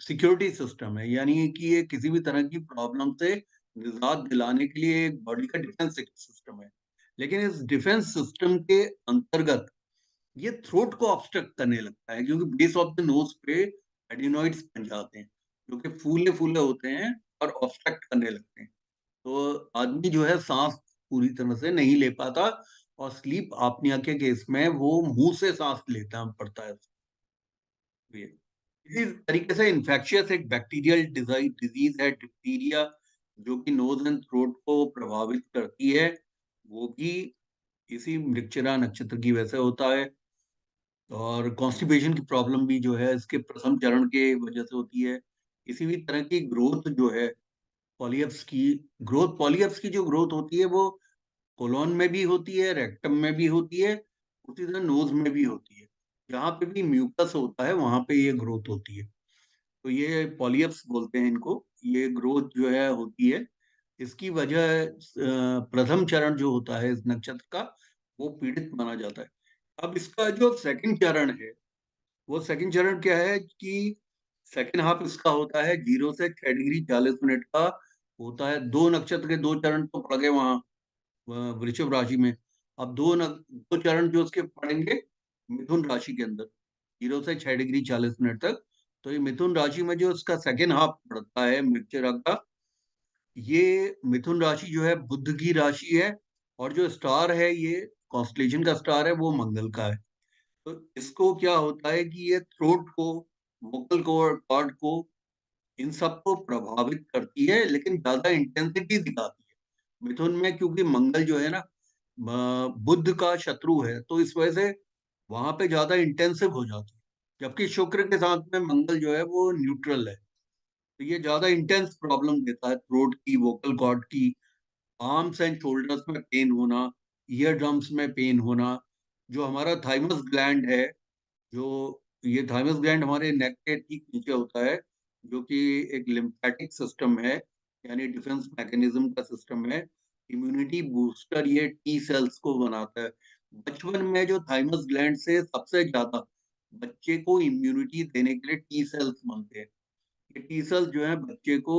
सिक्योरिटी सिस्टम है, यानी कि ये किसी भी तरह की प्रॉब्लम से निजात दिलाने के लिए एक बॉडी का डिफेंस सिस्टम है। लेकिन इस डिफेंस सिस्टम के अंतर्गत ये थ्रोट को ऑब्स्ट्रक्ट करने लगता है, क्योंकि बेस ऑफ द नोज पे एडिनोइड्स बन जाते हैं जो कि फूले फूले होते हैं और ऑब्स्ट्रक्ट करने लगते हैं। तो आदमी जो है सांस पूरी तरह से नहीं ले पाता, और स्लीप आपनिया के केस में वो मुंह से सांस लेता पड़ता है। इसी तरीके से इन्फेक्शियस एक बैक्टीरियल डिजीज है डिप्थीरिया, जो कि नोज एंड थ्रोट को प्रभावित करती है, वो भी इसी मृगशिरा नक्षत्र की वजह से होता है। और कॉन्स्टिपेशन की प्रॉब्लम भी जो है इसके प्रथम चरण के वजह से होती है। किसी भी तरह की ग्रोथ जो है पॉलीएप्स की जो ग्रोथ होती है वो कोलोन में भी होती है, रेक्टम में भी होती है, उसी तरह नोज में भी होती है। जहाँ पे भी म्यूकस होता है वहां पे ये ग्रोथ होती है, तो ये पॉलीएप्स बोलते हैं इनको। ये ग्रोथ जो है होती है, इसकी वजह प्रथम चरण जो होता है इस नक्षत्र का, वो पीड़ित माना जाता है। अब इसका जो सेकंड चरण है, वो सेकंड चरण क्या है कि सेकंड हाफ इसका होता है 0 से 6 डिग्री 40 मिनट का होता है। दो नक्षत्र के दो चरण तो पड़ गए वहां वृषभ राशि में। अब दो चरण जो उसके पड़ेंगे मिथुन राशि के अंदर 0 से 6 डिग्री 40 मिनट तक। तो ये मिथुन राशि में जो इसका सेकेंड हाफ पड़ता है मृगशिरा का, ये मिथुन राशि जो है बुध की राशि है, और जो स्टार है ये कॉन्स्टलेशन का स्टार है वो मंगल का है। तो इसको क्या होता है कि ये थ्रोट को, वोकल कॉर्ड को, इन सबको प्रभावित करती है, लेकिन ज्यादा इंटेंसिटी दिखाती है मिथुन में, क्योंकि मंगल जो है ना बुध का शत्रु है, तो इस वजह से वहां पे ज्यादा इंटेंसिव हो जाती है। जबकि शुक्र के साथ में मंगल जो है वो न्यूट्रल है, तो ये ज्यादा इंटेंस प्रॉब्लम देता है थ्रोट की, वोकल कॉर्ड की, आर्म्स एंड शोल्डर्स में पेन होना, ईयर ड्रम्स में पेन होना। जो हमारा थाइमस ग्लैंड है, जो ये थाइमस ग्लैंड हमारे नेक के ठीक नीचे होता है, जो कि एक लिम्फेटिक सिस्टम है, यानी डिफेंस मैकेनिज्म का सिस्टम है, इम्यूनिटी बूस्टर ये टी सेल्स को बनाता है। बचपन में जो थाइमस ग्लैंड से सबसे ज्यादा बच्चे को इम्यूनिटी देने के लिए टी सेल्स बनते हैं। ये टी सेल्स जो है बच्चे को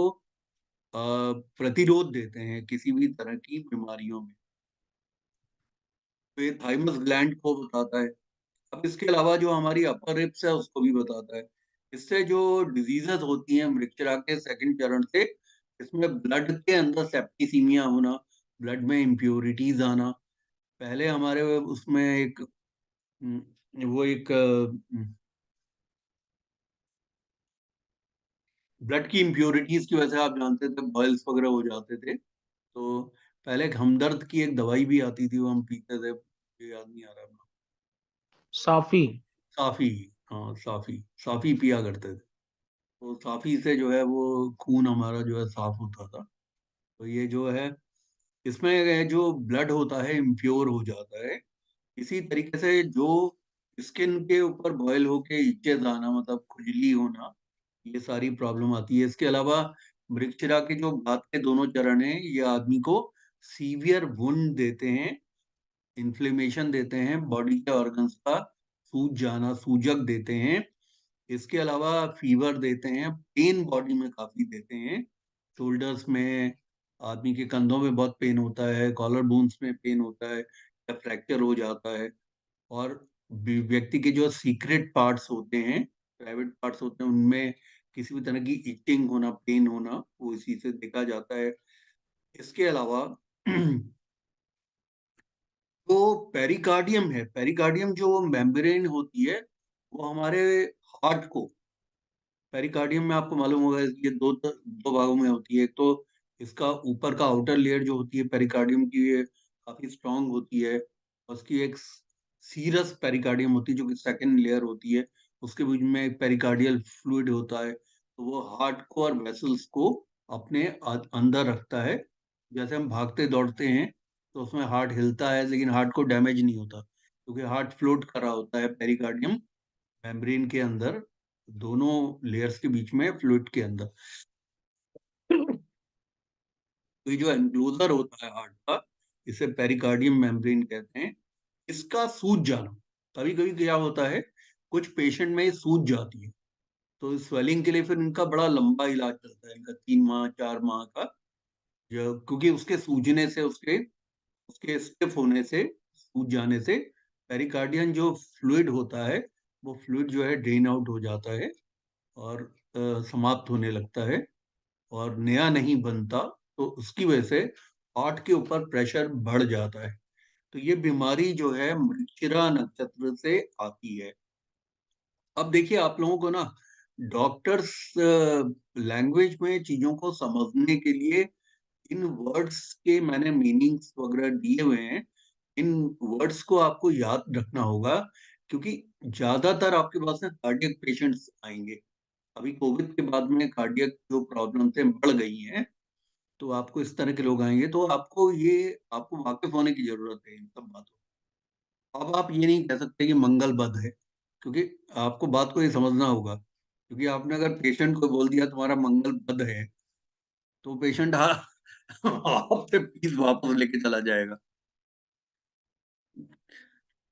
प्रतिरोध देते हैं किसी भी तरह की बीमारियों में। तो ये थाइमस ग्लैंड को बताता है। अब इसके अलावा जो हमारी अपर रिप्स है उसको भी बताता है। इससे जो डिजीजेस होती हैं मृगशिरा के सेकंड चरण से, इसमें ब्लड के अंदर सेप्टिसीमिया होना, ब्लड में इम्प्योरिटीज आना। पहले हमारे उसमें एक वो एक ब्लड की इम्प्योरिटीज की वजह से आप जानते थे बॉयल्स वगैरह हो जाते थे। तो पहले एक हमदर्द की एक दवाई भी आती थी, वो हम पीते थे, मुझे याद नहीं आ रहा नाम। साफी। साफी। हाँ साफी, साफी पिया करते थे। तो साफी से जो है वो खून हमारा जो है साफ होता था। तो ये जो है इसमें जो ब्लड होता है इम्प्योर हो जाता है। इसी तरीके से जो स्किन के ऊपर बॉयल होके इचेज आना, मतलब खुजली होना, ये सारी प्रॉब्लम आती है। इसके अलावा मृगशिरा के जो बात के दोनों चरण हैं, ये आदमी को सीवियर वुंड देते हैं, इन्फ्लेमेशन देते हैं बॉडी के ऑर्गन्स का, सूज जाना, सूजक देते हैं। इसके अलावा फीवर देते हैं, पेन बॉडी में काफी देते हैं, शोल्डर्स में, आदमी के कंधों में बहुत पेन होता है, कॉलर बोन्स में पेन होता है, या फ्रैक्चर हो जाता है। और व्यक्ति के जो सीक्रेट पार्ट्स होते हैं, प्राइवेट पार्ट्स होते हैं, उनमें किसी भी तरह की इचिंग होना, पेन होना, वो इसी से देखा जाता है। इसके अलावा तो पेरिकार्डियम है, पेरिकार्डियम जो मेम्ब्रेन होती है, वो हमारे हार्ट को, पेरिकार्डियम में आपको मालूम होगा ये दो भागों में होती है। एक तो इसका ऊपर का आउटर लेयर जो होती है पेरिकार्डियम की, ये काफी स्ट्रांग होती है। उसकी एक सीरस पेरिकार्डियम होती है जो कि सेकंड लेयर होती है, उसके बीच में एक पेरिकार्डियल फ्लूइड होता है। तो वो हार्ट को और वेसल्स को अपने अंदर रखता है। जैसे हम भागते दौड़ते हैं तो उसमें हार्ट हिलता है, लेकिन हार्ट को डैमेज नहीं होता, क्योंकि हार्ट फ्लोट कर रहा होता है पेरिकार्डियम मेम्ब्रेन के अंदर, दोनों लेयर्स के बीच में फ्लूइड के अंदर। तो ये जो एंक्लोजर होता है हार्ट का, इसे पेरिकार्डियम मेम्ब्रेन कहते हैं। इसका सूज जाना, कभी कभी क्या होता है, कुछ पेशेंट में सूज जाती है, तो स्वेलिंग के लिए फिर इनका बड़ा लंबा इलाज चलता है, इनका 3 माह 4 माह का। क्योंकि उसके सूजने से, उसके उसके स्टिफ होने से, सूज जाने से पेरिकार्डियम जो फ्लूइड होता है, वो फ्लूइड जो है ड्रेन आउट हो जाता है, और समाप्त होने लगता है, और नया नहीं बनता। तो उसकी वजह से हार्ट के ऊपर प्रेशर बढ़ जाता है। तो ये बीमारी जो है मृगशिरा नक्षत्र से आती है। अब देखिए, आप लोगों को ना डॉक्टर्स लैंग्वेज में चीजों को समझने के लिए इन वर्ड्स के मैंने मीनिंग्स वगैरह दिए हुए हैं। इन वर्ड्स को आपको याद रखना होगा, क्योंकि ज्यादातर आपके पास ना कार्डियक पेशेंट्स आएंगे। अभी कोविड के बाद में कार्डियक जो प्रॉब्लम थे बढ़ गई हैं, तो आपको इस तरह के लोग आएंगे। तो आपको वाकिफ होने की जरूरत है इन सब बातों। अब आप ये नहीं कह सकते कि मंगल बध है, क्योंकि आपको बात को ये समझना होगा। क्योंकि आपने अगर पेशेंट को बोल दिया तुम्हारा मंगल बध है, तो पेशेंट आपसे फीस वापस लेके चला जाएगा।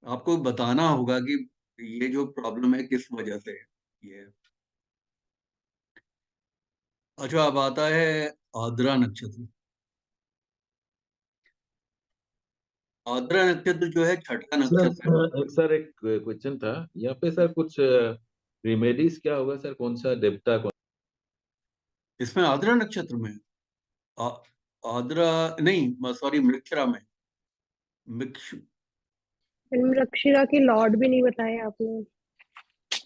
आपको बताना होगा कि ये जो प्रॉब्लम है किस वजह से है। ये अच्छा, अब आता है आद्रा नक्षत्र। आद्रा नक्षत्र जो है छठा नक्षत्र है। सर एक क्वेश्चन था यहाँ पे सर, कुछ रिमेडीज क्या होगा सर, कौन सा देवता कौन? इसमें आद्रा नक्षत्र में आ, आद्रा नहीं, सॉरी, मृक्षरा में। मृक्ष मृक्षिरा की लॉर्ड भी नहीं बताया आपने।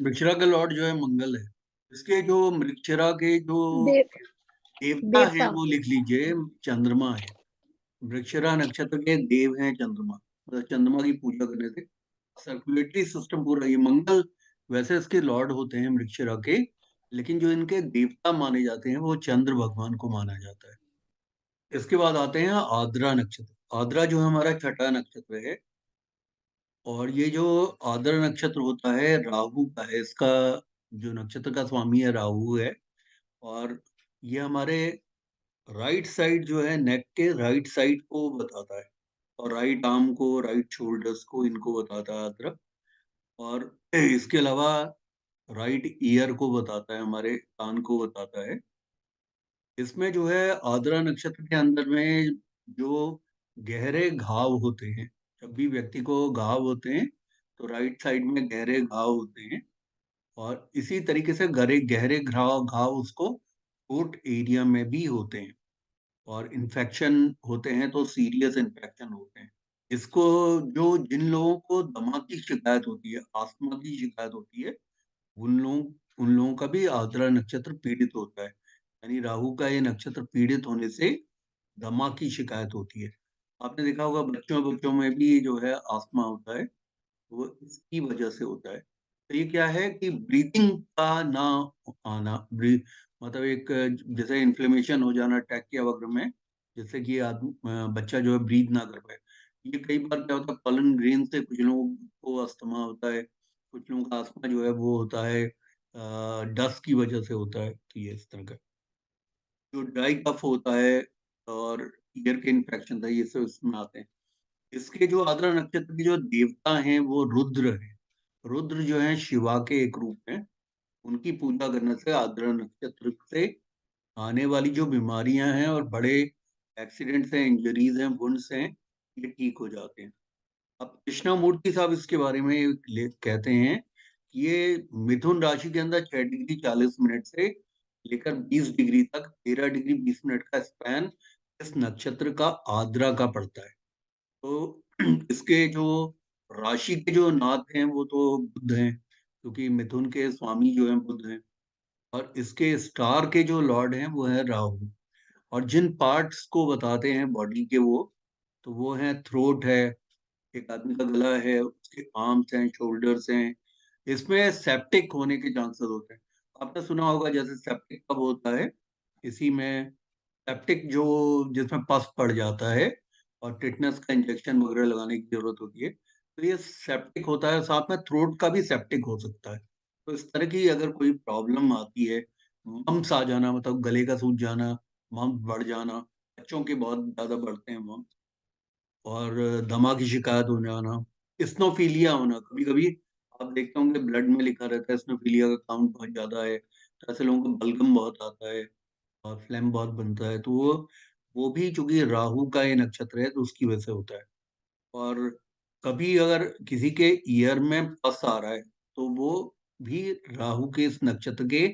मृक्षरा का लॉर्ड जो है मंगल है। इसके जो मृक्षरा के जो देव देवता हैं देवता। वो लिख लीजिए, चंद्रमा है। वृक्षरा नक्षत्र के देव हैं चंद्रमा। मतलब चंद्रमा की पूजा करने से सर्कुलेटरी सिस्टम पूरा, ये मंगल वैसे इसके लॉर्ड होते हैं वृक्षरा के, लेकिन जो इनके देवता माने जाते हैं वो चंद्र भगवान को माना जाता है। इसके बाद आते हैं आद्रा नक्षत्र। आद्रा जो हमारा छठा नक्षत्र है, और ये जो आद्रा नक्षत्र होता है राहु का है। इसका जो नक्षत्र का स्वामी है राहु है। और ये हमारे राइट साइड जो है, नेक के राइट साइड को बताता है, और राइट आर्म को, राइट शोल्डर्स को, इनको बताता है आद्रा। और इसके अलावा राइट ईयर को बताता है, हमारे कान को बताता है। इसमें जो है आद्रा नक्षत्र के अंदर में जो गहरे घाव होते हैं, जब भी व्यक्ति को घाव होते हैं तो राइट साइड में गहरे घाव होते हैं। और इसी तरीके से गहरे गहरे घाव घाव उसको कोट एरिया में भी होते हैं। और इन्फेक्शन होते हैं तो सीरियस इन्फेक्शन होते हैं। इसको जो जिन लोगों को दमा की शिकायत होती है, आस्थमा की शिकायत होती है, उन लोगों का भी आर्द्रा नक्षत्र पीड़ित होता है। यानी राहु का ये नक्षत्र पीड़ित होने से दमा की शिकायत होती है। आपने देखा होगा बच्चों बच्चों में भी जो है आस्थमा होता है, वो इसकी वजह से होता है। तो ये क्या है कि ब्रीदिंग का ना आना, मतलब एक जैसे इन्फ्लेमेशन हो जाना ट्रैकिया वगैरह में, जिससे कि बच्चा जो है ब्रीद ना कर पाए। ये कई बार क्या होता है, पॉलन ग्रेन से कुछ लोगों को अस्थमा होता है, कुछ लोगों का अस्थमा जो है वो होता है डस्ट की वजह से होता है। तो ये इस तरह का जो ड्राई कफ होता है और ईयर के इन्फेक्शन था, ये सब इसमें आते हैं। इसके जो आद्रा नक्षत्र के जो देवता हैं वो रुद्र हैं। रुद्र जो है शिवा के एक रूप हैं। उनकी पूजा करने से आद्रा नक्षत्र से आने वाली जो बीमारियां हैं और बड़े एक्सीडेंट्स हैं, इंजरीज हैं, वुंड्स हैं, ये ठीक हो जाते हैं। अब कृष्णामूर्ति साहब इसके बारे में कहते हैं कि ये मिथुन राशि के अंदर 6 डिग्री 40 मिनट से लेकर 20 डिग्री तक 13 डिग्री 20 मिनट का स्पैन इस नक्षत्र का आद्रा का पड़ता है। तो इसके जो राशि के जो नाथ हैं वो तो बुध हैं, क्योंकि मिथुन के स्वामी जो हैं बुध हैं। और इसके स्टार के जो लॉर्ड हैं वो है राहु। और जिन पार्ट्स को बताते हैं बॉडी के, वो तो वो है थ्रोट है, एक आदमी का गला है, उसके आर्म्स हैं, शोल्डर्स हैं। इसमें सेप्टिक होने के चांसेस होते हैं। आपने सुना होगा जैसे सेप्टिक कब होता है, इसी में सेप्टिक जो जिसमें पस पड़ जाता है और टिटनेस का इंजेक्शन वगैरह लगाने की जरूरत होती है, तो ये सेप्टिक होता है। साथ में थ्रोट का भी सेप्टिक हो सकता है। तो इस तरह की अगर कोई प्रॉब्लम आती है, मम्स आ जाना, मतलब गले का सूज जाना, मम्स बढ़ जाना, बच्चों के बहुत ज्यादा बढ़ते हैं मम्स, और दमा की शिकायत हो जाना, स्नोफीलिया होना, कभी कभी आप देखते होंगे ब्लड में लिखा रहता है स्नोफीलिया का काउंट बहुत ज्यादा है, तो ऐसे लोगों को बलगम बहुत आता है और फ्लैम बहुत बनता है। तो वो भी चूंकि राहु का ये नक्षत्र है तो उसकी वजह से होता है। और कभी अगर किसी के ईयर में पस आ रहा है, तो वो भी राहु के इस नक्षत्र के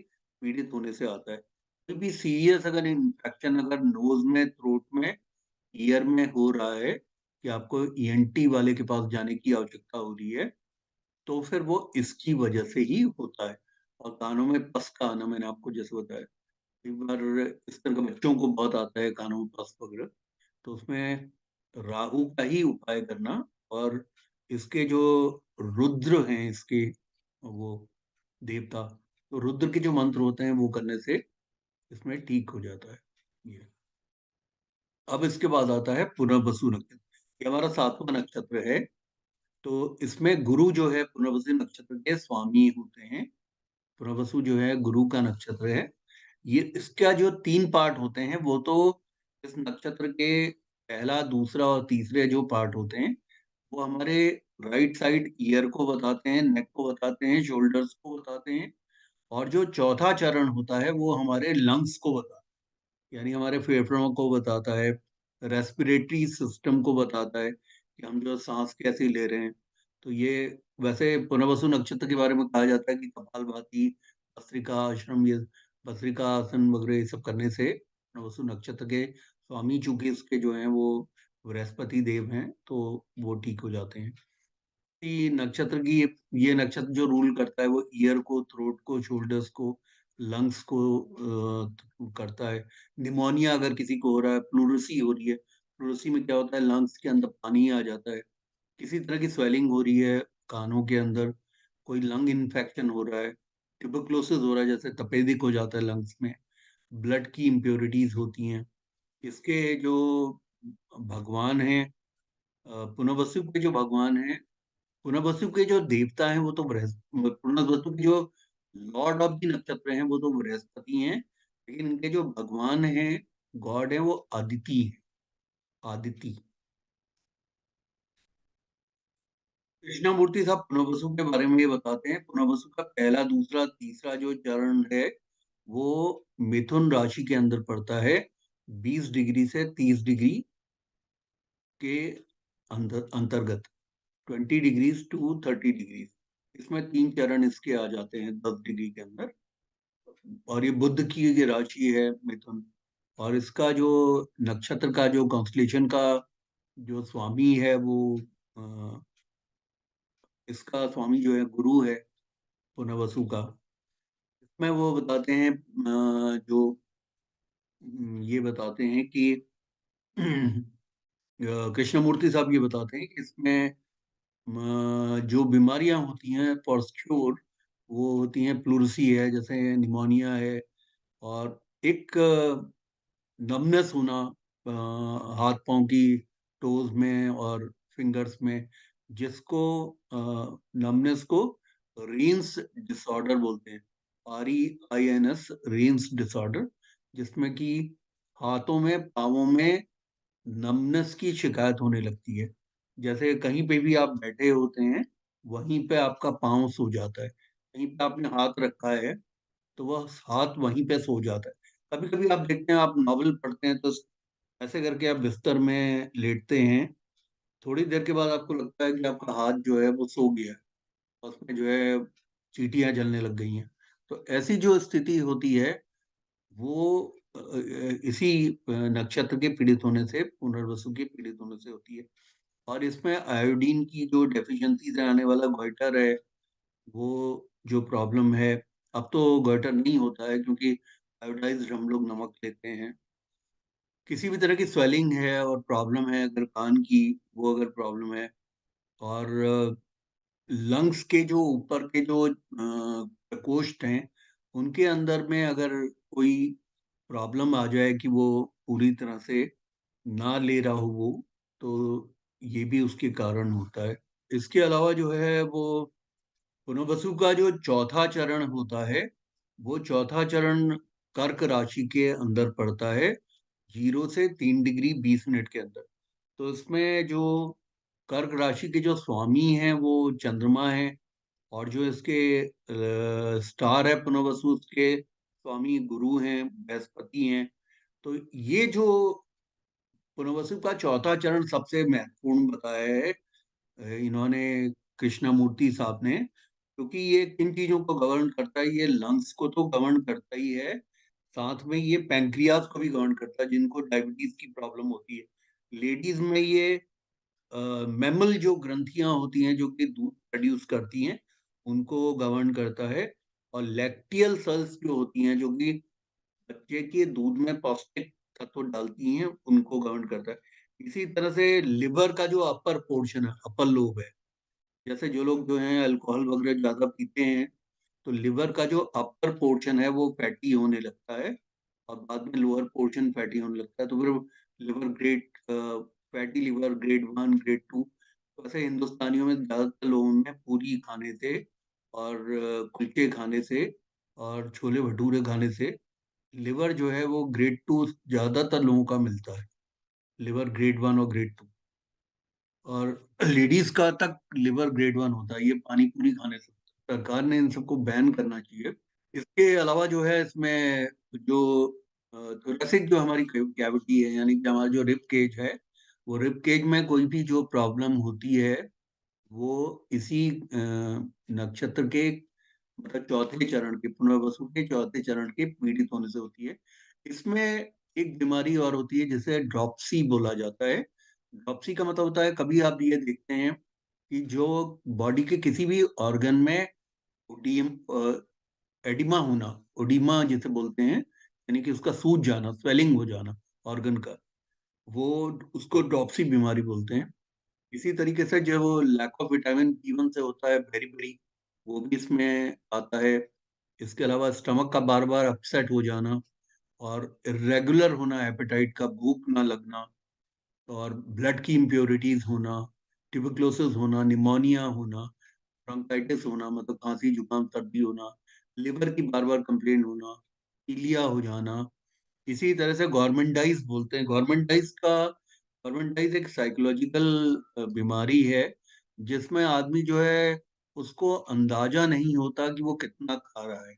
पीड़ित होने से आता है। कोई भी सीरियस अगर इन्फेक्शन अगर नोज में, थ्रोट में, ईयर में हो रहा है, कि आपको ईएनटी वाले के पास जाने की आवश्यकता हो रही है, तो फिर वो इसकी वजह से ही होता है। और कानों में पस का आना, मैंने आपको जैसे बताया, एक बार इस तरह का बच्चों को बहुत आता है कानों में पस वगैरह, तो उसमें राहु का ही उपाय करना, और इसके जो रुद्र हैं, इसके वो देवता, तो रुद्र के जो मंत्र होते हैं वो करने से इसमें ठीक हो जाता है ये। अब इसके बाद आता है पुनर्वसु नक्षत्र। ये हमारा 7वां नक्षत्र है। तो इसमें गुरु जो है पुनर्वसु नक्षत्र के स्वामी होते हैं। पुनर्वसु जो है गुरु का नक्षत्र है। ये इसका जो 3 पार्ट होते हैं वो तो इस नक्षत्र के पहला, दूसरा और तीसरे जो पार्ट होते हैं वो हमारे राइट साइड ईयर को बताते हैं, नेक को बताते हैं, शोल्डर्स को बताते हैं। और जो चौथा चरण होता है वो हमारे लंग्स को बताता है, यानी हमारे फेफड़ों को बताता है, रेस्पिरेटरी सिस्टम को बताता है कि हम जो सांस कैसे ले रहे हैं। तो ये वैसे पुनर्वसु नक्षत्र के बारे में कहा जाता है कि कपालभाति, भस्त्रिका आश्रम, ये भस्त्रिका आसन वगैरह ये सब करने से पुनर्वसु नक्षत्र के स्वामी, चूंकि इसके जो हैं वो बृहस्पति देव हैं, तो वो ठीक हो जाते हैं। कि नक्षत्र की ये नक्षत्र जो रूल करता है वो ईयर को, थ्रोट को, शोल्डर्स को, लंग्स को करता है। निमोनिया अगर किसी को हो रहा है, प्लूरसी हो रही है, प्लूरसी में क्या होता है, लंग्स के अंदर पानी आ जाता है। किसी तरह की स्वेलिंग हो रही है कानों के अंदर, कोई लंग इन्फेक्शन हो रहा है, ट्यूबरक्लोसिस हो रहा है, जैसे तपेदिक हो जाता है लंग्स में, ब्लड की इम्प्योरिटीज होती हैं। इसके जो भगवान हैं, पुनर्वसु के जो भगवान हैं, पुनर्वसु के जो देवता हैं वो तो पुनर्वसु के जो लॉर्ड ऑफ द नक्षत्र हैं वो तो बृहस्पति हैं, लेकिन इनके जो भगवान हैं, गॉड हैं, वो अदिति हैं, आदिति। कृष्णमूर्ति साहब पुनर्वसु के बारे में ये बताते हैं। पुनर्वसु का पहला, दूसरा, तीसरा जो चरण है वो मिथुन राशि के अंदर पड़ता है, 20 डिग्री से 30 डिग्री के अंदर अंतर्गत, 20 डिग्रीज टू 30 डिग्रीज। इसमें 3 चरण इसके आ जाते हैं 10 डिग्री के अंदर। और ये बुध की ये राशि है मिथुन। और इसका जो नक्षत्र का जो कॉन्स्टलेशन का जो स्वामी है वो अ, इसका स्वामी जो है गुरु है पुनर्वसु का। इसमें वो बताते हैं जो ये बताते हैं कि कृष्णमूर्ति साहब ये बताते हैं कि इसमें जो बीमारियां होती हैं फॉर श्योर वो होती हैं, प्लूरसी है, जैसे निमोनिया है, और एक नमनेस होना हाथ पांव की टोज में और फिंगर्स में, जिसको नमनेस को रेन्स डिसऑर्डर बोलते हैं, REINS, रेन्स डिसऑर्डर, जिसमें कि हाथों में, पाँवों में नमनेस की शिकायत होने लगती है। जैसे कहीं पे भी आप बैठे होते हैं, वहीं पे आपका पाँव सो जाता है, कहीं पे आपने हाथ रखा है तो वह हाथ वहीं पे सो जाता है। कभी कभी आप देखते हैं, आप नॉवल पढ़ते हैं तो ऐसे करके आप बिस्तर में लेटते हैं, थोड़ी देर के बाद आपको लगता है कि आपका हाथ जो है वो सो गया है, और उसमें जो है चींटियां जलने लग गई हैं। तो ऐसी जो स्थिति होती है वो इसी नक्षत्र के पीड़ित होने से, पुनर्वसु के पीड़ित होने से होती है। और इसमें आयोडीन की जो डेफिशिएंसी से आने वाला गोइटर है, वो जो प्रॉब्लम है, अब तो गोइटर नहीं होता है क्योंकि आयोडाइज्ड हम लोग नमक लेते हैं। किसी भी तरह की स्वेलिंग है और प्रॉब्लम है अगर कान की, वो अगर प्रॉब्लम है, और लंग्स के जो ऊपर के जो प्रकोष्ठ हैं उनके अंदर में अगर कोई प्रॉब्लम आ जाए कि वो पूरी तरह से ना ले रहा हो वो, तो ये भी उसके कारण होता है। इसके अलावा जो है वो पुनर्वसु का जो चौथा चरण होता है, वो चौथा चरण कर्क राशि के अंदर पड़ता है, 0 से 3 डिग्री 20 मिनट के अंदर। तो इसमें जो कर्क राशि के जो स्वामी हैं वो चंद्रमा है, और जो इसके स्टार है पुनर्वसु, उसके स्वामी गुरु हैं, बृहस्पति हैं। तो ये जो पुनर्वसु का चौथा चरण सबसे महत्वपूर्ण बताया है इन्होंने, कृष्णमूर्ति साहब ने, क्योंकि ये किन चीजों को गवर्न करता है, ये लंग्स को तो गवर्न करता ही है, साथ में ये पैंक्रियाज को भी गवर्न करता है, जिनको डायबिटीज की प्रॉब्लम होती है। लेडीज में ये मैमल जो ग्रंथियां होती हैं जो कि दूध प्रोड्यूस करती हैं उनको गवर्न करता है, और लैक्टियल सेल्स जो होती हैं जो कि बच्चे के दूध में पौष्टिक तत्व डालती हैं उनको गवर्न करता है। इसी तरह से लिवर का जो अपर पोर्शन है, अपर लोब है, जैसे जो लोग जो हैं अल्कोहल वगैरह ज्यादा पीते हैं तो लिवर का जो अपर पोर्शन है वो फैटी होने लगता है, और बाद में लोअर पोर्शन फैटी होने लगता है, तो फिर liver grade, fatty liver grade 1 grade 2। तो ऐसे हिंदुस्तानियों में ज्यादातर लोगों में पूरी खाने से और कुलचे खाने से और छोले भटूरे खाने से लिवर जो है वो ग्रेड 2 ज्यादातर लोगों का मिलता है, लिवर ग्रेड 1 और ग्रेड 2। और लेडीज का तक लिवर ग्रेड 1 होता है ये पानी पूरी खाने से। सरकार ने इन सबको बैन करना चाहिए। इसके अलावा जो है इसमें जो थोरेसिक जो हमारी कैविटी है, यानी कि हमारा जो रिब केज है, वो रिब केज में कोई भी जो प्रॉब्लम होती है वो इसी नक्षत्र के मतलब चौथे चरण के, पुनर्वसु के चौथे चरण के पीड़ित होने से होती है। इसमें एक बीमारी और होती है जिसे ड्रॉप्सी बोला जाता है। ड्रॉप्सी का मतलब होता है, कभी आप ये देखते हैं कि जो बॉडी के किसी भी ऑर्गन में ओडीएम एडिमा होना, ओडिमा जिसे बोलते हैं, यानी कि उसका सूज जाना, स्वेलिंग हो जाना ऑर्गन का, वो उसको ड्रॉप्सी बीमारी बोलते हैं। इसी तरीके से जो लैक ऑफ विटामिन B1 से होता है बेरी बेरी, वो भी इसमें आता है। इसके अलावा स्टमक का बार बार अपसेट हो जाना और इरेगुलर होना, एपेटाइट का, भूख ना लगना, और ब्लड की इम्प्योरिटीज होना, ट्यूबरक्लोसिस होना, निमोनिया होना, ब्रोंकाइटिस होना मतलब खांसी जुकाम सर्दी होना, लिवर की बार बार कंप्लेन होना, पीलिया हो जाना। इसी तरह से गवर्नमेंटाइज बोलते हैं, गवर्नमेंटाइज एक साइकोलॉजिकल बीमारी है जिसमें आदमी जो है उसको अंदाजा नहीं होता कि वो कितना खा रहा है।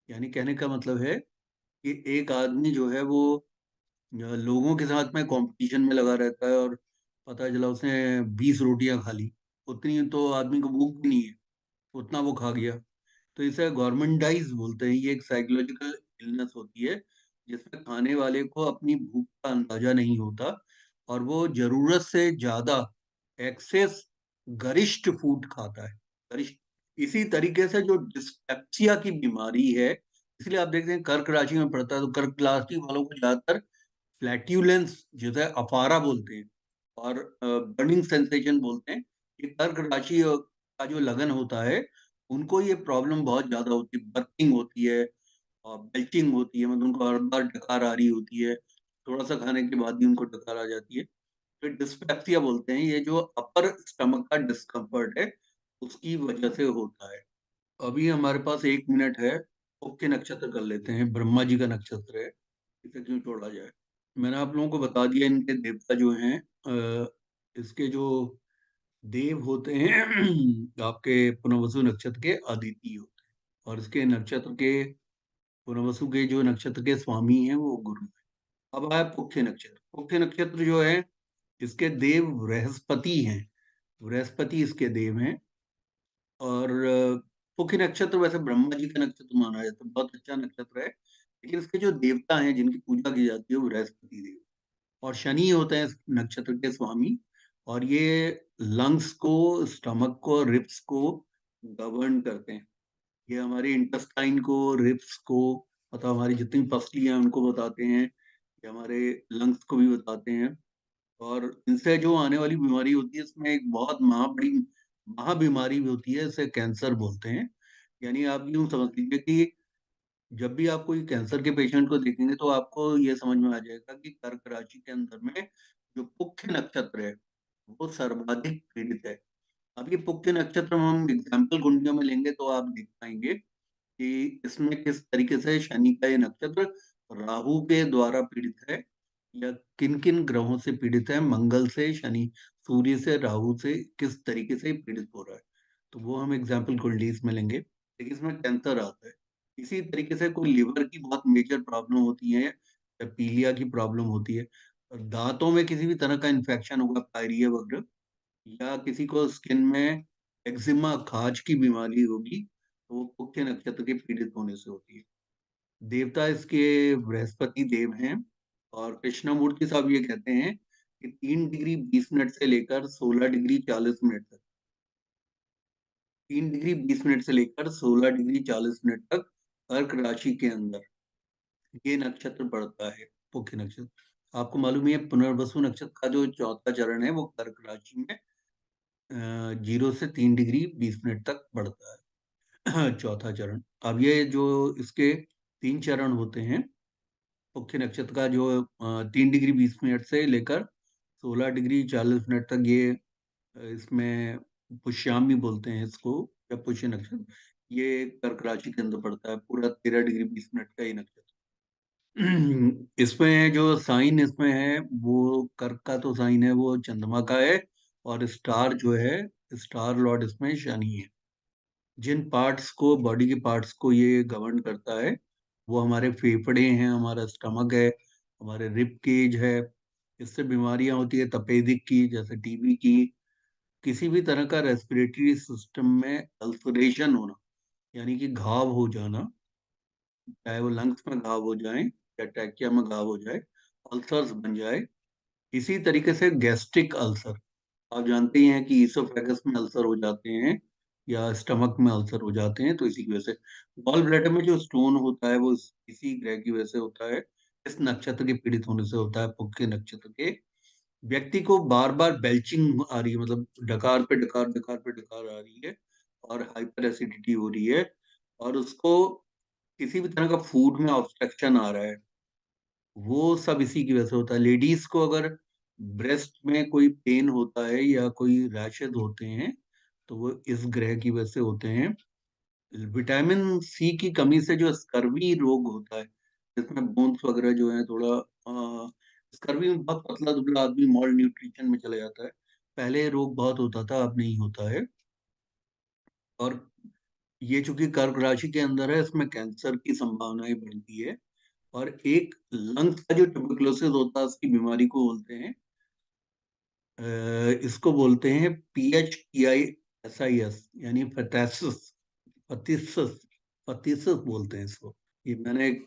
यानी कहने का मतलब है कि एक आदमी जो है वो लोगों के साथ में कंपटीशन में लगा रहता है, और पता चला उसने 20 रोटियां खा ली, उतनी तो आदमी को भूख भी नहीं है, उतना वो खा गया। तो इसे गवर्नमेंटाइज बोलते हैं। ये एक साइकोलॉजिकल इलनेस होती है जिसमें खाने वाले को अपनी भूख का अंदाजा नहीं होता, और वो जरूरत से ज्यादा एक्सेस गरिष्ठ फूड खाता है, गरिष्ठ। इसी तरीके से जो डिस्पेप्सिया की बीमारी है, इसलिए आप देखते हैं कर्क राशि में पड़ता है तो कर्क राशि वालों को ज्यादातर फ्लैट्यूलेंस जिसे अफारा बोलते हैं और बर्निंग सेंसेशन बोलते हैं, ये कर्क राशि का जो लगन होता है उनको ये प्रॉब्लम बहुत ज्यादा होती है, बर्निंग होती है और बेल्चिंग होती है, मतलब उनको हर बार डकार आ रही होती है, थोड़ा सा खाने के बाद भी उनको डकार आ जाती है। फिर डिस्पेप्सिया बोलते हैं, ये जो अपर स्टमक का डिस्कम्फर्ट है उसकी वजह से होता है। अभी हमारे पास 1 मिनट है, मुख्य नक्षत्र कर लेते हैं। ब्रह्मा जी का नक्षत्र है, इसे क्यों छोड़ा जाए। मैंने आप लोगों को बता दिया इनके देवता जो हैं। इसके जो देव होते हैं आपके पुनर्वसु नक्षत्र के अदिति होते हैं, और इसके नक्षत्र के पुनर्वसु के जो नक्षत्र के स्वामी हैं वो गुरु हैं। अब आया पुख्य नक्षत्र। पुख्य नक्षत्र जो है इसके देव बृहस्पति हैं, बृहस्पति इसके देव हैं। और पुख्य नक्षत्र वैसे ब्रह्मा जी का नक्षत्र माना जाता है, बहुत अच्छा नक्षत्र है, लेकिन इसके जो देवता हैं जिनकी पूजा की जाती है वो बृहस्पति देव और शनि होते हैं इस नक्षत्र के स्वामी। और ये लंग्स को, स्टमक को, रिब्स को गवर्न करते हैं। ये हमारे इंटेस्टाइन को, रिब्स को, मतलब हमारी जितनी पसलियां हैं उनको बताते हैं, ये हमारे लंग्स को भी बताते हैं। और इनसे जो आने वाली बीमारी होती है इसमें एक बहुत बड़ी महा बीमारी भी होती है, इसे कैंसर बोलते हैं। यानी आप यूं समझ लीजिए कि जब भी आप कोई कैंसर के पेशेंट को देखेंगे तो आपको ये समझ में आ जाएगा कि कर्क राशि के अंदर में जो पुख्य नक्षत्र है वो सर्वाधिक पीड़ित है। अब ये पुख्य नक्षत्र हम एग्जाम्पल कुंडलियों में लेंगे तो आप देख पाएंगे कि इसमें किस तरीके से शनि का ये नक्षत्र राहु के द्वारा पीड़ित है, या किन किन ग्रहों से पीड़ित है, मंगल से, शनि, सूर्य से, राहु से किस तरीके से पीड़ित हो रहा है, तो वो हम एग्जाम्पल कुंडलीज में लेंगे। लेकिन इसमें कैंसर आता है। इसी तरीके से कोई लिवर की बहुत मेजर प्रॉब्लम होती है, या पीलिया की प्रॉब्लम होती है, और दांतों में किसी भी तरह का इन्फेक्शन होगा, पायरिया वगैरह, या किसी को स्किन में एक्जिमा, खाज की बीमारी होगी, तो वो पुख्य नक्षत्र के पीड़ित होने से होती है। देवता इसके बृहस्पति देव हैं। और कृष्णमूर्ति साहब ये कहते हैं कि 3 डिग्री 20 मिनट से लेकर 16 डिग्री 40 मिनट तक 3 डिग्री 20 मिनट से लेकर 16 डिग्री 40 मिनट तक कर्क राशि के अंदर ये नक्षत्र पड़ता है, पुख्य नक्षत्र। आपको मालूम है पुनर्वसु नक्षत्र का जो चौथा चरण है वो कर्क राशि में 0 से 3 डिग्री 20 मिनट तक बढ़ता है चौथा चरण। अब ये जो इसके 3 चरण होते हैं पुख्य नक्षत्र का, जो 3 डिग्री 20 मिनट से लेकर 16 डिग्री 40 मिनट तक, ये इसमें पुष्यामी बोलते हैं इसको, या पुष्य नक्षत्र, ये कर्क राशि के अंदर पड़ता है। पूरा 13 डिग्री 20 मिनट का ये नक्षत्र। इसमें जो साइन इसमें है वो कर्क का तो साइन है वो चंद्रमा का है, और स्टार जो है, स्टार लॉर्ड इसमें शनि है। जिन पार्ट्स को, बॉडी के पार्ट्स को ये गवर्न करता है वो हमारे फेफड़े हैं, हमारा स्टमक है, हमारे रिब केज है। इससे बीमारियां होती है तपेदिक की, जैसे टीबी की, किसी भी तरह का रेस्पिरेटरी सिस्टम में अल्सरेशन होना, यानी कि घाव हो जाना, चाहे वो लंग्स में घाव हो जाए या ट्रैकिया में घाव हो जाए, अल्सर्स बन जाए। इसी तरीके से गैस्ट्रिक अल्सर, आप जानते ही हैं कि ईसोफेगस में अल्सर हो जाते हैं या स्टमक में अल्सर हो जाते हैं, तो इसी की वजह से। गॉल ब्लैडर में जो स्टोन होता है वो इसी ग्रह की वजह से होता है, इस नक्षत्र के पीड़ित होने से होता है। पुख्य नक्षत्र के व्यक्ति को बार बार बेल्चिंग आ रही है, मतलब डकार पे डकार, डकार पे डकार आ रही है, और हाइपर एसिडिटी हो रही है, और उसको किसी भी तरह का फूड में ऑब्स्ट्रक्शन आ रहा है, वो सब इसी की वजह से होता है। लेडीज को अगर ब्रेस्ट में कोई पेन होता है या कोई रैशेज होते हैं तो वो इस ग्रह की वजह से होते हैं। विटामिन सी की कमी से जो स्कर्वी रोग होता है, जिसमें बोन्स वगैरह जो है थोड़ा, स्कर्वी में बहुत पतला दुबला आदमी मॉल न्यूट्रिशन में चला जाता है। पहले ये रोग बहुत होता था, अब नहीं होता है। और ये चूंकि कर्क राशि के अंदर है, इसमें कैंसर की संभावनाएं बढ़ती है। और एक लंग्स का जो ट्यूबरकुलोसिस होता है उसकी बीमारी को बोलते हैं, इसको बोलते हैं PHTISIS, यानी फटासिस, फतिसस, फतिसस बोलते हैं इसको। ये मैंने एक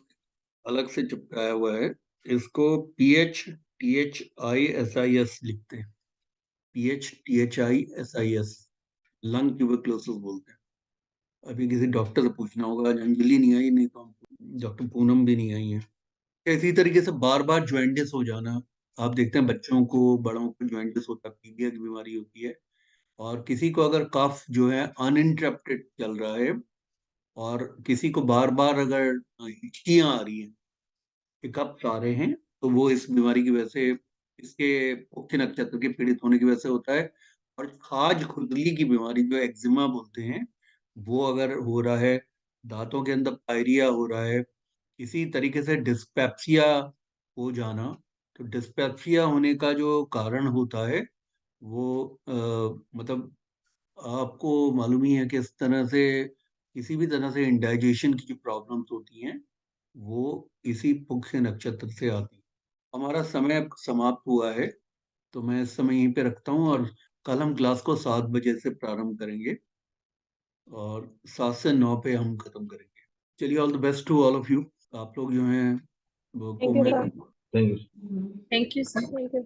अलग से चिपकाया हुआ है, इसको PHTHISIS लिखते हैं, PHTHISIS, लंग ट्यूबरकुलोसिस बोलते हैं। अभी किसी डॉक्टर से पूछना होगा, आज अंजलि नहीं आई, नहीं तो डॉक्टर पूनम भी नहीं आई है। इसी तरीके से बार बार ज्वाइंटिस हो जाना, आप देखते हैं बच्चों को, बड़ों को ज्वाइंटिस होता है, पीलिया की बीमारी होती है। और किसी को अगर कफ जो है अनइंटरप्टेड चल रहा है, और किसी को बार बार अगर हिचकियां आ रही हैं, कफ आ रहे हैं, तो वो इस बीमारी की वजह से, इसके पुख्य नक्षत्र के पीड़ित होने की वजह से होता है। और खाज खुजली की बीमारी जो एक्जिमा बोलते हैं, वो अगर हो रहा है, दांतों के अंदर पायरिया हो रहा है, इसी तरीके से डिस्पेप्सिया हो जाना। तो डिस्पेप्सिया होने का जो कारण होता है वो मतलब आपको मालूम ही है कि इस तरह से किसी भी तरह से इंडाइजेशन की जो प्रॉब्लम्स होती हैं वो इसी पुख्य नक्षत्र से आती हैं। हमारा समय अब समाप्त हुआ है, तो मैं इस समय यहीं पे रखता हूँ, और कल हम क्लास को 7 बजे से प्रारंभ करेंगे और 7 से 9 पे हम खत्म करेंगे। चलिए, all the best to all of you. आप लोग जो हैं वो को थैंक यू मैं sir. Thank you. Thank you, sir. Thank you.